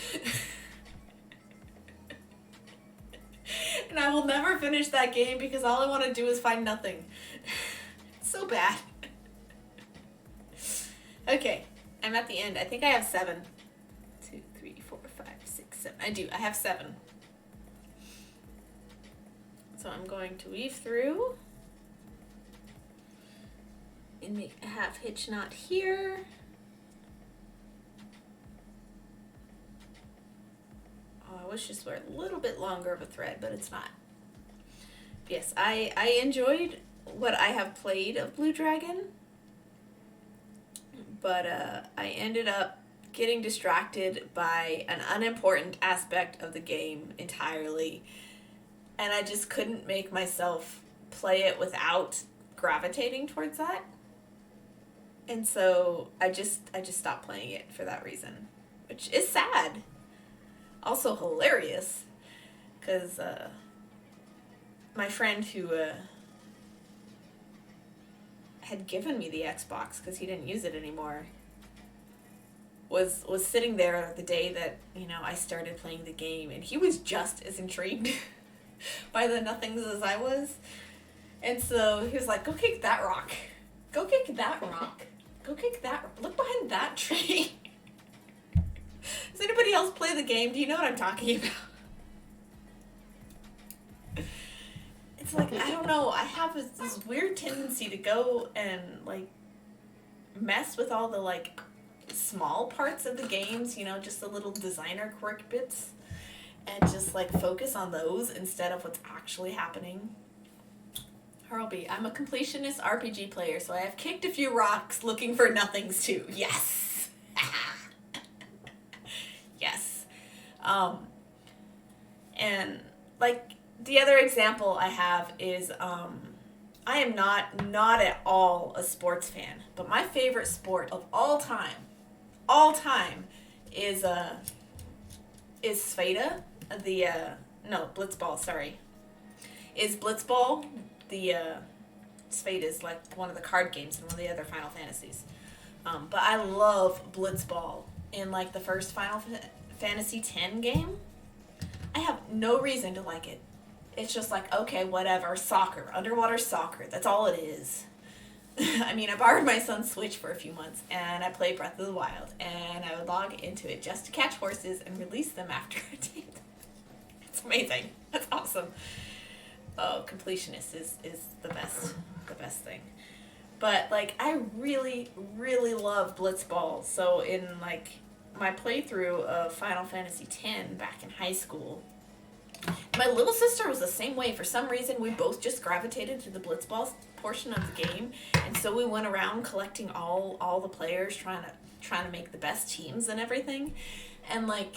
And I will never finish that game because all I want to do is find nothing. It's so bad. Okay, I'm at the end. I think I have 7. 2, 3, 4, 5, 6, 7. I do. I have 7. So I'm going to weave through and make a half hitch knot here. Oh, I wish this were a little bit longer of a thread, but it's not. Yes, I enjoyed what I have played of Blue Dragon, but I ended up getting distracted by an unimportant aspect of the game entirely. And I just couldn't make myself play it without gravitating towards that. And so I just stopped playing it for that reason, which is sad. Also hilarious, because my friend who had given me the Xbox because he didn't use it anymore was sitting there the day that, you know, I started playing the game, and he was just as intrigued by the nothings as I was. And so he was like, go kick that rock. Go kick that rock. Go kick that. Look behind that tree. Does anybody else play the game? Do you know what I'm talking about? It's like, I don't know. I have this weird tendency to go and, like, mess with all the, like, small parts of the games, you know, just the little designer quirk bits. And just, like, focus on those instead of what's actually happening. Hurlby, I'm a completionist RPG player, so I have kicked a few rocks looking for nothings too. Yes! Yes. And, like, the other example I have is, I am not at all a sports fan, but my favorite sport of all time, is Sveta. Blitzball, sorry. Is Blitzball. The Sveta is like one of the card games in one of the other Final Fantasies. But I love Blitzball. In like the first Final Fantasy X game, I have no reason to like it. It's just like, okay, whatever, soccer, underwater soccer, that's all it is. I mean, I borrowed my son's Switch for a few months, and I played Breath of the Wild, and I would log into it just to catch horses and release them after a day. It's amazing. That's awesome. Oh, completionist is the best thing. But, like, I really, really love Blitzball. So in, like, my playthrough of Final Fantasy X back in high school, my little sister was the same way. For some reason, we both just gravitated to the Blitzball portion of the game, and so we went around collecting all the players, trying to make the best teams and everything. And, like,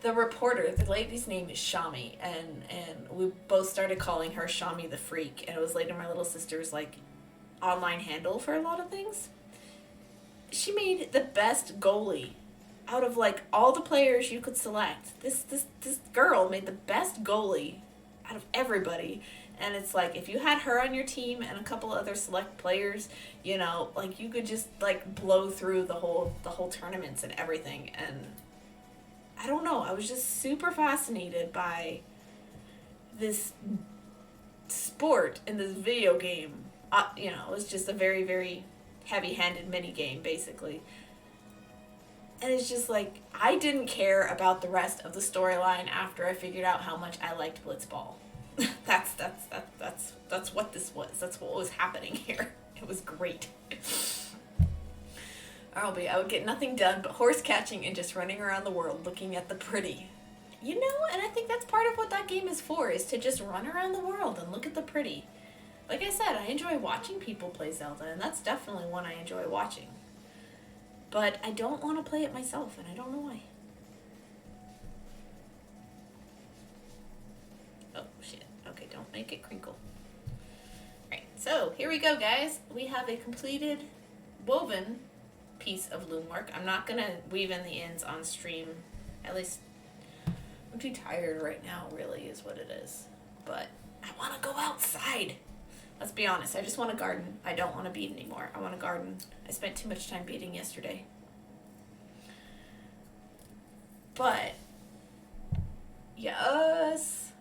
the reporter, the lady's name is Shami, and we both started calling her Shami the Freak, and it was later my little sister's, like, online handle for a lot of things. She made the best goalie out of, like, all the players you could select. This girl made the best goalie out of everybody. And it's like, if you had her on your team and a couple other select players, you know, like, you could just, like, blow through the whole tournaments and everything. And I don't know, I was just super fascinated by this sport in this video game. You know, it was just a very, very heavy-handed mini game, basically. And it's just like, I didn't care about the rest of the storyline after I figured out how much I liked Blitzball. That's what this was. That's what was happening here. It was great. I would get nothing done but horse catching and just running around the world looking at the pretty. You know, and I think that's part of what that game is for, is to just run around the world and look at the pretty. Like I said, I enjoy watching people play Zelda, and that's definitely one I enjoy watching. But I don't want to play it myself, and I don't know why. Don't make it crinkle. Alright, so here we go, guys. We have a completed woven piece of loom work. I'm not gonna weave in the ends on stream. At least I'm too tired right now, really, is what it is. But I want to go outside. Let's be honest. I just want to garden. I don't want to bead anymore. I want to garden. I spent too much time beading yesterday. But yes,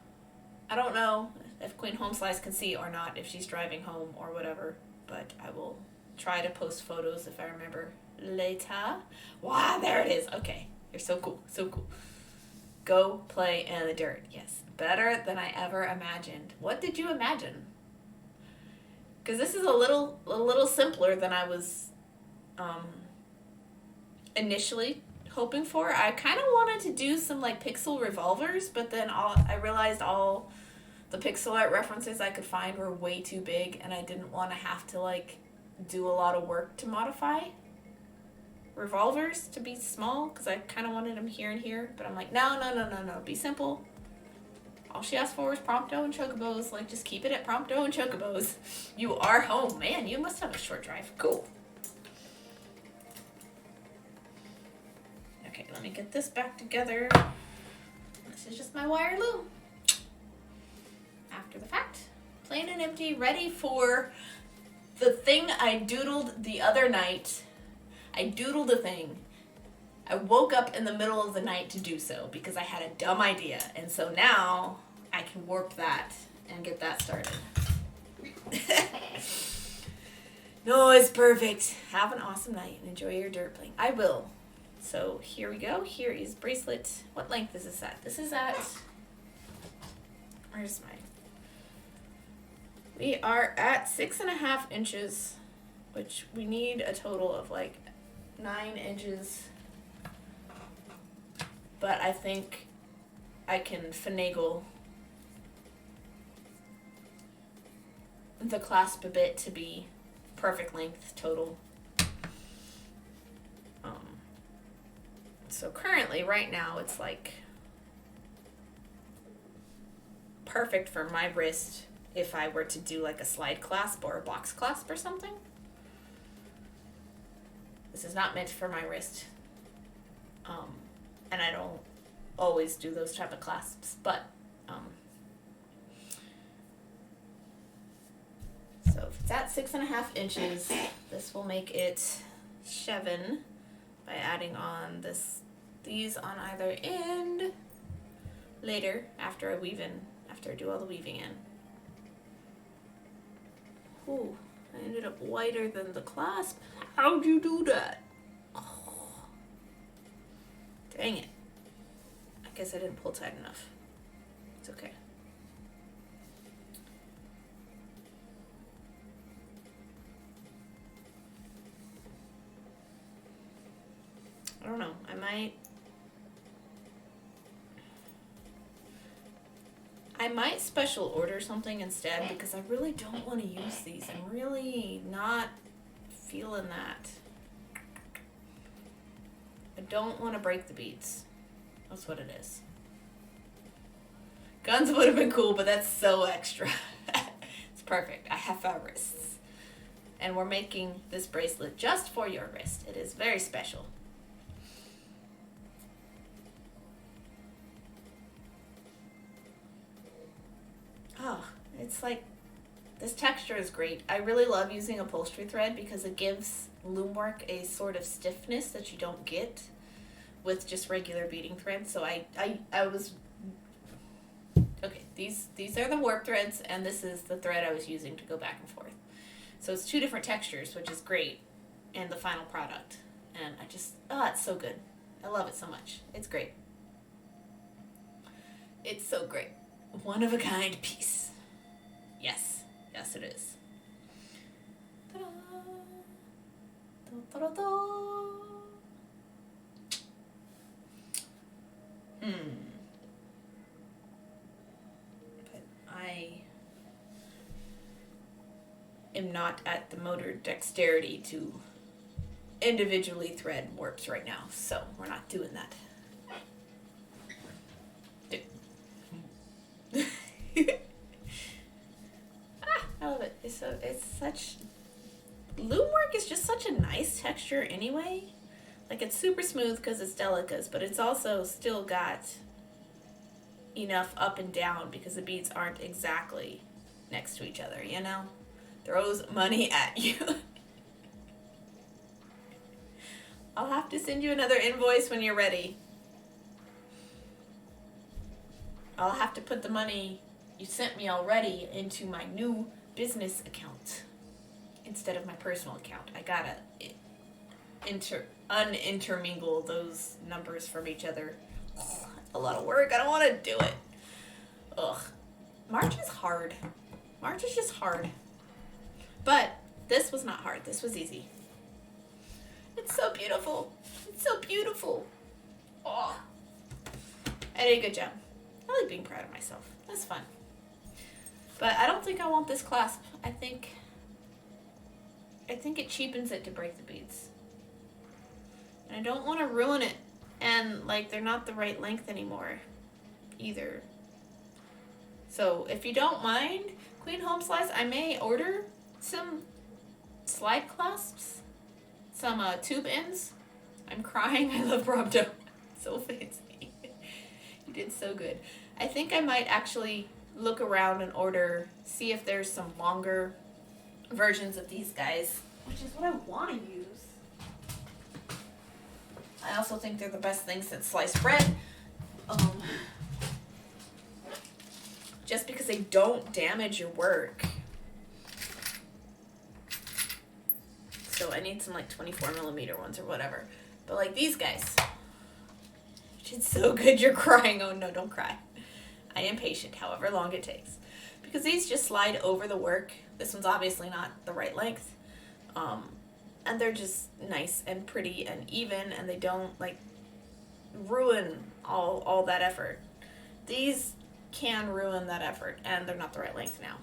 I don't know if Queen Home Slice can see or not, if she's driving home or whatever. But I will try to post photos if I remember later. Wow, there it is. Okay, you're so cool. So cool. Go play in the dirt. Yes, better than I ever imagined. What did you imagine? Because this is a little simpler than I was initially hoping for. I kind of wanted to do some like pixel revolvers, but then I realized all the pixel art references I could find were way too big, and I didn't want to have to like do a lot of work to modify revolvers to be small, because I kind of wanted them here and here, but I'm like, no, be simple. All she asked for was Prompto and Chocobos. Like, just keep it at Prompto and Chocobos. You are home. Man, you must have a short drive. Cool. Okay, let me get this back together. This is just my wire loom. After the fact. Plain and empty, ready for the thing I doodled the other night. I doodled a thing. I woke up in the middle of the night to do so because I had a dumb idea. And so now I can warp that and get that started. No, it's perfect. Have an awesome night and enjoy your dirt playing. I will. So here we go. Here is bracelet. What length is this at? This is at... Where's my... We are at 6.5 inches, which we need a total of like 9 inches. But I think I can finagle the clasp a bit to be perfect length total. So currently, right now, it's like perfect for my wrist if I were to do like a slide clasp or a box clasp or something. This is not meant for my wrist. And I don't always do those type of clasps, but so if it's at 6.5 inches, this will make it 7 by adding on these on either end later after I do all the weaving in. Ooh, I ended up wider than the clasp. How'd you do that? Dang it. I guess I didn't pull tight enough. It's okay. I don't know. I might special order something instead because I really don't want to use these. I'm really not feeling that. I don't want to break the beads. That's what it is. Guns would have been cool, but that's so extra. It's perfect. I have our wrists. And we're making this bracelet just for your wrist. It is very special. Oh, it's like, this texture is great. I really love using upholstery thread because it gives loom work a sort of stiffness that you don't get with just regular beading thread. So I was, okay, these are the warp threads, and this is the thread I was using to go back and forth. So it's 2 different textures, which is great in the final product. And I just, it's so good. I love it so much. It's great. It's so great. One of a kind piece. Yes. Yes, it is. Ta-da. Da-da-da-da. But I am not at the motor dexterity to individually thread warps right now, so we're not doing that. So it's such... Loom work is just such a nice texture anyway. Like, it's super smooth because it's delicate, but it's also still got enough up and down because the beads aren't exactly next to each other, you know? Throws money at you. I'll have to send you another invoice when you're ready. I'll have to put the money you sent me already into my new business account instead of my personal account. I gotta unintermingle those numbers from each other. Ugh, a lot of work. I don't want to do it. Ugh. March is hard. March is just hard. But this was not hard. This was easy. It's so beautiful. It's so beautiful. Oh. I did a good job. I like being proud of myself. That's fun. But I don't think I want this clasp. I think it cheapens it to break the beads. And I don't want to ruin it. And, like, they're not the right length anymore either. So, if you don't mind, Queen Home Slice, I may order some slide clasps. Some tube ends. I'm crying. I love Robdo. So fancy. You did so good. I think I might actually look around and order, see if there's some longer versions of these guys, which is what I want to use. I also think they're the best thing since sliced bread. Just because they don't damage your work. So I need some like 24mm ones or whatever. But like these guys, which is so good you're crying. Oh no, don't cry. I am patient, however long it takes. Because these just slide over the work. This one's obviously not the right length. And they're just nice and pretty and even, and they don't like ruin all that effort. These can ruin that effort, and they're not the right length now.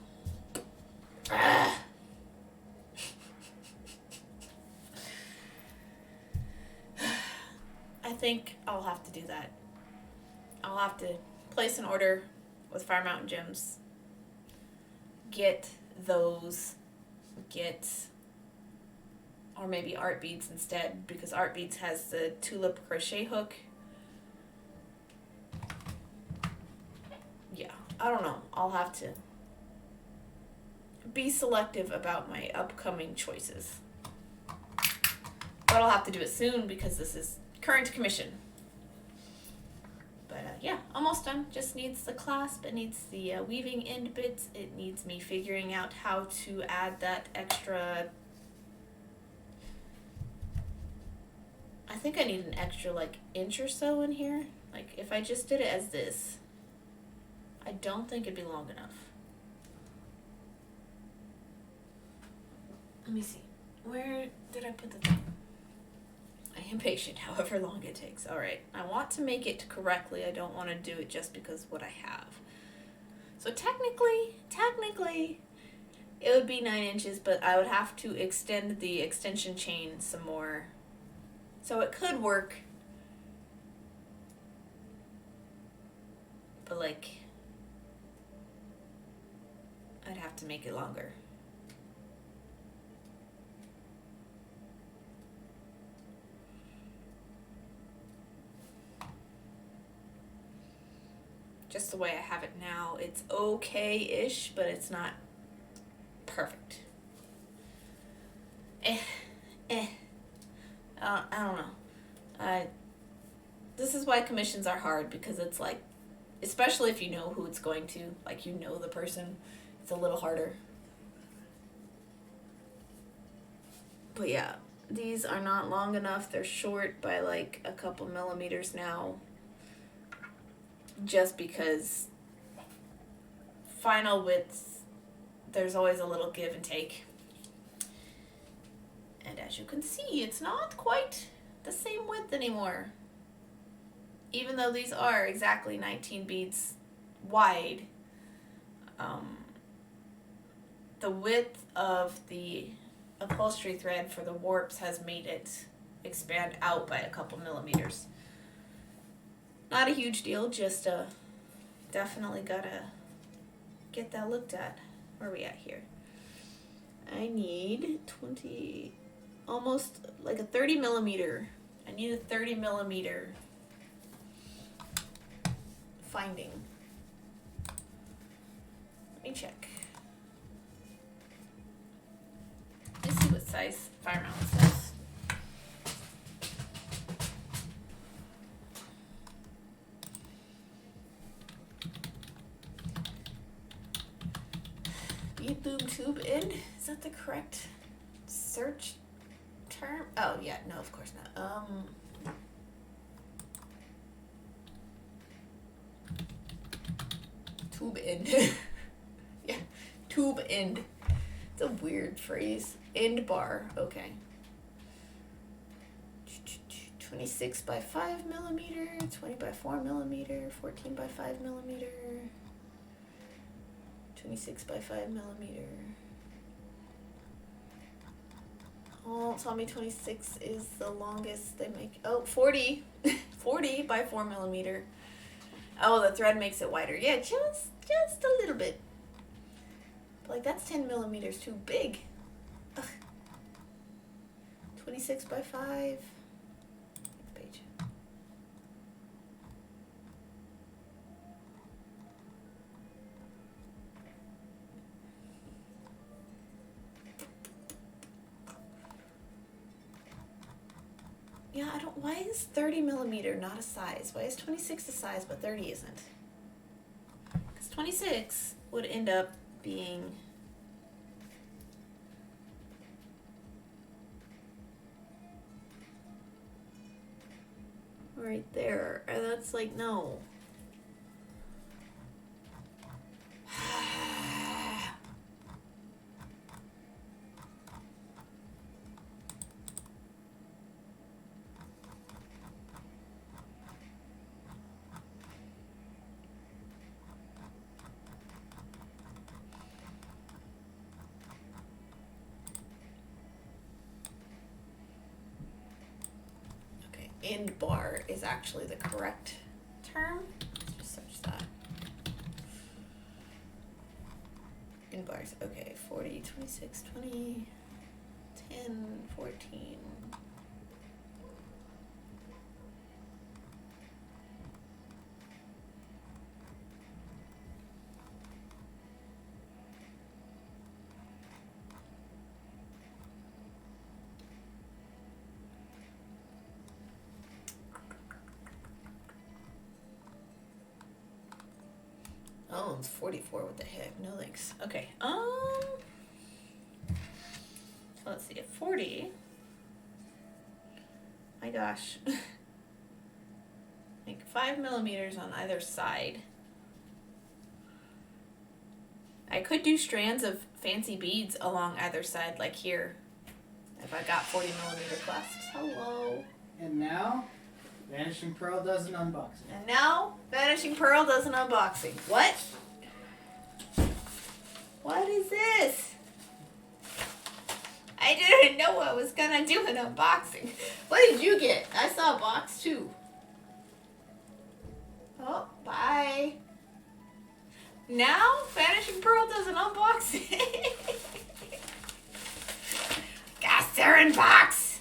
I think I'll have to do that. I'll have to place an order with Fire Mountain Gems. Get those. Or maybe Art Beads instead, because Art Beads has the tulip crochet hook. Yeah, I don't know. I'll have to be selective about my upcoming choices. But I'll have to do it soon because this is current commission. But yeah, almost done. Just needs the clasp. It needs the weaving end bits. It needs me figuring out how to add that extra... I think I need an extra like inch or so in here. Like if I just did it as this, I don't think it'd be long enough. Let me see. Where did I put the thing? I am patient, however long it takes. All right. I want to make it correctly. I don't want to do it just because of what I have. So technically, it would be 9 inches, but I would have to extend the extension chain some more. So it could work. But like, I'd have to make it longer. Just the way I have it now, it's okay-ish, but it's not perfect. I don't know. This is why commissions are hard, because it's like, especially if you know who it's going to, like you know the person, it's a little harder. But yeah, these are not long enough. They're short by like a couple millimeters now. Just because final widths, there's always a little give and take. And as you can see, it's not quite the same width anymore. Even though these are exactly 19 beads wide, the width of the upholstery thread for the warps has made it expand out by a couple millimeters. Not a huge deal, just definitely gotta get that looked at. Where are we at here? I need 20, almost like a 30 millimeter. I need a 30 millimeter finding. Let me check. Let's see what size fire round says. Bead loom tube end? Is that the correct search term? Oh yeah, no, of course not. Tube end. Yeah, tube end. It's a weird phrase. End bar, okay. 26 by 5 millimeter, 20 by 4 millimeter, 14 by 5 millimeter, 26 by 5 millimeter. Oh, tell me 26 is the longest they make. Oh, 40. 40 by 4 millimeter. Oh, the thread makes it wider. Yeah, just a little bit. But like that's 10 millimeters too big. Ugh. 26 by 5. Next page. Yeah, I don't, why is 30 millimeter not a size? Why is 26 a size but 30 isn't? Because 26 would end up being right there. And that's like, no. End bar is actually the correct term. Let's just search that. End bars, okay, 40, 26, 20, 10, 14. Oh, it's 44. What the heck? No thanks. Okay. So let's see. At 40. My gosh. Like 5 millimeters on either side. I could do strands of fancy beads along either side, like here. If I got 40 millimeter clasps. Hello. And now, Vanishing Pearl does an unboxing. And now, Vanishing Pearl does an unboxing. What? What is this? I didn't know I was gonna do an unboxing. What did you get? I saw a box too. Oh, bye. Now, Vanishing Pearl does an unboxing. Gasterin box.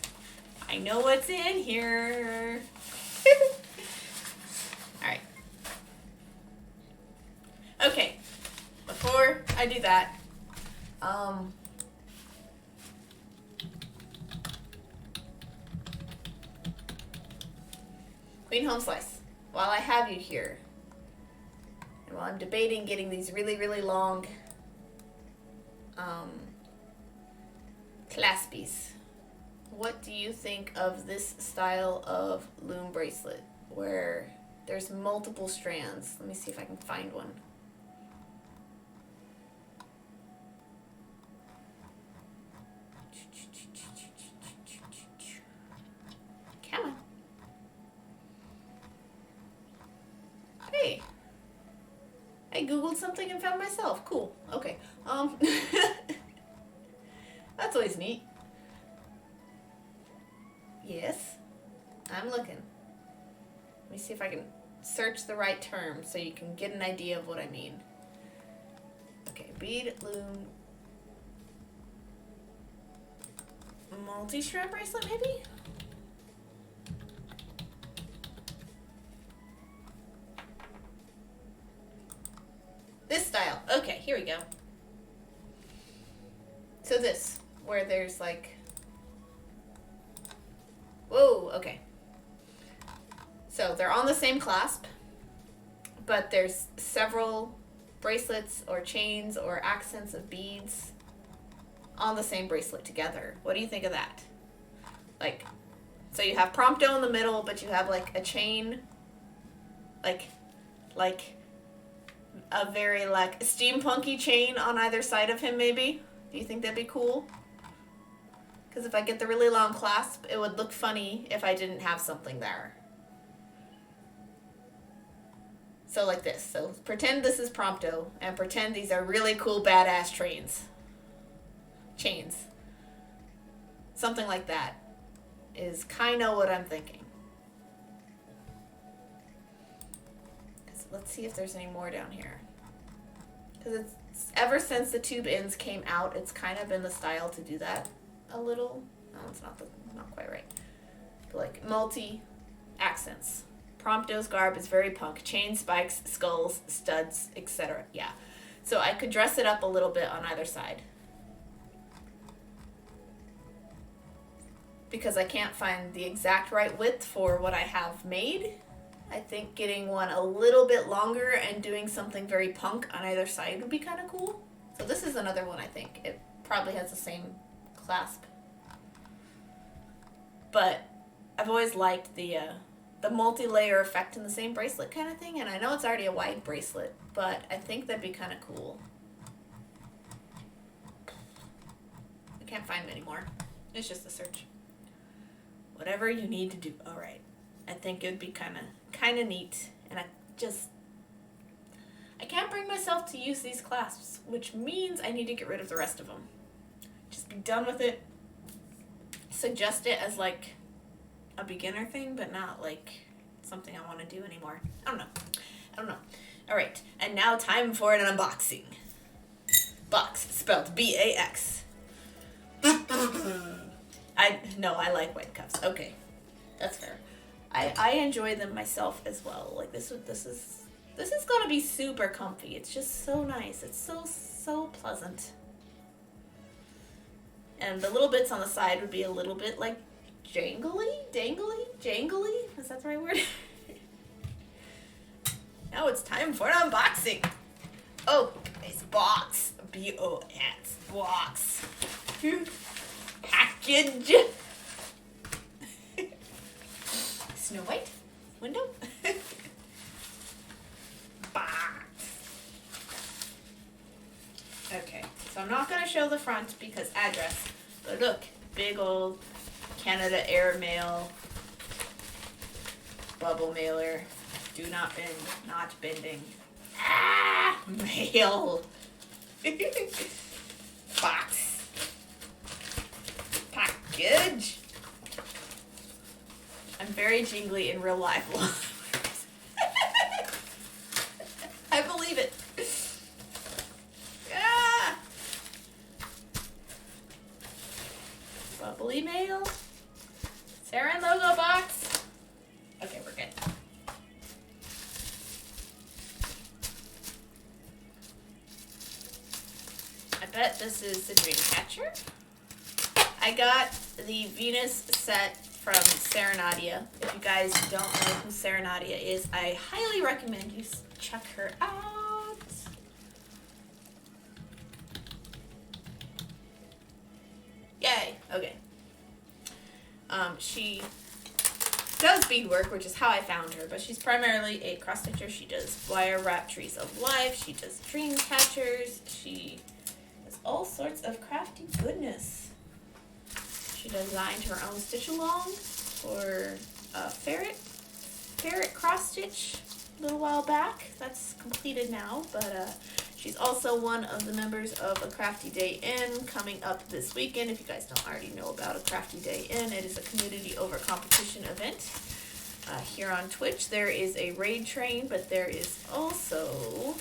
I know what's in here. Alright. Okay. Before I do that, Queen Home Slice, while I have you here, and while I'm debating getting these really, really long claspies, what do you think of this style of loom bracelet where there's multiple strands? Let me see if I can find one. Come on. Hey. I Googled something and found myself. Cool. Okay. That's always neat. Yes. I'm looking. Let me see if I can search the right term so you can get an idea of what I mean. Okay, bead, loom. multi-strap bracelet, maybe? This style. Okay, here we go. So this, where there's like... Whoa, okay. So they're on the same clasp, but there's several bracelets or chains or accents of beads on the same bracelet together. What do you think of that? Like, so you have Prompto in the middle, but you have like a chain, like a very like steampunky chain on either side of him, maybe? Do you think that'd be cool? Because if I get the really long clasp, it would look funny if I didn't have something there. So like this. So pretend this is Prompto, and pretend these are really cool badass chains. Something like that is kind of what I'm thinking. Let's see if there's any more down here. Because it's ever since the tube ends came out, it's kind of been the style to do that a little. No, it's not quite right. But like multi accents. Prompto's garb is very punk. Chain, spikes, skulls, studs, etc. Yeah. So I could dress it up a little bit on either side. Because I can't find the exact right width for what I have made. I think getting one a little bit longer and doing something very punk on either side would be kind of cool. So this is another one I think. It probably has the same clasp. But I've always liked the multi-layer effect in the same bracelet kind of thing. And I know it's already a wide bracelet, but I think that'd be kind of cool. I can't find them anymore. It's just a search. Whatever you need to do. All right. I think it would be kind of neat. And I can't bring myself to use these clasps, which means I need to get rid of the rest of them. Just be done with it. Suggest it as like a beginner thing, but not like something I want to do anymore. I don't know. All right. And now time for an unboxing. Box, spelled B-A-X. I like white cuffs. Okay. That's fair. I enjoy them myself as well. Like this is gonna be super comfy. It's just so nice. It's so pleasant. And the little bits on the side would be a little bit like jangly. Is that the right word? Now it's time for an unboxing. Oh, it's box. B-O-X. Box. Package. Snow White. Window. Box. Okay, so I'm not going to show the front because address. But look, big old Canada Air Mail bubble mailer. Do not bend. Not bending. Ah! Mail. Box. Package. I'm very jingly in real life. I believe it. Ah! Bubbly mail. Saran logo box. Okay, we're good. I bet this is the dream catcher. I got the Venus set from Serenadia. If you guys don't know who Serenadia is, I highly recommend you check her out. Yay! Okay. She does beadwork, which is how I found her, but she's primarily a cross stitcher. She does wire wrap trees of life. She does dream catchers. She does all sorts of crafty goodness. She designed her own stitch along for a ferret cross stitch a little while back. That's completed now, but she's also one of the members of A Crafty Day In coming up this weekend. If you guys don't already know about A Crafty Day In, it is a community over competition event here on Twitch. There is a raid train, but there is also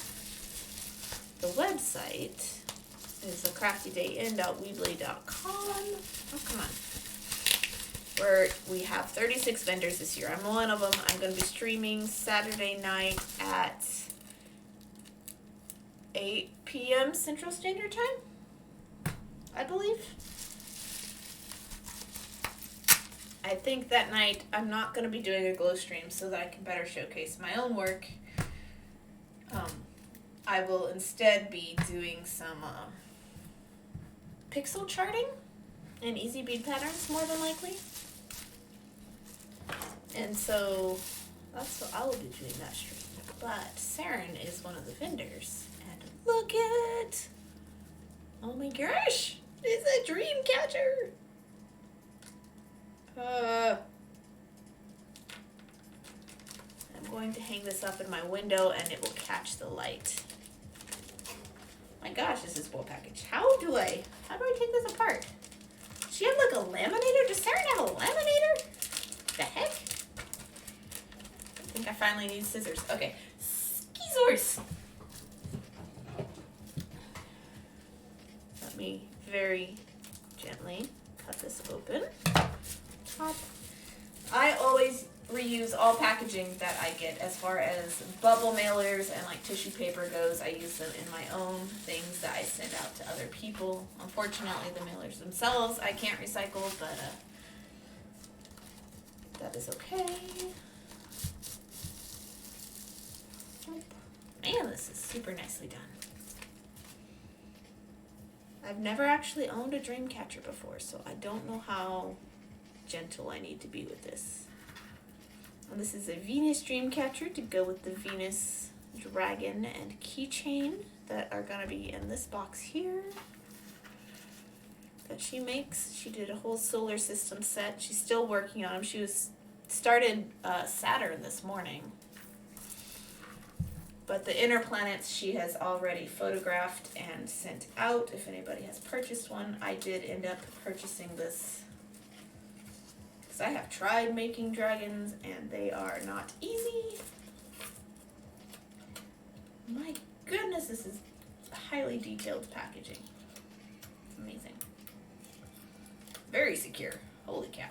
the website is craftydayin.weebly.com. Oh, come on. Where we have 36 vendors this year. I'm one of them. I'm going to be streaming Saturday night at 8 p.m. Central Standard Time, I believe. I think that night I'm not going to be doing a glow stream so that I can better showcase my own work. I will instead be doing some pixel charting and easy bead patterns, more than likely. And so that's what I will be doing that stream. But Saren is one of the vendors. And look at, oh my gosh, it's a dream catcher. I'm going to hang this up in my window and it will catch the light. My gosh, this is full package. How do I take this apart? Does she have like a laminator? Does Saren have a laminator? The heck? I think I finally need scissors. Okay, scissors. Let me very gently cut this open. I always reuse all packaging that I get as far as bubble mailers and like tissue paper goes. I use them in my own things that I send out to other people. Unfortunately, the mailers themselves I can't recycle, but that is okay. Man, this is super nicely done. I've never actually owned a dream catcher before, so I don't know how gentle I need to be with this. And this is a Venus dream catcher to go with the Venus dragon and keychain that are gonna be in this box here that she makes. She did a whole solar system set. She's still working on them. She started Saturn this morning. But the inner planets she has already photographed and sent out if anybody has purchased one. I did end up purchasing this because I have tried making dragons and they are not easy. My goodness, this is highly detailed packaging. Amazing. Very secure. Holy cow.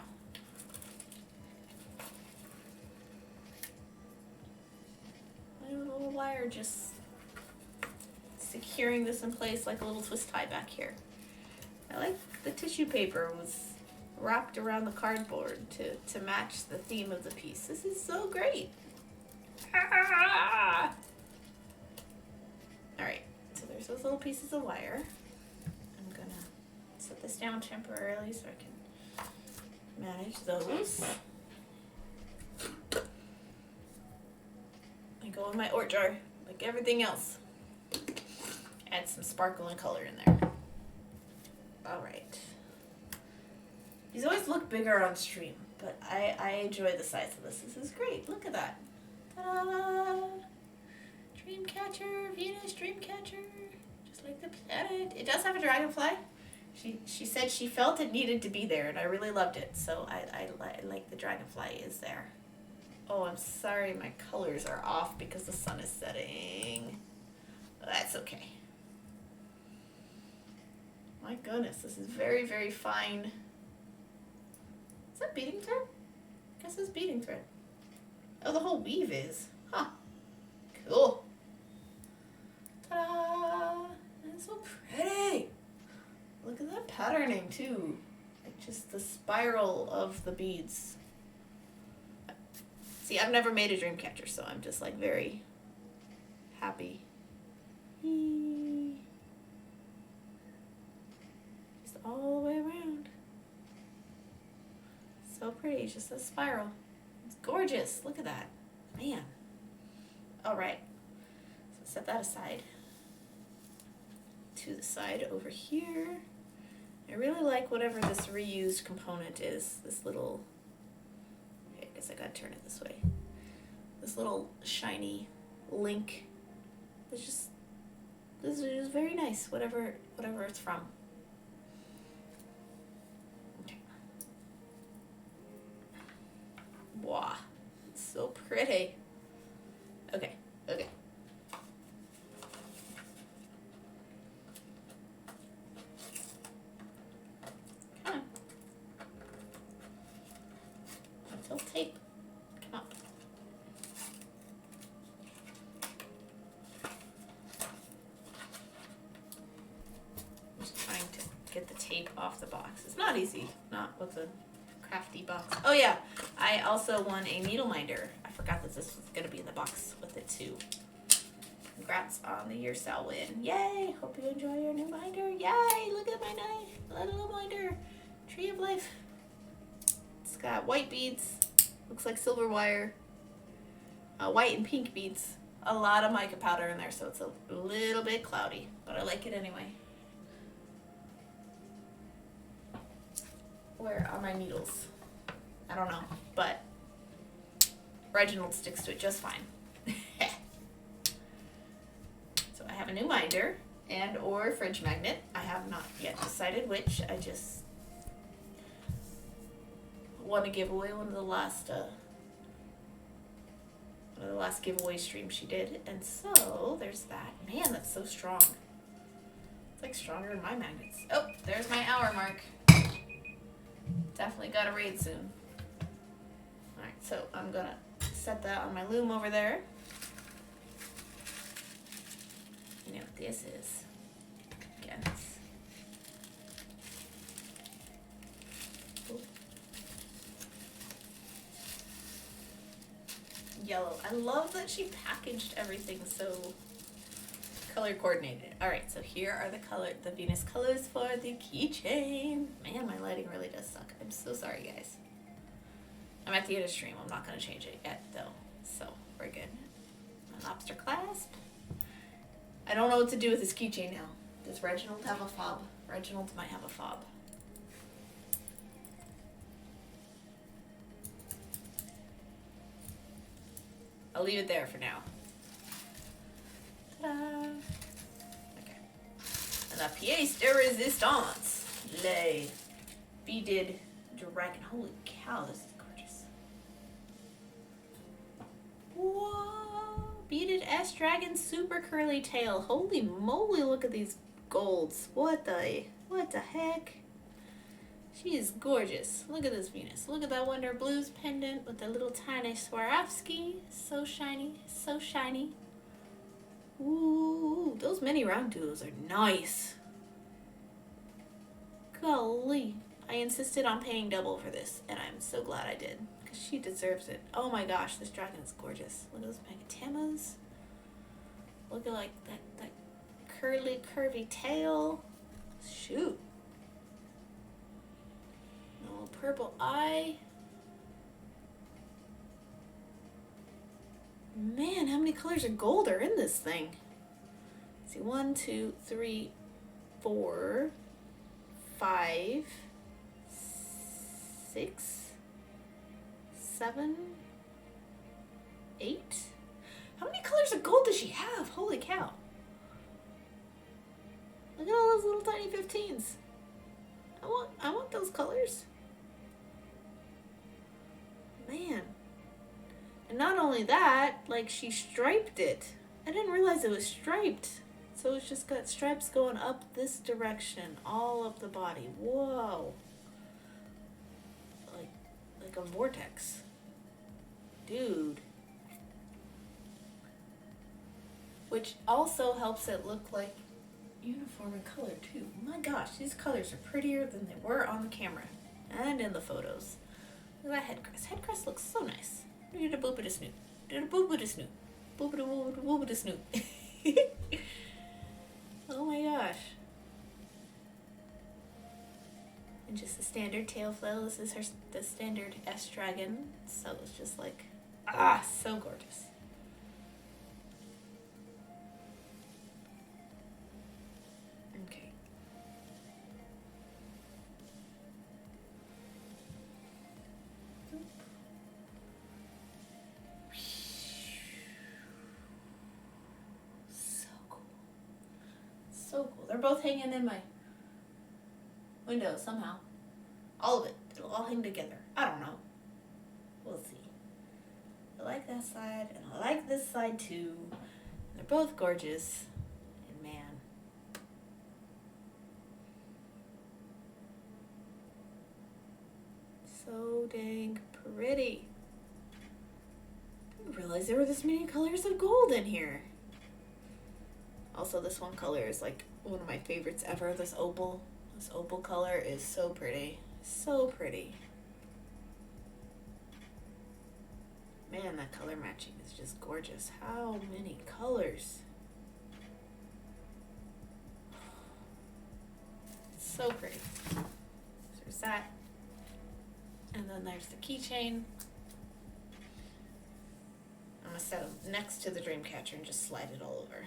A little wire just securing this in place like a little twist tie back here. I like the tissue paper was wrapped around the cardboard to match the theme of the piece. This is so great. Ah! Alright, so there's those little pieces of wire. I'm gonna set this down temporarily so I can manage those. I go in my ort jar like everything else. Add some sparkle and color in there. Alright. These always look bigger on stream, but I enjoy the size of this. This is great. Look at that. Ta-da! Dreamcatcher, Venus Dreamcatcher. Just like the planet. It does have a dragonfly. She said she felt it needed to be there, and I really loved it. So I like the dragonfly is there. Oh, I'm sorry, my colors are off because the sun is setting. That's okay. My goodness, this is very, very fine. Is that beading thread? I guess it's beading thread. Oh, the whole weave is. Huh. Cool. Ta-da! That's so pretty. Look at that patterning, too. Like just the spiral of the beads. See, I've never made a dream catcher, so I'm just like very happy. Just all the way around. So pretty, it's just a spiral. It's gorgeous. Look at that. Man. Alright. So set that aside. To the side over here. I really like whatever this reused component is. This little... I guess I gotta turn it this way. This little shiny link. This is just very nice, whatever it's from. Okay. Wow, it's so pretty. Okay. tape off the box. It's not easy, not with a crafty box. Oh yeah, I also won a needle minder. I forgot that this was gonna be in the box with it too. Congrats on the year sale win. Yay! Hope you enjoy your new minder. Yay! Look at my nice little minder. Tree of Life. It's got white beads. Looks like silver wire. White and pink beads. A lot of mica powder in there, so it's a little bit cloudy, but I like it anyway. Where are my needles? I don't know, but Reginald sticks to it just fine. So I have a new minder and or fridge magnet. I have not yet decided which. I just want to give away one of the last giveaway stream she did, and so there's that. Man, that's so strong. It's like stronger than my magnets. Oh, there's my hour mark. Definitely gotta raid soon. Alright, so I'm gonna set that on my loom over there. You know what this is. Again, yellow. I love that she packaged everything so color coordinated. Alright, so here are the Venus colors for the keychain. Man, my lighting really does suck. I'm so sorry, guys. I'm at the end of stream. I'm not going to change it yet, though. So, we're good. My lobster clasp. I don't know what to do with this keychain now. Does Reginald have a fob? Reginald might have a fob. I'll leave it there for now. Ta-da! Okay. And the pièce de résistance. Les beaded dragon. Holy cow, this is gorgeous. Whoa! Beaded S-Dragon super curly tail. Holy moly, look at these golds. What the heck? She is gorgeous. Look at this Venus. Look at that Wonder Blues pendant with the little tiny Swarovski. So shiny, so shiny. Ooh, those mini round duos are nice. Golly. I insisted on paying double for this, and I'm so glad I did, because she deserves it. Oh my gosh, this dragon is gorgeous. Look at those magatamas. Look at like that curvy tail. Shoot. No purple eye. Man, how many colors of gold are in this thing? Let's see, 1, 2, 3, 4, 5, 6, 7, 8. How many colors of gold does she have? Holy cow. Look at all those little tiny 15s. I want those colors. Man. And not only that, like, she striped it. I didn't realize it was striped. So it's just got stripes going up this direction, all up the body. Whoa. Like a vortex. Dude. Which also helps it look like uniform in color too. My gosh, these colors are prettier than they were on the camera and in the photos. Look at that headcrest. Headcrest looks so nice. Did a boop a snoot. Did a boop a snoot. Boop a snoot. Oh my gosh. And just the standard tail flail. This is the standard S-Dragon. So it's just like, so gorgeous. Okay. So cool. They're both hanging in my window somehow. All of it. It'll all hang together. I don't know. We'll see. I like that side, and I like this side too. They're both gorgeous. And man. So dang pretty. I didn't realize there were this many colors of gold in here. Also, this one color is like one of my favorites ever, this opal. This opal color is so pretty. So pretty. Man, that color matching is just gorgeous. How many colors? So pretty. So there's that. And then there's the keychain. I'm gonna set them next to the dream catcher and just slide it all over.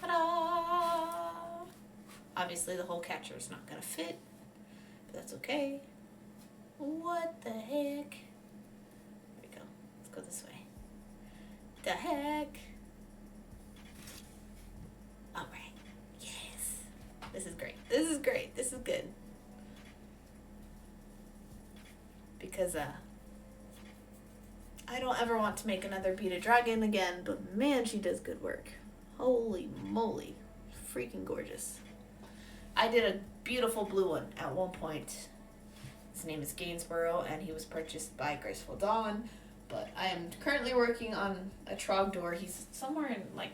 Ta-da! Obviously the whole catcher is not gonna fit, but that's okay. What the heck? There we go. Let's go this way. The heck? All right. Yes. This is great. This is great. This is good. Because I don't ever want to make another beaded dragon again, but man, she does good work. Holy moly. Freaking gorgeous. I did a beautiful blue one at one point. His name is Gainsborough, and he was purchased by Graceful Dawn. But I am currently working on a Trogdor. He's somewhere in, like,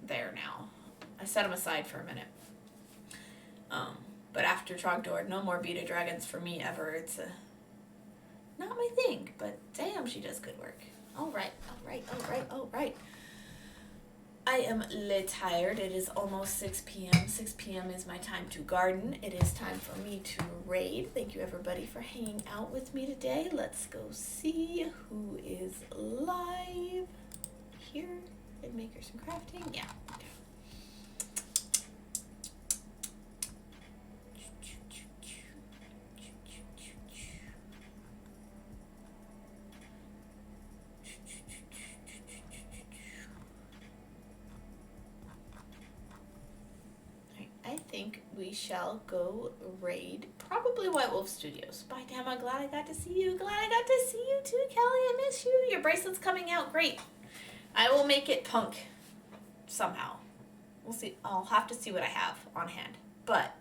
there now. I set him aside for a minute. But after Trogdor, no more beaded dragons for me ever. It's not my thing, but damn, she does good work. All right. I am tired. It is almost 6 p.m. 6 p.m. is my time to garden. It is time for me to raid. Thank you, everybody, for hanging out with me today. Let's go see who is live here in Makers and Crafting. Yeah. I think we shall go raid probably White Wolf Studios. Bye, damn, I'm glad I got to see you. Glad I got to see you too, Kelly. I miss you. Your bracelet's coming out. Great. I will make it punk somehow. We'll see. I'll have to see what I have on hand. But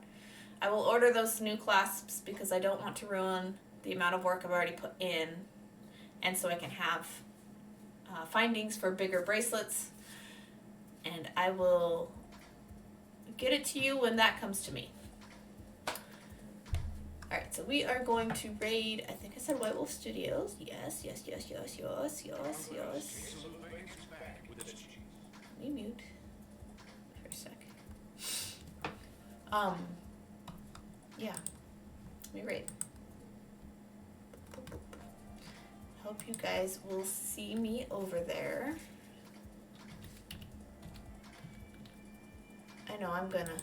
I will order those new clasps because I don't want to ruin the amount of work I've already put in. And so I can have findings for bigger bracelets. And I will get it to you when that comes to me. Alright, so we are going to raid, I think I said White Wolf Studios. Yes. Let me mute for a sec. Yeah. Let me raid. Hope you guys will see me over there. I know I'm gonna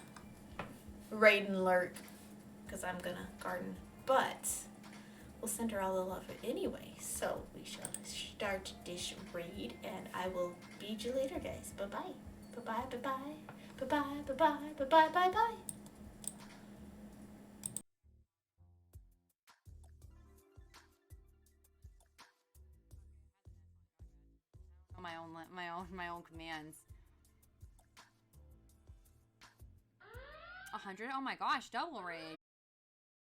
raid and lurk because I'm gonna garden, but we'll send her all the love anyway. So we shall start this raid, and I will bead you later, guys. Bye bye. Bye bye. Bye bye. Bye bye. Bye bye. Bye bye. Bye bye. My own commands. 100? Oh my gosh, double rage.